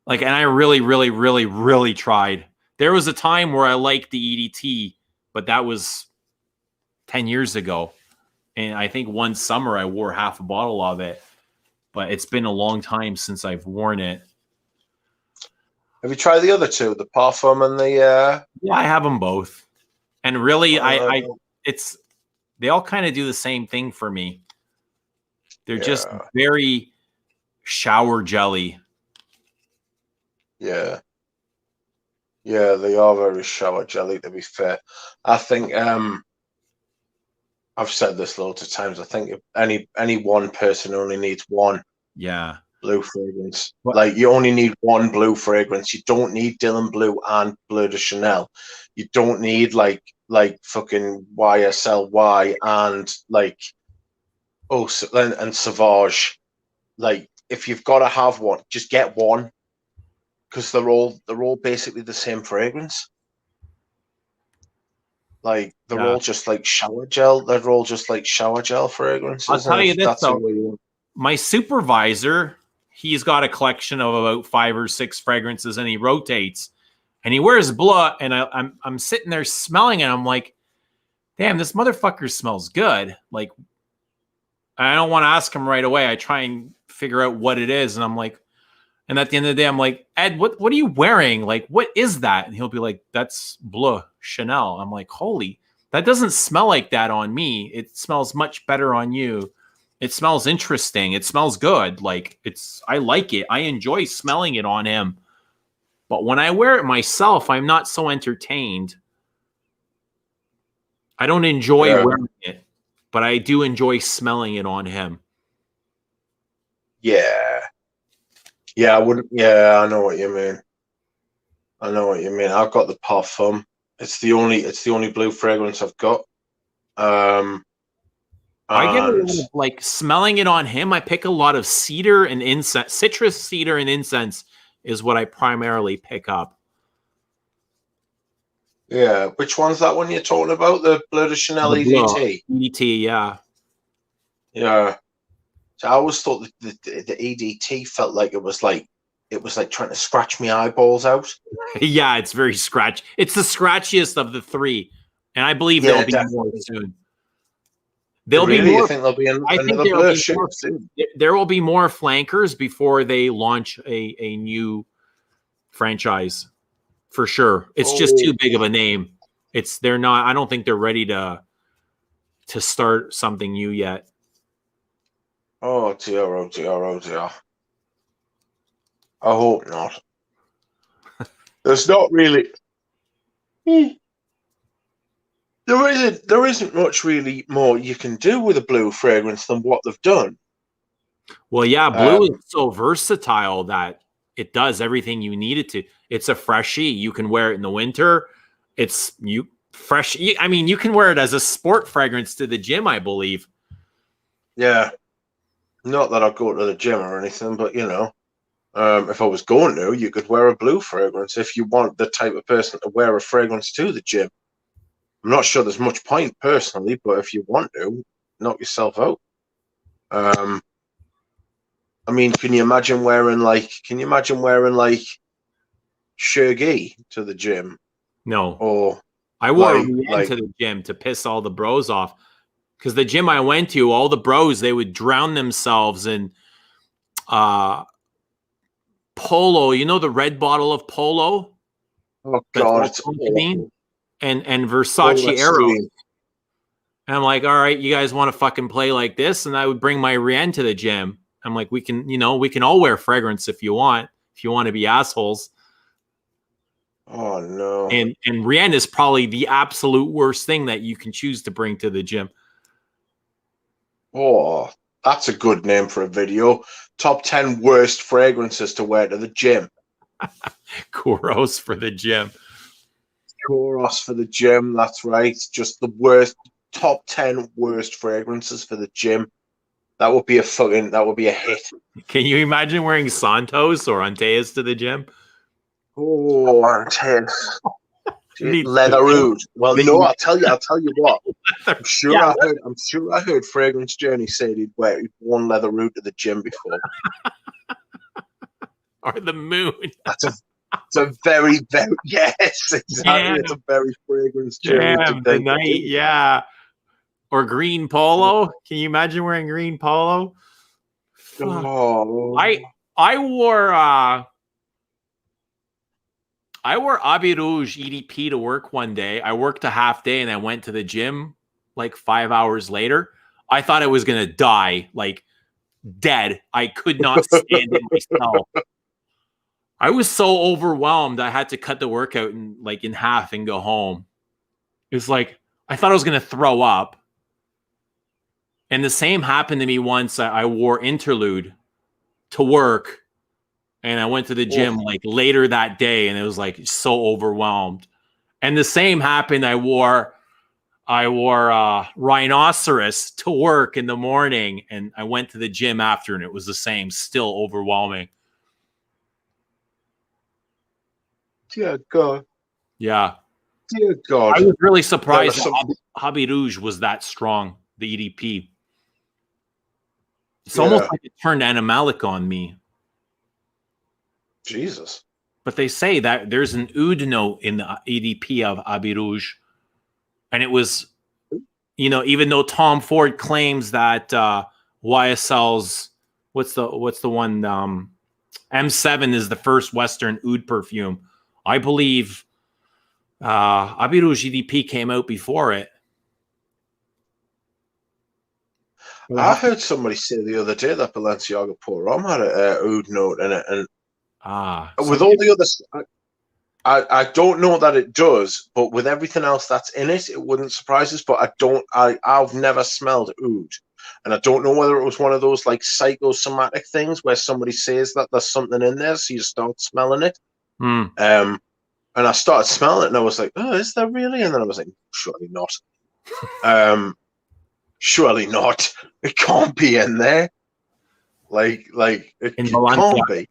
Like, and I really, really, really, really tried. There was a time where I liked the EDT, but that was 10 years ago. And I think one summer I wore half a bottle of it, but it's been a long time since I've worn it. Have you tried the other two, the Parfum and the? Yeah, I have them both, and really, they all kind of do the same thing for me. They're just very shower jelly. Yeah, yeah, they are very shower jelly. To be fair, I think I've said this loads of times. I think if any one person only needs one blue fragrance. What? Like, you only need one blue fragrance. You don't need Dylan Blue and Bleu de Chanel. You don't need like fucking YSLY and like and Sauvage. Like, if you've got to have one, just get one, because they're all basically the same fragrance. Like, they're all just like shower gel. They're all just like shower gel fragrances. I'll tell you this though. My supervisor, he's got a collection of about 5 or 6 fragrances, and he rotates, and he wears blue. And I'm sitting there smelling it. I'm like, damn, this motherfucker smells good. Like, I don't want to ask him right away. I try and figure out what it is, and I'm like, and at the end of the day, I'm like, Ed, what are you wearing? Like, what is that? And he'll be like, that's Bleu Chanel. I'm like, holy, that doesn't smell like that on me. It smells much better on you. It smells interesting. It smells good. Like, I like it. I enjoy smelling it on him. But when I wear it myself, I'm not so entertained. I don't enjoy wearing it, but I do enjoy smelling it on him. Yeah. Yeah, I wouldn't. Yeah, I know what you mean. I've got the Parfum. It's the only blue fragrance I've got. I get a lot of, like, smelling it on him. I pick a lot of cedar and incense. Citrus, cedar, and incense is what I primarily pick up. Yeah, which one's that one you're talking about? The Bleu de Chanel EDT. EDT, yeah. Yeah. So I always thought the EDT felt like it was like trying to scratch my eyeballs out. Yeah, it's very scratch. It's the scratchiest of the 3, and I believe there'll be more soon. There'll be more. You think there'll be another blur soon? There will be more flankers before they launch a new franchise, for sure. It's just too big of a name. They're not. I don't think they're ready to start something new yet. Oh dear, oh dear, oh dear. I hope not. There's not really. There isn't much really more you can do with a blue fragrance than what they've done. Well, yeah, blue is so versatile that it does everything you need it to. It's a freshie. You can wear it in the winter. fresh. I mean, you can wear it as a sport fragrance to the gym, I believe. Yeah. Not that I go to the gym or anything, but you know, if I was going to, you could wear a blue fragrance if you want the type of person to wear a fragrance to the gym. I'm not sure there's much point personally, but if you want to, knock yourself out. I mean, can you imagine wearing like Shergy to the gym? No. Or I wore Rien to the gym to piss all the bros off. Because the gym I went to, all the bros, they would drown themselves in Polo. You know the red bottle of Polo? oh god, it's awful. And Versace Arrow. And I'm like, all right, you guys want to fucking play like this? And I would bring my Rien to the gym. I'm like, we can all wear fragrance if you want to be assholes. Oh no. And Rien is probably the absolute worst thing that you can choose to bring to the gym. Oh, that's a good name for a video. Top 10 worst fragrances to wear to the gym. Kuros for the gym. Kuros for the gym, that's right. Just the worst, top 10 worst fragrances for the gym. That would be a hit. Can you imagine wearing Santos or Antaeus to the gym? Oh, Antaeus. Leather Oud. Well, no, I'll tell you what. I'm sure I heard Fragrance Journey say he'd worn Leather Oud to the gym before. Or the moon. It's a very, very yes, exactly. Damn. It's a very Fragrance Journey. Damn, the night, yeah. Or green polo. Can you imagine wearing green polo? Oh. I wore Abbey Rouge EDP to work one day. I worked a half day and I went to the gym like 5 hours later. I thought I was going to die, like dead. I could not stand it myself. I was so overwhelmed. I had to cut the workout in half and go home. It was like, I thought I was going to throw up. And the same happened to me once. I wore Interlude to work. And I went to the gym like later that day, and it was like so overwhelmed. And the same happened. I wore Rhinoceros to work in the morning, and I went to the gym after, and it was the same, still overwhelming. Dear God. Yeah. Dear God. I was really surprised that Abbey Rouge was that strong, the EDP. It's almost like it turned animalic on me. Jesus. But they say that there's an oud note in the EDP of Abbey Rouge. And it was, even though Tom Ford claims that YSL's, what's the one, M7 is the first Western oud perfume. I believe Abbey Rouge EDP came out before it. I heard somebody say the other day that Balenciaga Pour Homme had an oud note in it, and with all the other, I don't know that it does, but with everything else that's in it, it wouldn't surprise us. But I've never smelled oud, and I don't know whether it was one of those like psychosomatic things where somebody says that there's something in there, so you start smelling it. And I started smelling it, and I was like, "Oh, is there really?" And then I was like, "Surely not." Surely not. It can't be in there. Like it can't be.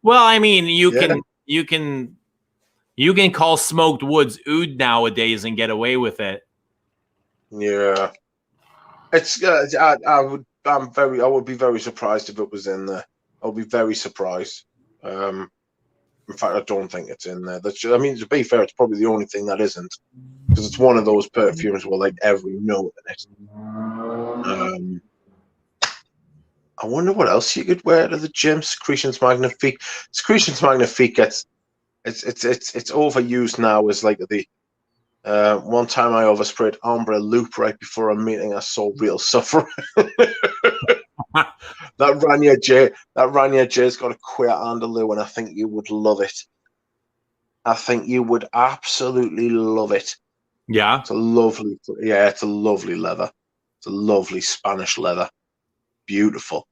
Well, I mean, you can call smoked woods oud nowadays and get away with it. Yeah, it's. I would be very surprised if it was in there. I'll be very surprised. In fact, I don't think it's in there. To be fair, it's probably the only thing that isn't, because it's one of those perfumes with like every note in it. I wonder what else you could wear to the gym. Secretions Magnifique. Secretions Magnifique it's overused now as like the one time I oversprayed Ombre Loop right before a meeting. I saw real suffering. That Ranier J's got a queer andalou, and I think you would love it. I think you would absolutely love it. Yeah. It's a lovely leather. It's a lovely Spanish leather. Beautiful.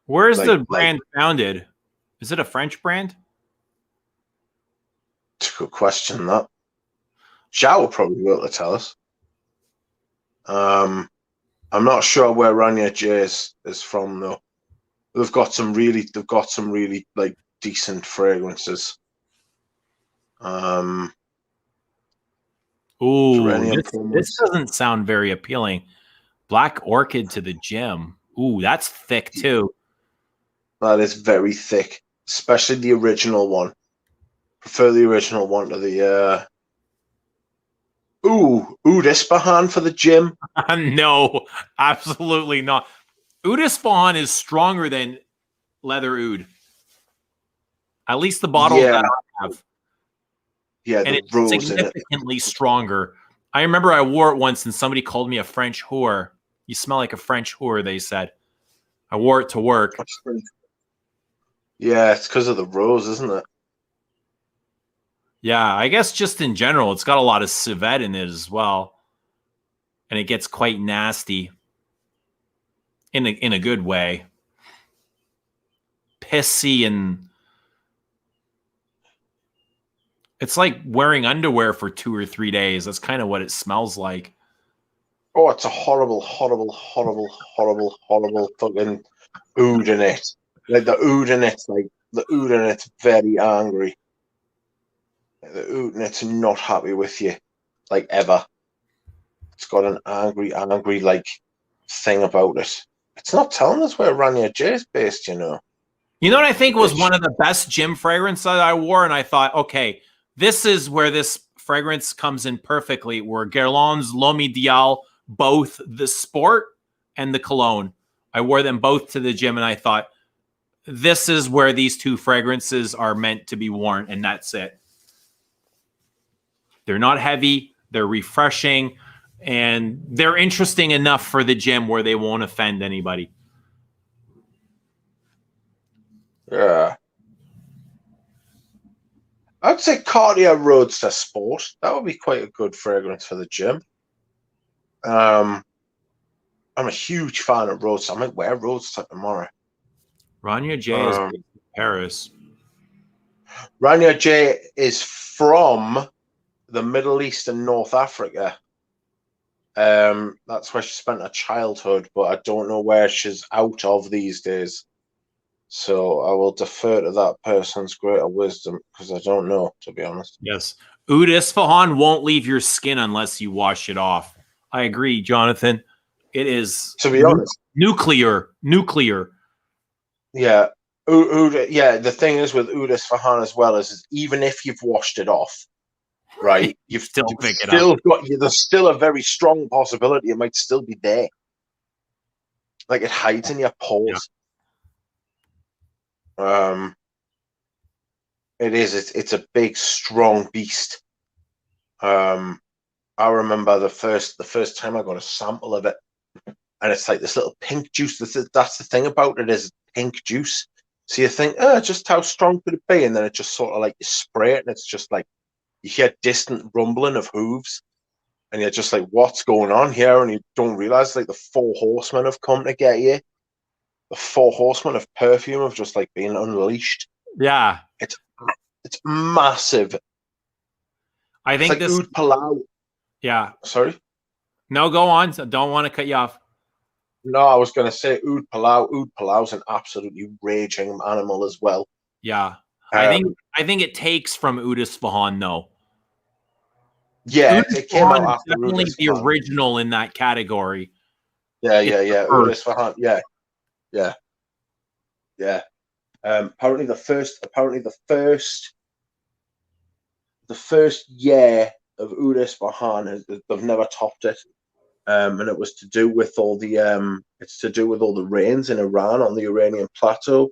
Where's the brand founded? Is it a French brand? It's a good question, that. Zhao will probably be able to tell us. I'm not sure where Rania J is from though. They've got some really like decent fragrances. Ooh, this doesn't sound very appealing. Black Orchid to the gym. Ooh, that's thick too. That is very thick, especially the original one. Prefer the original one to the Oud Isfahan for the gym. No, absolutely not. Oud Isfahan is stronger than leather oud. At least the bottle that I have. Yeah, and it's significantly stronger. I remember I wore it once and somebody called me a French whore. You smell like a French whore, they said. I wore it to work. Yeah, it's because of the rose, isn't it? Yeah, I guess just in general, it's got a lot of civet in it as well. And it gets quite nasty. In a good way. Pissy and... It's like wearing underwear for 2 or 3 days. That's kind of what it smells like. Oh, it's a horrible, horrible, horrible, horrible, horrible fucking oud in it. Like the oud in it, like the oud in it's very angry. The oud in it's not happy with you, like ever. It's got an angry, like thing about it. It's not telling us where Rania J is based, you know. You know what I think was one of the best gym fragrances that I wore? And I thought, okay, this is where this fragrance comes in perfectly, where Guerlain's L'Homme Ideal, both the sport and the cologne. I wore them both to the gym, and I thought, this is where these two fragrances are meant to be worn, and that's it. They're not heavy, they're refreshing, and they're interesting enough for the gym where they won't offend anybody. Yeah. I'd say Cartier Roadster Sport. That would be quite a good fragrance for the gym. I'm a huge fan of Roadster. I might wear Roadster tomorrow. Rania J is in Paris. Rania J is from the Middle East and North Africa. That's where she spent her childhood, but I don't know where she's out of these days. So I will defer to that person's greater wisdom because I don't know, to be honest. Yes. Oud Isfahan won't leave your skin unless you wash it off. I agree, Jonathan. It is, to be honest, nuclear. Yeah. Yeah, the thing is with Oud Isfahan as well is even if you've washed it off, right, you've still got there's still a very strong possibility it might still be there. Like it hides in your pores. Yeah. It's a big, strong beast. I remember the first time I got a sample of it, and it's like this little pink juice. That's the thing about it, is pink juice. So you think, just how strong could it be? And then it just sort of like you spray it, and it's just like you hear distant rumbling of hooves, and you're just like, what's going on here? And you don't realize like the 4 horsemen have come to get you. The 4 horsemen of perfume have just like been unleashed. Yeah, it's massive. I think it's like Oud Palau. Yeah. Sorry. No, go on. I don't want to cut you off. No, I was going to say Oud Palau. Oud Palau's an absolutely raging animal as well. Yeah, I think it takes from Oud Isfahan though. Yeah, it came out after definitely the original in that category. Yeah. Oud Isfahan. Yeah. Apparently the first year of Oud Isfahan, they've never topped it. And it was to do with all the rains in Iran on the Iranian plateau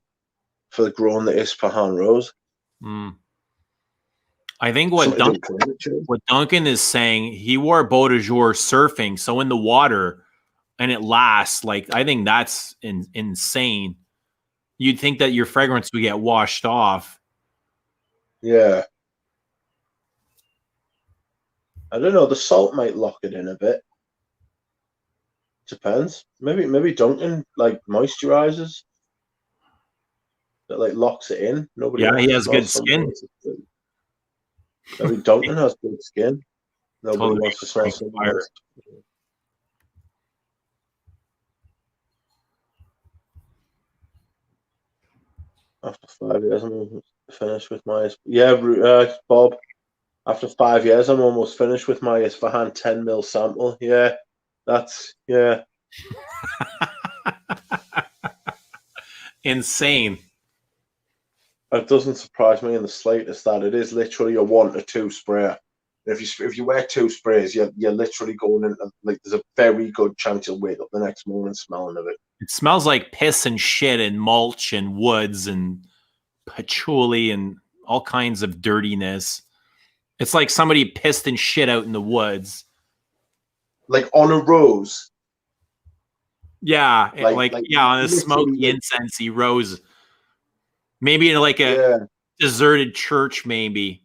for growing the Isfahan rose. I think what Duncan is saying, he wore Beau de Jour surfing, so in the water, and it lasts. Like, I think that's insane. You'd think that your fragrance would get washed off. Yeah. I don't know. The salt might lock it in a bit. Depends. Maybe Duncan like moisturizes. That like locks it in. Nobody. Yeah, he has good skin. Maybe Duncan has good skin. Nobody wants to smell someone else. After 5 years, I'm almost finished with my Bob. After 5 years, I'm almost finished with my Isfahan 10 ml sample. Yeah, that's Insane. It doesn't surprise me in the slightest that it is literally a 1 to 2 sprayer. If you wear 2 sprays, you're literally going into, like, there's a very good chance you'll wake up the next morning smelling of it. It smells like piss and shit and mulch and woods and patchouli and all kinds of dirtiness. It's like somebody pissed and shit out in the woods. Like on a rose. Yeah, on a smoky, incensey rose. Maybe in like a deserted church, maybe.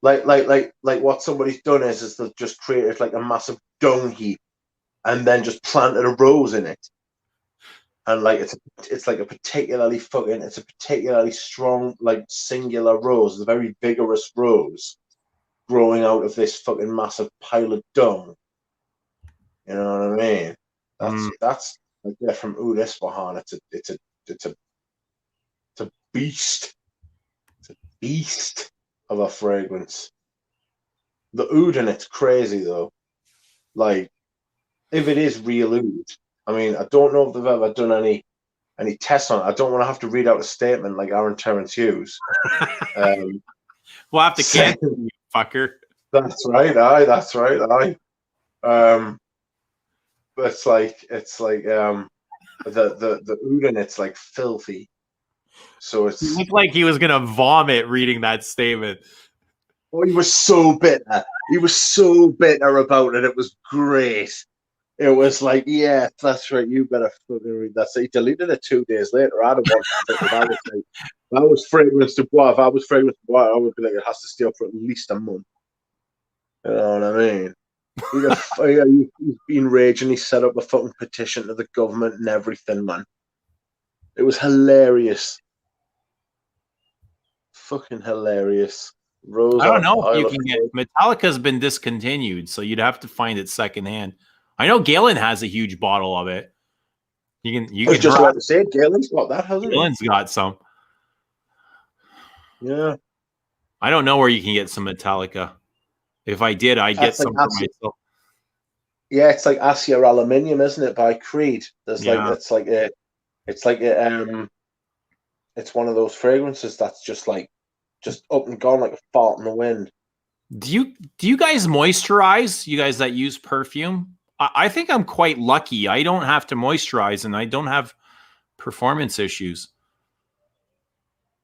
Like what somebody's done is they've just created like a massive dung heap and then just planted a rose in it. And like it's a particularly strong, like, singular rose. It's a very vigorous rose growing out of this fucking massive pile of dung. You know what I mean? That's like, yeah, from Oud Isfahan. It's a beast. It's a beast of a fragrance. The oud in it's crazy though. Like, if it is real oud, I mean, I don't know if they've ever done any tests on it. I don't want to have to read out a statement like Aaron Terrence Hughes. We'll have to cancel you, fucker. That's right. That's right. But it's like the oud in it's like filthy. So it looked like he was gonna vomit reading that statement. Oh, he was so bitter. He was so bitter about it. It was great. It was like, yeah, that's right. You better fucking read that. So he deleted it 2 days later. I don't want to. If I was Fragrance Du Bois, I would be like, it has to stay up for at least a month. You know what I mean? He's been raging. He set up a fucking petition to the government and everything, man. It was hilarious. Fucking hilarious. Rose, I don't know if you can get Metallica's been discontinued, so you'd have to find it secondhand. I know Galen has a huge bottle of it. You can just about to say Galen's got that, hasn't he? Galen's got some. Yeah. I don't know where you can get some Metallica. If I did, I'd get some for myself. Yeah, it's like Asia Aluminium, isn't it? By Creed. There's it's one of those fragrances that's just up and gone like a fart in the wind. Do you guys moisturize? You guys that use perfume? I think I'm quite lucky. I don't have to moisturize and I don't have performance issues.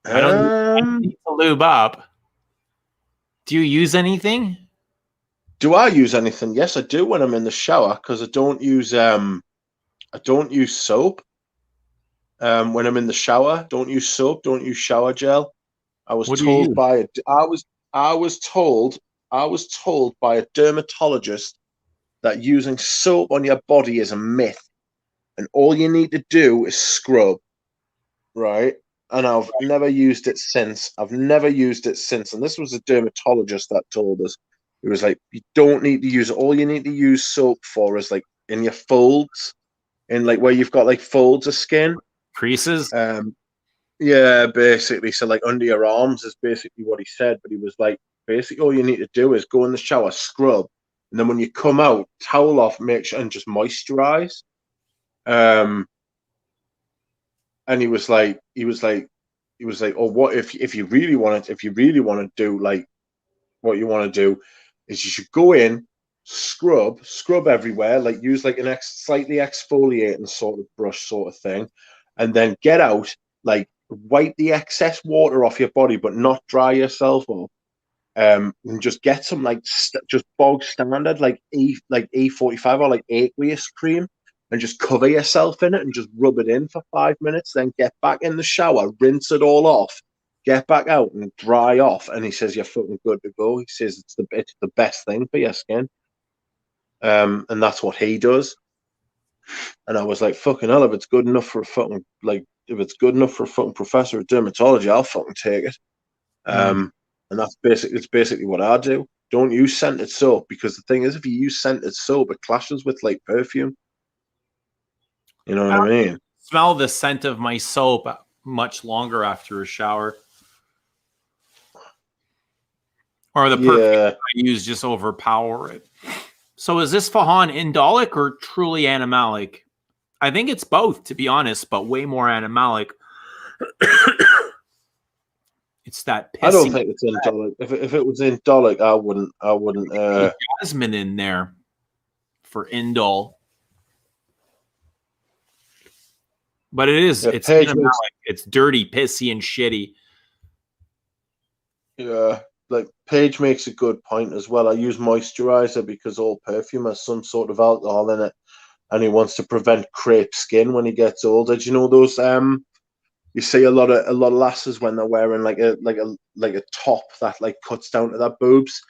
I don't need to lube up. Do you use anything? Do I use anything? Yes, I do when I'm in the shower, because I don't use soap. When I'm in the shower, don't use soap, don't use shower gel. I was told by a dermatologist that using soap on your body is a myth, and all you need to do is scrub, right? And I've never used it since. And this was a dermatologist that told us. It was like, you don't need to use it. All you need to use soap for is like in your folds, in like where you've got like folds of skin, creases. Yeah, basically. So like under your arms is basically what he said. But he was like, basically all you need to do is go in the shower, scrub, and then when you come out, towel off, make sure and just moisturize. And he was like, oh, what if you really want to do, like, what you want to do is you should go in, scrub everywhere, like use like an slightly exfoliating sort of brush sort of thing, and then get out, like wipe the excess water off your body, but not dry yourself off. And just get some like just bog standard like E45 or like aqueous cream, and just cover yourself in it and just rub it in for 5 minutes. Then get back in the shower, rinse it all off, get back out and dry off. And he says you're fucking good to go. He says it's the best thing for your skin. And that's what he does. And I was like, fucking hell, if it's good enough for a fucking professor of dermatology, I'll fucking take it. And it's basically what I do. Don't use scented soap, because the thing is, if you use scented soap, it clashes with like perfume. You know what I mean? Smell the scent of my soap much longer after a shower. Or the perfume I use just overpower it. So is this Fahan indolic or truly animalic? I think it's both, to be honest, but way more animalic. It's that pissy. I don't think it's indolic. If it was indolic, I wouldn't. Jasmine in there for indol. But it is. It's animalic. It's dirty, pissy, and shitty. Yeah, like Paige makes a good point as well. I use moisturizer because all perfume has some sort of alcohol in it, and he wants to prevent crepe skin when he gets older. Do you know those? You see a lot of lasses when they're wearing like a top that like cuts down to their boobs,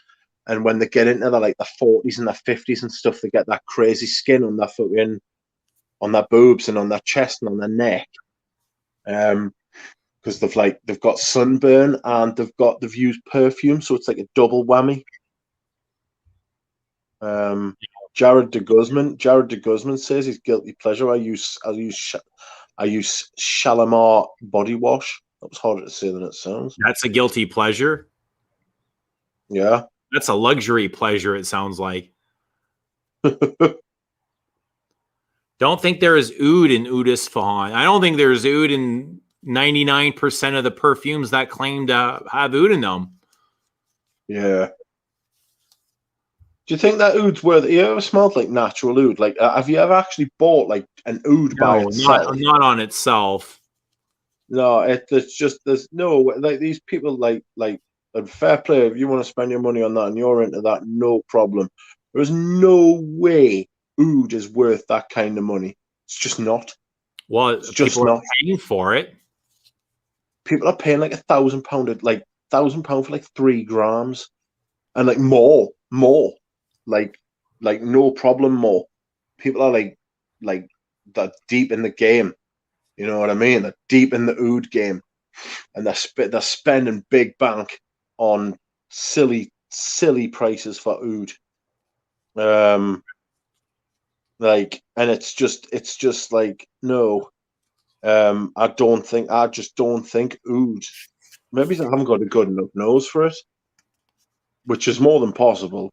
and when they get into their like their 40s and their 50s and stuff, they get that crazy skin on their fucking on their boobs and on their chest and on their neck, because they've got sunburn and they've used perfume, so it's like a double whammy. Jared de Guzman says his guilty pleasure. I use Shalimar body wash. That was harder to say than it sounds. That's a guilty pleasure. Yeah, that's a luxury pleasure. It sounds like. Don't think there is oud in Oud Isfahan. I don't think there's oud in 99% of the perfumes that claim to have oud in them. Yeah. Do you think that oud's worth it? You ever smelled like natural oud? Like, have you ever actually bought like an oud by itself? Not on itself. No, there's no like these people like a fair play. If you want to spend your money on that and you're into that, no problem. There's no way oud is worth that kind of money. It's just not. Well, it's just not paying for it. People are paying like £1,000, like £1,000 for like 3 grams, and like more, like no problem more. People are like that deep in the game. You know what I mean? They're deep in the oud game, and they're spending big bank on silly prices for oud. Like, and it's just like no. I just don't think oud. Maybe I haven't got a good enough nose for it, which is more than possible.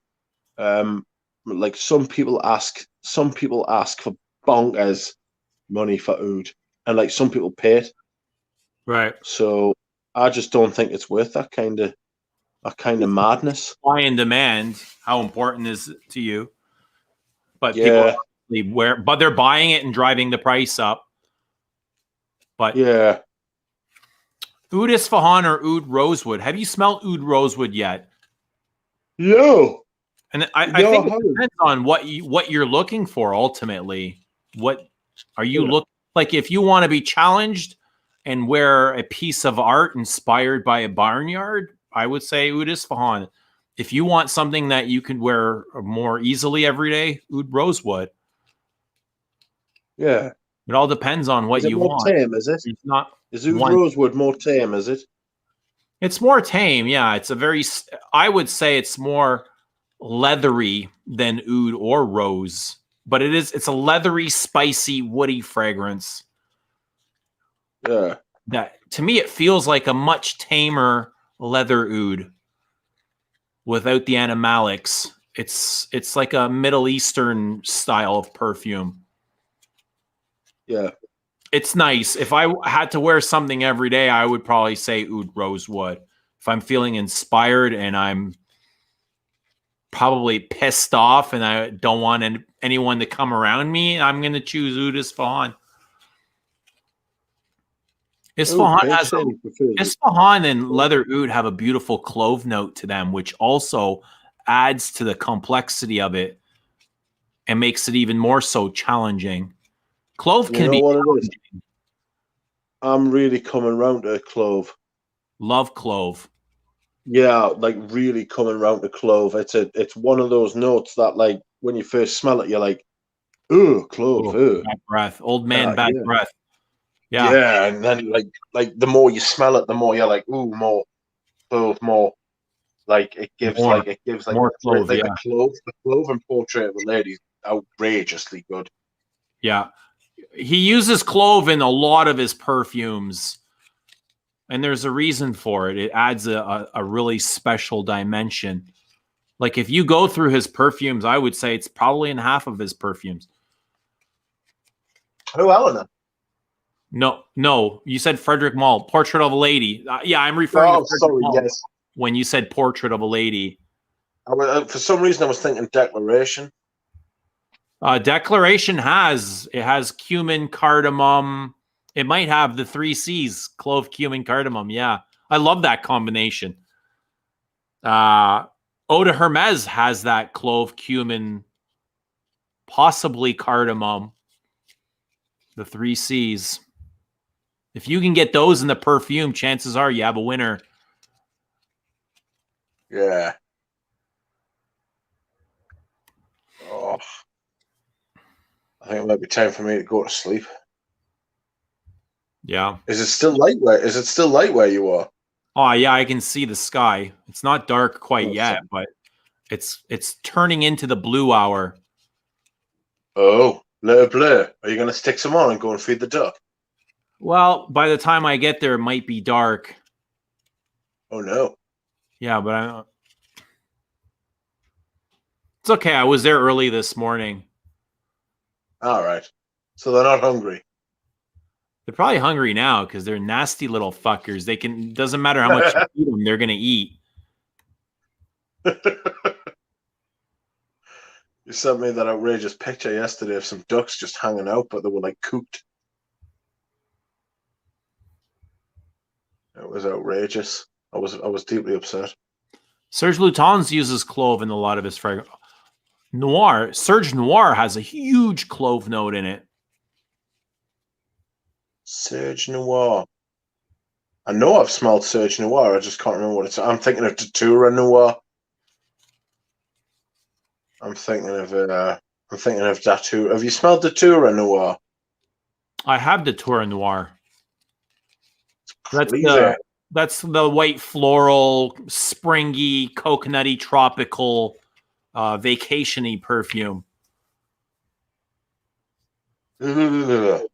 Like some people ask for bonkers money for oud, and like some people pay it. Right. So I just don't think it's worth that kind of madness. Supply and demand. How important is it to you? But yeah, but they're buying it and driving the price up. But yeah, Oud Isfahan or Oud Rosewood. Have you smelled Oud Rosewood yet? No. And I think it depends on what you're looking for ultimately. What are you looking like? If you want to be challenged and wear a piece of art inspired by a barnyard, I would say Oud Isfahan. If you want something that you can wear more easily every day, Oud Rosewood. Yeah. It all depends on what you want. Tame, is it? It's not. Is Oud Rosewood more tame? Is it? It's more tame. Yeah, it's I would say it's more leathery than oud or rose, but it's a leathery, spicy, woody fragrance. Yeah. That to me, it feels like a much tamer leather oud without the animalics. It's like a Middle Eastern style of perfume. Yeah. It's nice. If I had to wear something every day, I would probably say Oud Rosewood. If I'm feeling inspired and I'm probably pissed off and I don't want anyone to come around me, I'm going to choose Oud Isfahan. Isfahan and leather oud have a beautiful clove note to them, which also adds to the complexity of it and makes it even more so challenging. Clove can be challenging. I'm really coming round to clove. Love clove. Yeah, like really coming round to clove. It's one of those notes that like when you first smell it, you're like, "Ooh, clove, ooh. Bad breath, old man, bad breath." Yeah, yeah, and then like the more you smell it, the more you're like, "Ooh, more, clove, more." Like it gives More, like more clove. like Yeah, the clove and portrait of a lady is outrageously good. yeah. He uses clove in a lot of his perfumes, and there's a reason for it. It adds a really special dimension. Like if you go through his perfumes, I would say it's probably in half of his perfumes. Oh, Eleanor. No, you said Frederick Malle, Portrait of a Lady. Yeah, I'm referring to Oh, Frederick sorry. Malle Yes. when you said Portrait of a Lady. For some reason, I was thinking Declaration. Declaration has cumin, cardamom. It might have the 3 C's: clove, cumin, cardamom. Yeah, I love that combination. Eau de Hermes has that clove, cumin, possibly cardamom. The 3 C's. If you can get those in the perfume, chances are you have a winner. Yeah. Oh, I think it might be time for me to go to sleep. Yeah. Is it still light where you are? Oh yeah, I can see the sky. It's not dark quite Oh, yet, but it's turning into the blue hour. Oh, blur blur. Are you going to stick some on and go and feed the duck? Well, by the time I get there, it might be dark. Oh no. Yeah, but it's okay. I was there early this morning. All right. So they're not hungry. They're probably hungry now because they're nasty little fuckers. Doesn't matter how much you feed them, they're gonna eat. You sent me that outrageous picture yesterday of some ducks just hanging out, but they were like cooked. It was outrageous. I was deeply upset. Serge Lutens uses clove in a lot of his fragrance. Serge Noir has a huge clove note in it. Serge Noir. I know I've smelled Serge Noir. I just can't remember what it's. I'm thinking of Datura Noir. I'm thinking of Datura. Have you smelled Datura Noir? I have Datura Noir. Crazy. That's the white floral, springy, coconutty, tropical, vacation-y perfume. Yuck.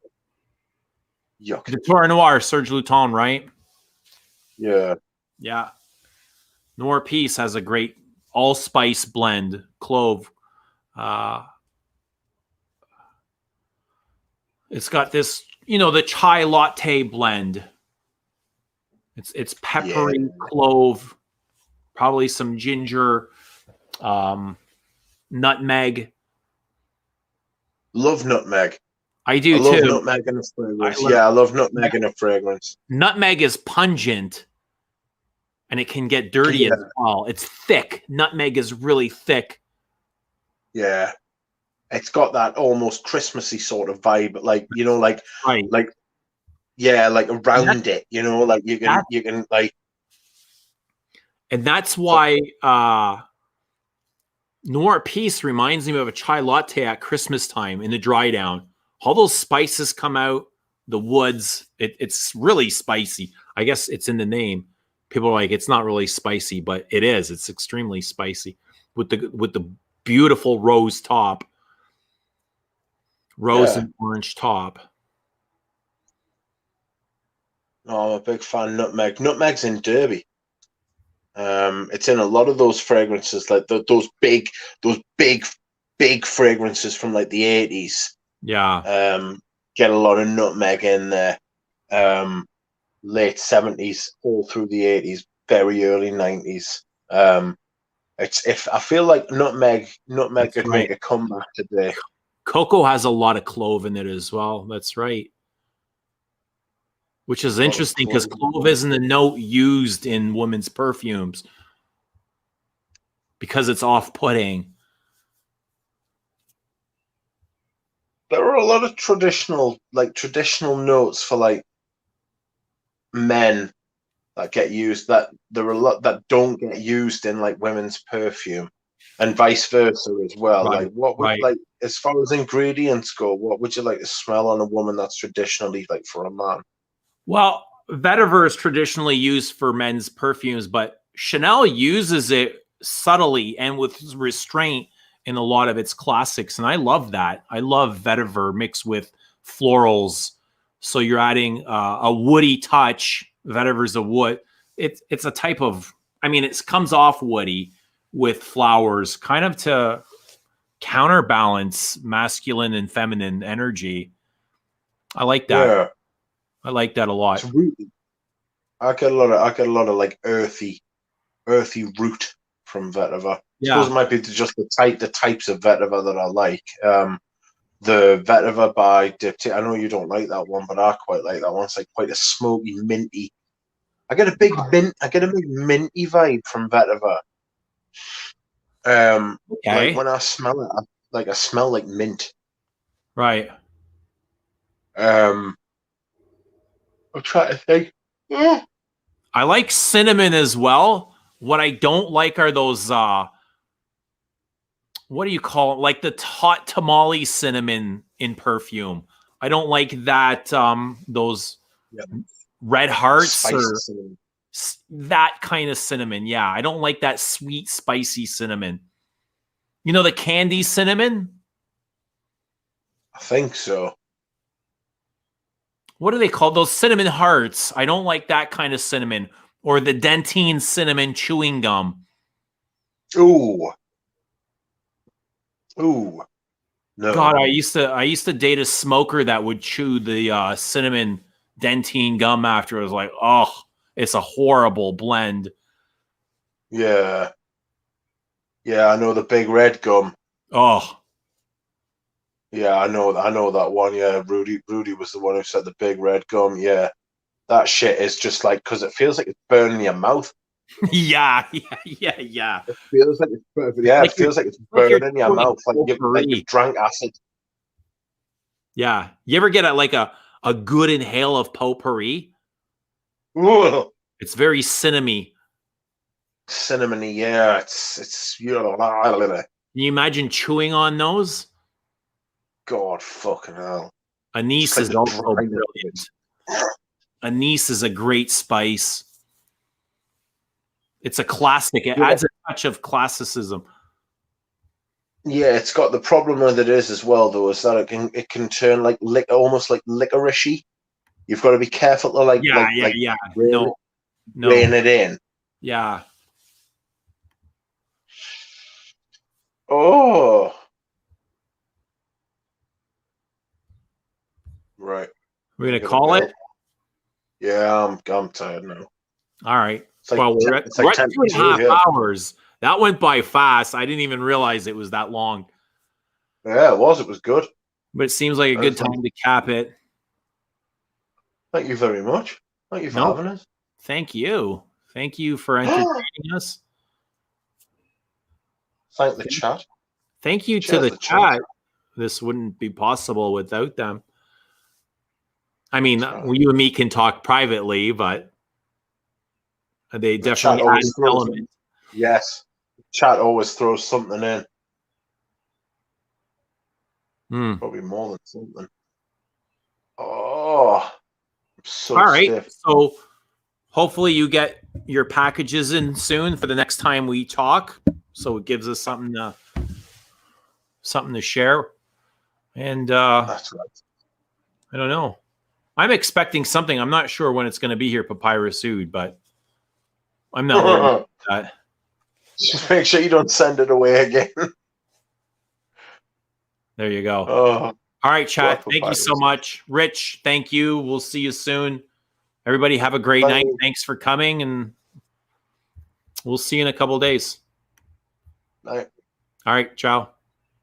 Datura Noir, Serge Lutens, right? Yeah. Yeah. Noir Peace has a great allspice blend, clove. It's got this, the chai latte blend. It's peppery, clove, probably some ginger, nutmeg. Love nutmeg. I do love too. Nutmeg in a fragrance. I love nutmeg in a fragrance. Nutmeg is pungent, and it can get dirty as well. It's thick. Nutmeg is really thick. Yeah, it's got that almost Christmassy sort of vibe, like right. like around it, like you can like. And that's why Noir Peace reminds me of a chai latte at Christmas time in the dry down. All those spices come out, the woods. It's really spicy. I guess it's in the name. People are like, it's not really spicy, but it is. It's extremely spicy with the beautiful rose top, and orange top. Oh, I'm a big fan of nutmeg. Nutmeg's in Derby. It's in a lot of those fragrances, like those big fragrances from like the 80s. Yeah. Get a lot of nutmeg in there. Late 70s, all through the 80s, very early 90s. I feel like nutmeg could make a comeback today. Cocoa has a lot of clove in it as well. That's right. Which is interesting because clove isn't a note used in women's perfumes because it's off-putting. There are a lot of traditional notes for like men that get used, that there are a lot that don't get used in like women's perfume, and vice versa as well. Right, like what would like, as far as ingredients go, what would you like to smell on a woman that's traditionally like for a man? Well, vetiver is traditionally used for men's perfumes, but Chanel uses it subtly and with restraint in a lot of its classics, and I love that. I love vetiver mixed with florals, so you're adding a woody touch. Vetiver's a wood. It's a type of. I mean, it comes off woody with flowers, kind of to counterbalance masculine and feminine energy. I like that. Yeah. I like that a lot. It's really, I get a lot of like earthy root from vetiver. Yeah. I suppose it might be just the types of vetiver that I like. The vetiver by Diptyque. I know you don't like that one, but I quite like that one. It's like quite a smoky, minty. I get a big minty vibe from vetiver. Okay. Like when I smell it, I smell like mint. Right. I'm trying to think. Yeah. I like cinnamon as well. What I don't like are those what do you call it? Like the hot tamale cinnamon in perfume. I don't like that those red hearts or cinnamon. that kind of cinnamon. Yeah, I don't like that sweet spicy cinnamon. You know the candy cinnamon? I think so. What do they call those cinnamon hearts? I don't like that kind of cinnamon or the dentine cinnamon chewing gum. Ooh. No. God, I used to date a smoker that would chew the cinnamon dentine gum after. It was like, oh, it's a horrible blend. Yeah. Yeah, I know the big red gum. Oh. Yeah, I know that one. Yeah, Rudy was the one who said the big red gum. Yeah. That shit is just like, because it feels like it's burning your mouth. yeah. It feels like it's burning. Yeah, like it feels like it's burning in your mouth, like you've drank acid. Yeah. You ever get a good inhale of potpourri? Ooh. It's very cinnamony. Cinnamony, yeah. It's Can you imagine chewing on those? God fucking hell. Anise Like is also brilliant. Anise is a great spice. It's a classic. It adds a touch of classicism. Yeah, it's got the problem with it is as well though, is that it can turn like almost like licoricey. You've got to be careful to rein it in. Yeah. Oh. Right. We're gonna call it? Yeah, I'm tired now. All right. Like well, we're at 2.5 hours. That went by fast. I didn't even realize it was that long. Yeah, it was. It was good. But it seems like a good time to cap it. Thank you very much. Thank you for having us. Thank you. Thank you for entertaining us. Thank the chat. Thank you to the chat. This wouldn't be possible without them. I mean, you and me can talk privately, but they definitely add an element. Yes. Chat always throws something in. Probably more than something. Oh, I'm so all right. stiff. So hopefully you get your packages in soon for the next time we talk. So it gives us something to share. And that's right. I don't know. I'm expecting something. I'm not sure when it's going to be here, Papyrus Oud, but I'm not worried about that. Just make sure you don't send it away again. There you go. Oh, all right, chat. Thank you so much. Rich, thank you. We'll see you soon. Everybody have a great night. Thanks for coming, and we'll see you in a couple of days. Night. All right, ciao.